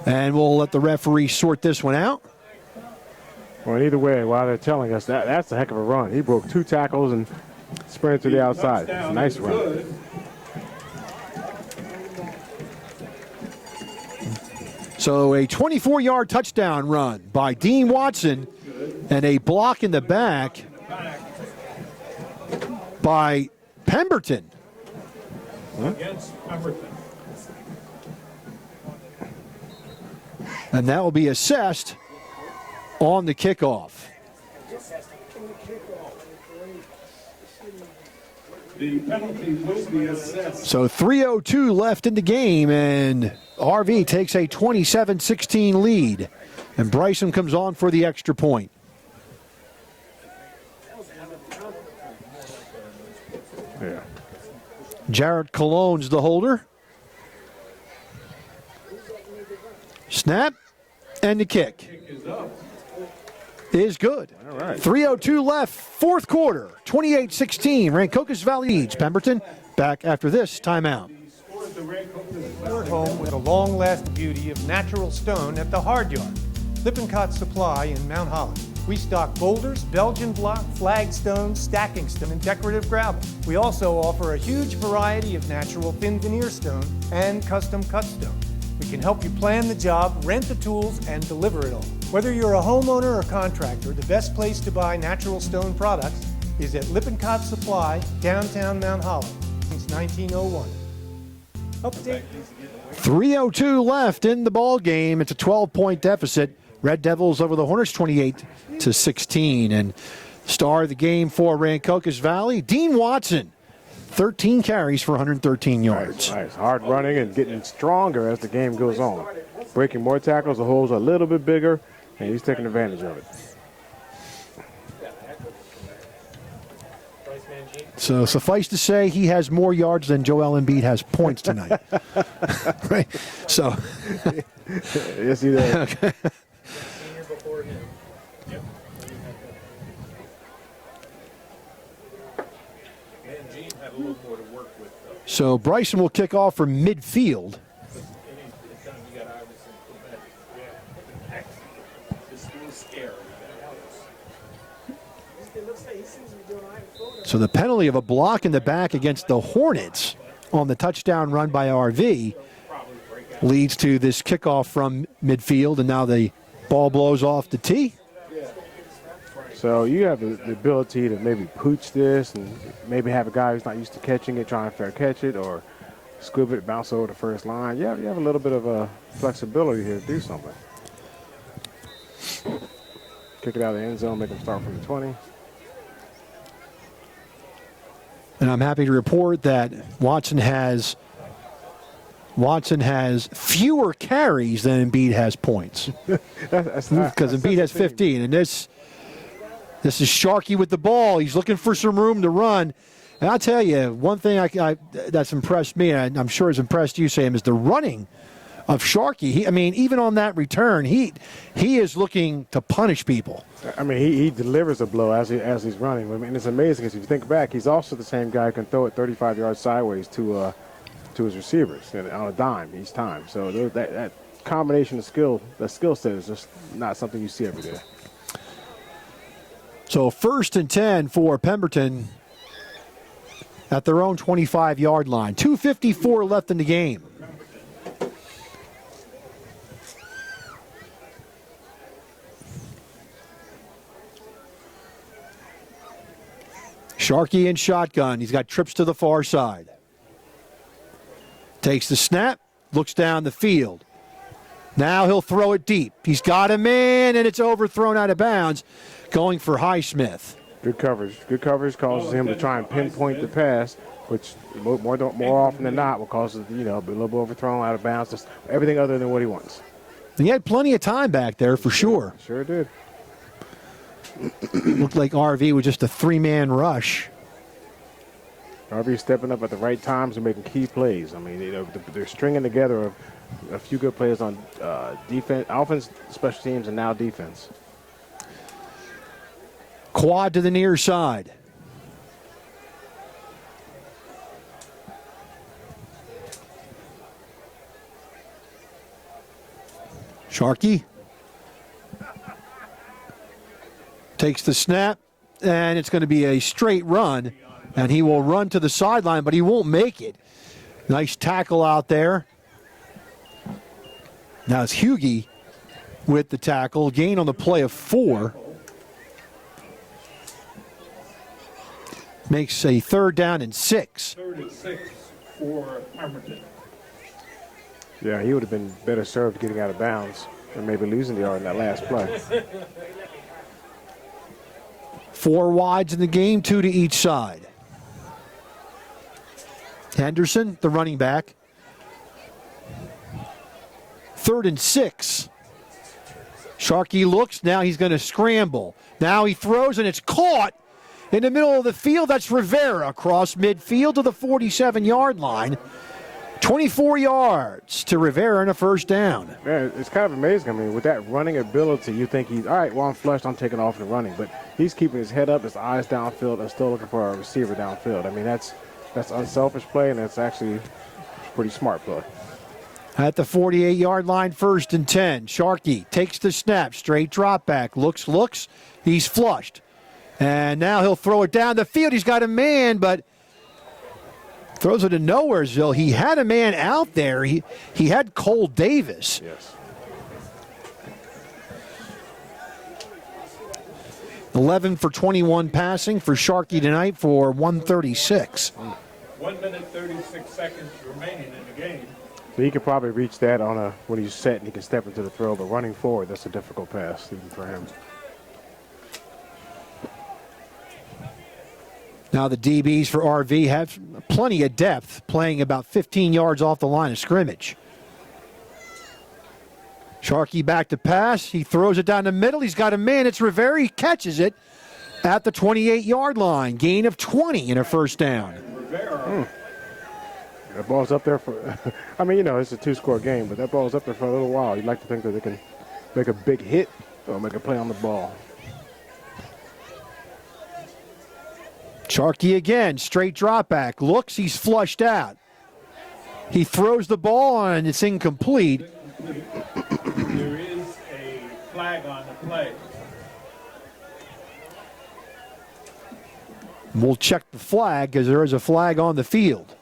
And we'll let the referee sort this one out.
Well, either way, while they're telling us that's a heck of a run. He broke 2 tackles and sprinted to the outside. It's a nice run.
Good.
So a 24-yard touchdown run by Dean Watson and a block in the back by Pemberton.
Against Pemberton.
And that will be assessed on the kickoff.
The penalty will be assessed.
So 3:02 left in the game, and RV takes a 27-16 lead. And Bryson comes on for the extra point.
Yeah.
Jarrett Cologne's the holder. Snap, and the kick is good.
All right.
3:02 left, fourth quarter, 28-16. Rancocas Valley leads Pemberton. Back after this timeout.
Your home with a long-lasting beauty of natural stone at the Hard Yard. Lippincott Supply in Mount Holly. We stock boulders, Belgian block, flagstones, stacking stone, and decorative gravel. We also offer a huge variety of natural thin veneer stone and custom cut stone. We can help you plan the job, rent the tools, and deliver it all. Whether you're a homeowner or contractor, the best place to buy natural stone products is at Lippincott Supply, downtown Mount Holly, since 1901. Update.
3:02 left in the ball game. It's a 12-point deficit. Red Devils over the Hornets, 28-16. And star of the game for Rancocas Valley, Dean Watson, 13 carries for 113 yards.
Nice. Hard running and getting stronger as the game goes on. Breaking more tackles, the holes are a little bit bigger, and he's taking advantage of it.
So suffice to say, he has more yards than Joel Embiid has points tonight. Right? So.
Yes, he does.
Okay. So Bryson will kick off from midfield. So the penalty of a block in the back against the Hornets on the touchdown run by RV leads to this kickoff from midfield, and now the ball blows off the tee.
So you have the ability to maybe pooch this and maybe have a guy who's not used to catching it try and fair catch it, or scoop it, bounce over the first line. You have a little bit of flexibility here to do something. Kick it out of the end zone, make them start from the 20.
And I'm happy to report that Watson has fewer carries than Embiid has points. Because Embiid has 15, and this is Sharkey with the ball. He's looking for some room to run. And I'll tell you, one thing that's impressed me, and I'm sure has impressed you, Sam, is the running of Sharkey. Even on that return, he is looking to punish people.
He delivers a blow as he's running. It's amazing because if you think back, he's also the same guy who can throw it 35 yards sideways to his receivers and on a dime each time. So that combination of skill set is just not something you see every day.
So 1st and 10 for Pemberton at their own 25-yard line. 2:54 left in the game. Sharkey in shotgun. He's got trips to the far side. Takes the snap, looks down the field. Now he'll throw it deep. He's got a man, and it's overthrown out of bounds, going for Highsmith.
Good coverage. Good coverage causes him to try and pinpoint the pass, which more often than not will cause it, a little bit overthrown, out of bounds, just everything other than what he wants.
He had plenty of time back there for sure.
Sure did.
Looked like RV was just a three-man rush.
RV stepping up at the right times and making key plays. They're stringing together a few good players on defense, offense, special teams, and now defense.
Quad to the near side. Sharkey takes the snap, and it's going to be a straight run, and he will run to the sideline, but he won't make it. Nice tackle out there. Now it's Hughie with the tackle. Gain on the play of 4. Makes a 3rd down and 6.
3rd and 6 for Pemberton.
Yeah, he would have been better served getting out of bounds and maybe losing the yard in that last play.
4 wides in the game, 2 to each side. Henderson, the running back. 3rd and 6. Sharkey looks. Now he's going to scramble. Now he throws, and it's caught in the middle of the field. That's Rivera across midfield to the 47-yard line. 24 yards to Rivera and a 1st down.
Man, it's kind of amazing. With that running ability, you think he's, all right, well, I'm flushed, I'm taking off and running. But he's keeping his head up, his eyes downfield, and still looking for a receiver downfield. That's unselfish play, and that's actually pretty smart play.
At the 48-yard line, 1st and 10. Sharkey takes the snap, straight drop back, looks. He's flushed. And now he'll throw it down the field. He's got a man, but Throws it to Nowheresville. He had a man out there. He had Cole Davis.
Yes.
11 for 21 passing for Sharkey tonight for 136.
1 minute 36 seconds remaining in the game.
So he could probably reach that on when he's set and he can step into the throw, but running forward, that's a difficult pass even for him.
Now the DBs for RV have plenty of depth, playing about 15 yards off the line of scrimmage. Sharkey back to pass. He throws it down the middle. He's got a man. It's Rivera. He catches it at the 28-yard line. Gain of 20 and a first down.
That ball's up there for, I mean, it's a two-score game, but that ball's up there for a little while. You'd like to think that they can make a big hit or make a play on the ball.
Sharkey again, straight drop back. Looks, he's flushed out. He throws the ball and it's incomplete.
There is a flag on the play.
We'll check the flag because there is a flag on the field.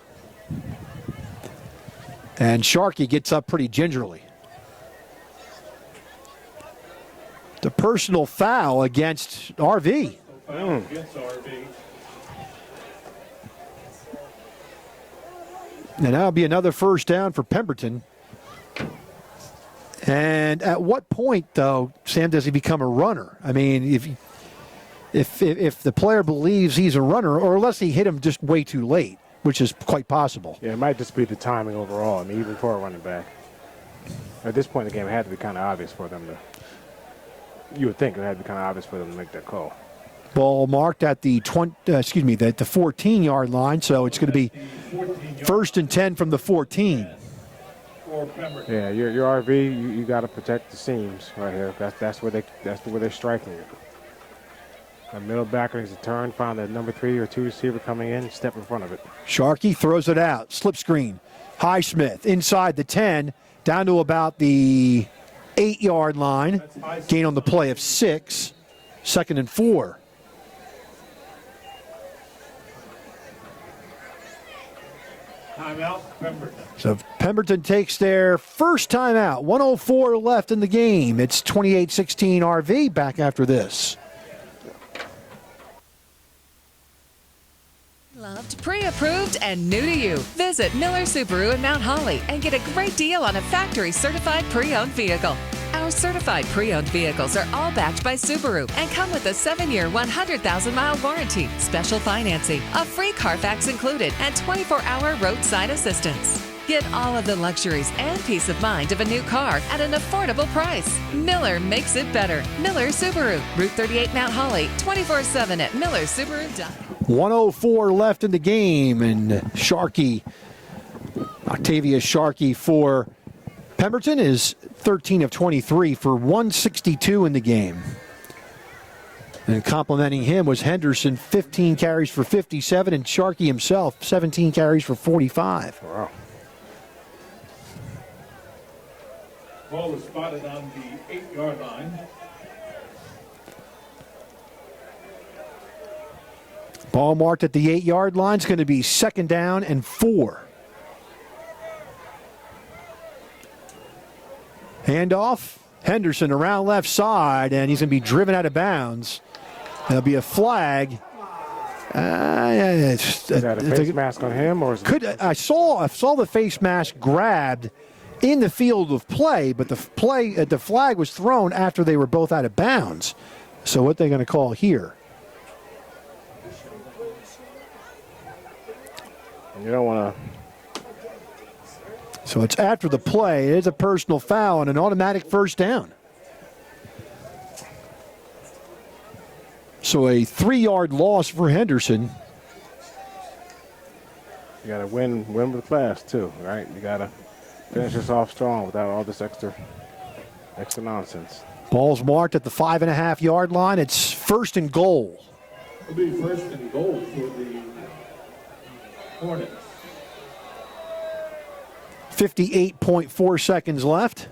And Sharkey gets up pretty gingerly. The personal foul against RV.
Foul against RV.
And that'll be another first down for Pemberton. And at what point, though, Sam, does he become a runner? I mean, if the player believes he's a runner, or unless he hit him just way too late, which is quite possible.
Yeah, it might just be the timing overall. I mean, even for a running back. At this point in the game, it had to be kind of obvious for them to, you would think it had to be kind of obvious for them to make that call.
Ball marked at the 14-yard line, so it's going to be first and 10 from the 14.
Yeah, your RV, you got to protect the seams right here. That's where they're striking it. A middle backer needs to turn, find the number 3 or 2 receiver coming in, step in front of it.
Sharkey throws it out, slip screen. Highsmith inside the 10, down to about the 8-yard line. Gain on the play of 6, 2nd and 4.
Timeout, Pemberton.
So Pemberton takes their first timeout. 1:04 left in the game. It's 28-16 RV. Back after this.
Loved, pre-approved, and new to you. Visit Miller Subaru in Mount Holly and get a great deal on a factory-certified pre-owned vehicle. Our certified pre-owned vehicles are all backed by Subaru and come with a 7-year, 100,000-mile warranty, special financing, a free Carfax included, and 24-hour roadside assistance. Get all of the luxuries and peace of mind of a new car at an affordable price. Miller makes it better. Miller Subaru, Route 38 Mount Holly, 24/7 at millersubaru.com.
1:04 left in the game, and Sharkey, Octavius Sharkey for Pemberton is 13 of 23 for 162 in the game. And complimenting him was Henderson, 15 carries for 57, and Sharkey himself, 17 carries for 45.
Wow.
Ball is spotted on the 8-yard line.
Ball marked at the 8-yard line. It's going to be 2nd down and 4. Handoff. Henderson around left side, and he's going to be driven out of bounds. There'll be a flag.
Is that a face mask on him, or is
I saw the face mask grabbed in the field of play, but the flag was thrown after they were both out of bounds. So what are they going to call here?
You don't want to.
So it's after the play. It is a personal foul and an automatic first down. So a 3-yard loss for Henderson.
You got to win with class too, right? You got to finish this off strong without all this extra nonsense.
Ball's marked at the 5.5-yard line. It's 1st and goal.
It'll be 1st and goal for the Hornets.
58.4 seconds left.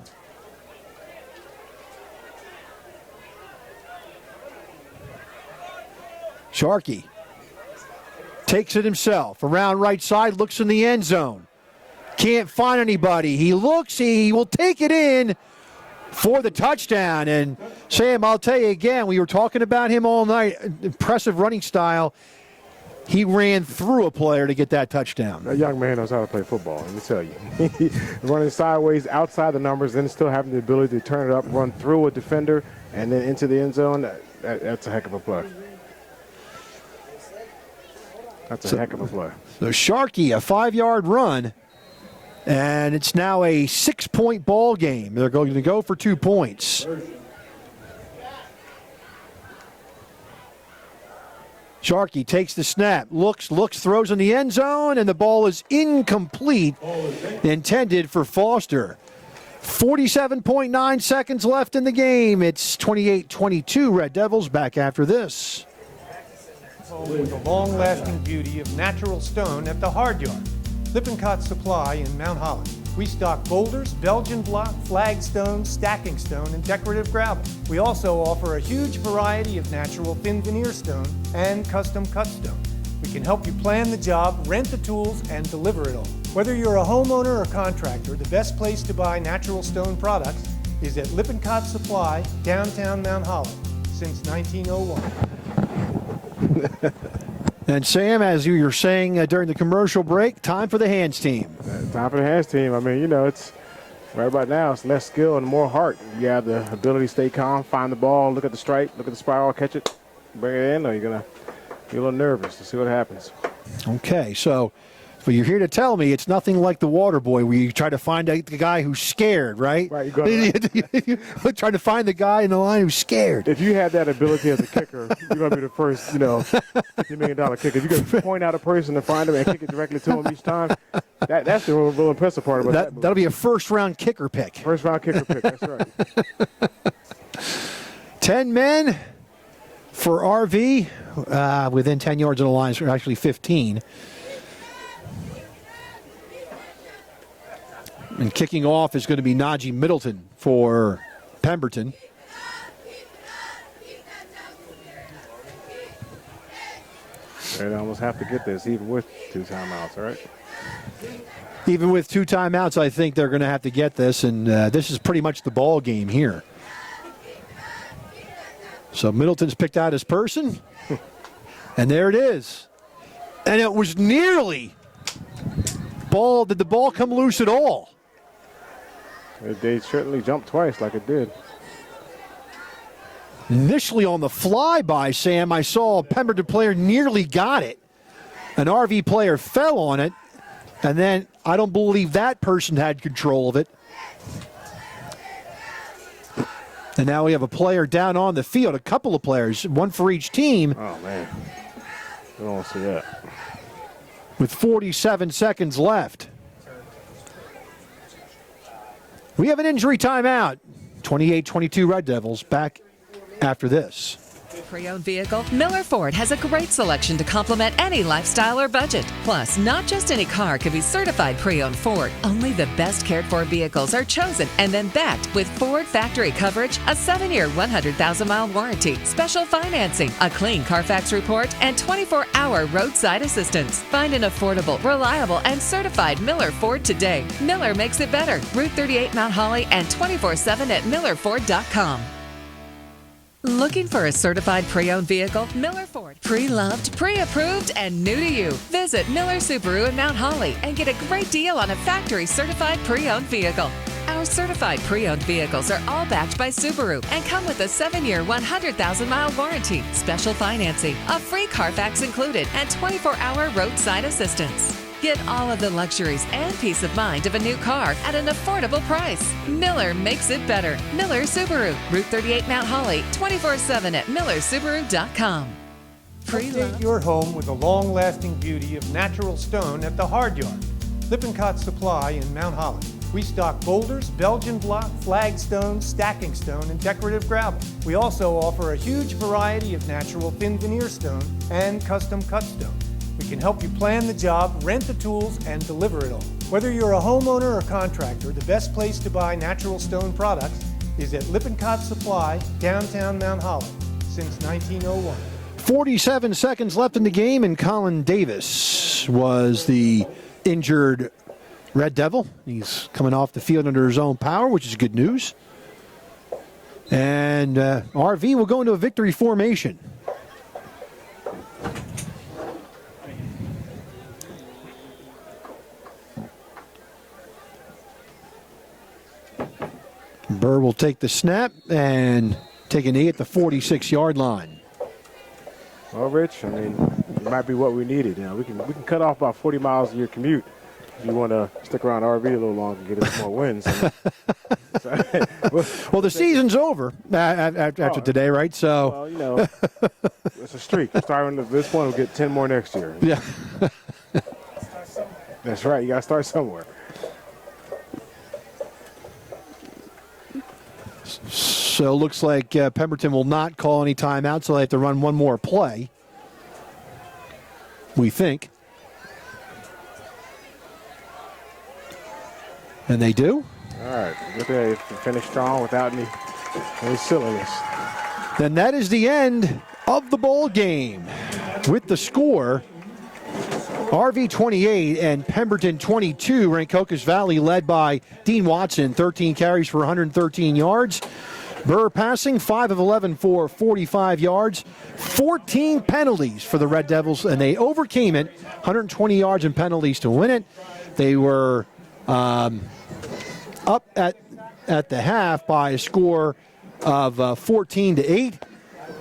Sharkey Takes it himself. Around right side, looks in the end zone. Can't find anybody. He looks, he will take it in for the touchdown. And Sam, I'll tell you again, we were talking about him all night. Impressive running style. He ran through a player to get that touchdown.
That young man knows how to play football, let me tell you. Running sideways outside the numbers, then still having the ability to turn it up, run through a defender, and then into the end zone. That's a heck of a play. That's a heck of a play.
So Sharkey, a 5-yard run, and it's now a 6-point ball game. They're going to go for 2 points. Sharkey takes the snap, looks, throws in the end zone, and the ball is incomplete, intended for Foster. 47.9 seconds left in the game. It's 28-22 Red Devils. Back after this.
With the long-lasting beauty of natural stone at the Hard Yard. Lippincott Supply in Mount Holly. We stock boulders, Belgian block, flagstone, stacking stone, and decorative gravel. We also offer a huge variety of natural thin veneer stone and custom cut stone. We can help you plan the job, rent the tools, and deliver it all. Whether you're a homeowner or contractor, the best place to buy natural stone products is at Lippincott Supply, downtown Mount Holly, since 1901.
And Sam, as you were saying during the commercial break, time for the hands team.
Time for the hands team. I mean, it's right about now, it's less skill and more heart. You have the ability to stay calm, find the ball, look at the stripe, look at the spiral, catch it, bring it in, or you're going to be a little nervous to see what happens.
Okay, so you're here to tell me it's nothing like the water boy where you try to find the guy who's scared, right?
Right, you
trying to find the guy in the line who's scared.
If you had that ability as a kicker, you're going to be the first, $50 million kicker. If you can point out a person and find him and kick it directly to him each time, that's the real impressive part about that.
That'll be a first-round kicker pick.
First-round kicker pick, that's right.
10 men for RV within 10 yards of the line, so actually 15. And kicking off is going to be Najee Middleton for Pemberton.
They almost have to get this, even with 2 timeouts, all right?
Even with 2 timeouts, I think they're going to have to get this, and this is pretty much the ball game here. So Middleton's picked out his person, and there it is. And it was nearly ball. Did the ball come loose at all?
They certainly jumped twice like it did.
Initially on the flyby, Sam, I saw a Pemberton player nearly got it. An RV player fell on it, and then I don't believe that person had control of it. And now we have a player down on the field, a couple of players, one for each team.
Oh, man. I don't see that.
With 47 seconds left. We have an injury timeout. 28-22 Red Devils. Back after this.
Pre-owned vehicle? Miller Ford has a great selection to complement any lifestyle or budget. Plus, not just any car can be certified pre-owned Ford. Only the best cared for vehicles are chosen and then backed with Ford factory coverage, a 7-year, 100,000-mile warranty, special financing, a clean Carfax report, and 24-hour roadside assistance. Find an affordable, reliable, and certified Miller Ford today. Miller makes it better. Route 38 Mount Holly and 24/7 at millerford.com. Looking for a certified pre-owned vehicle? Miller Ford. Pre-loved, pre-approved, and new to you. Visit Miller Subaru in Mount Holly and get a great deal on a factory certified pre-owned vehicle. Our certified pre-owned vehicles are all backed by Subaru and come with a 7-year, 100,000-mile warranty, special financing, a free Carfax included, and 24-hour roadside assistance. Get all of the luxuries and peace of mind of a new car at an affordable price. Miller makes it better. Miller Subaru, Route 38 Mount Holly, 24/7 at millersubaru.com.
Update your home with the long-lasting beauty of natural stone at the Hard Yard. Lippincott Supply in Mount Holly. We stock boulders, Belgian block, flagstone, stacking stone, and decorative gravel. We also offer a huge variety of natural thin veneer stone and custom cut stone. We can help you plan the job, rent the tools, and deliver it all. Whether you're a homeowner or contractor, the best place to buy natural stone products is at Lippincott Supply, downtown Mount Holly, since 1901.
47 seconds left in the game, and Colin Davis was the injured Red Devil. He's coming off the field under his own power, which is good news. And RV will go into a victory formation. Burr will take the snap and take a knee at the 46-yard line.
Well, Rich, I mean, it might be what we needed. You know, we can cut off about 40 miles of your commute if you want to stick around RV a little longer and get us more wins.
Well, the season's over after today, right? So,
well, you know, it's a streak. Starting at this point, we'll get 10 more next year.
Yeah.
That's right. You got to start somewhere.
So it looks like Pemberton will not call any timeout, so they have to run one more play, we think. And they do.
All right. Good day. Finish strong without any silliness.
Then that is the end of the ball game with the score. RV 28 and Pemberton 22. Rancocas Valley led by Dean Watson, 13 carries for 113 yards. Burr passing 5 of 11 for 45 yards. 14 penalties for the Red Devils, and they overcame it. 120 yards in penalties to win it. They were up at the half by a score of 14-8,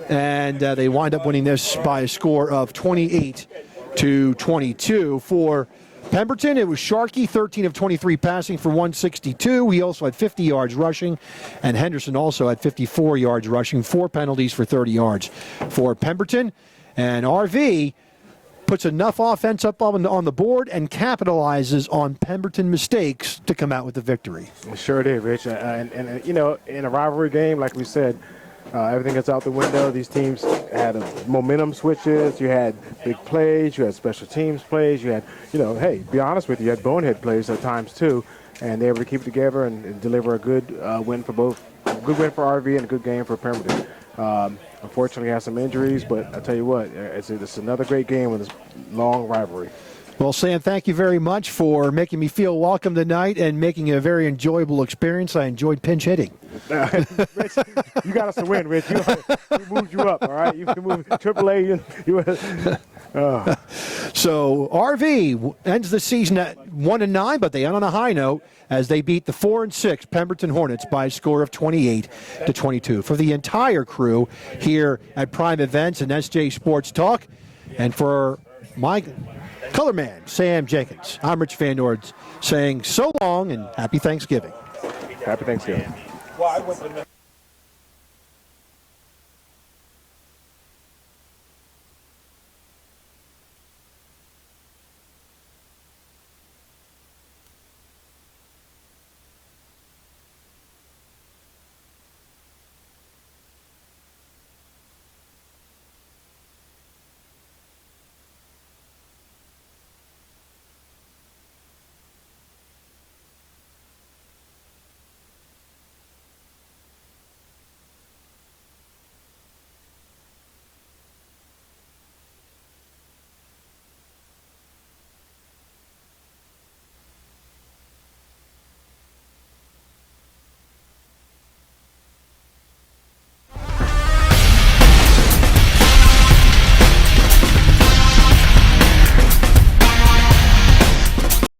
and they wind up winning this by a score of 28-22. For Pemberton, it was Sharkey, 13 of 23 passing for 162. He also had 50 yards rushing, and Henderson also had 54 yards rushing, 4 penalties for 30 yards for Pemberton. And RV puts enough offense up on the board and capitalizes on Pemberton mistakes to come out with the victory.
Sure did, Rich. And you know, in a rivalry game, like we said, everything that's out the window. These teams had momentum switches. You had big plays. You had special teams plays. You had, you know, hey, be honest with you, you had bonehead plays at times too. And they were able to keep it together and deliver a good win for both. A good win for RV and a good game for Pemberton. Unfortunately, had some injuries, but I tell you what, it's another great game with this long rivalry.
Well, Sam, thank you very much for making me feel welcome tonight and making it a very enjoyable experience. I enjoyed pinch hitting.
Rich, you got us to win, Rich. We moved you up, all right? You can move AAA.
So RV ends the season at 1-9, but they end on a high note as they beat the 4-6 Pemberton Hornets by a score of 28-22. For the entire crew here at Prime Events and SJ Sports Talk, and for my color man, Sam Jenkins, I'm Rich Van Nord saying so long and happy Thanksgiving.
Happy Thanksgiving.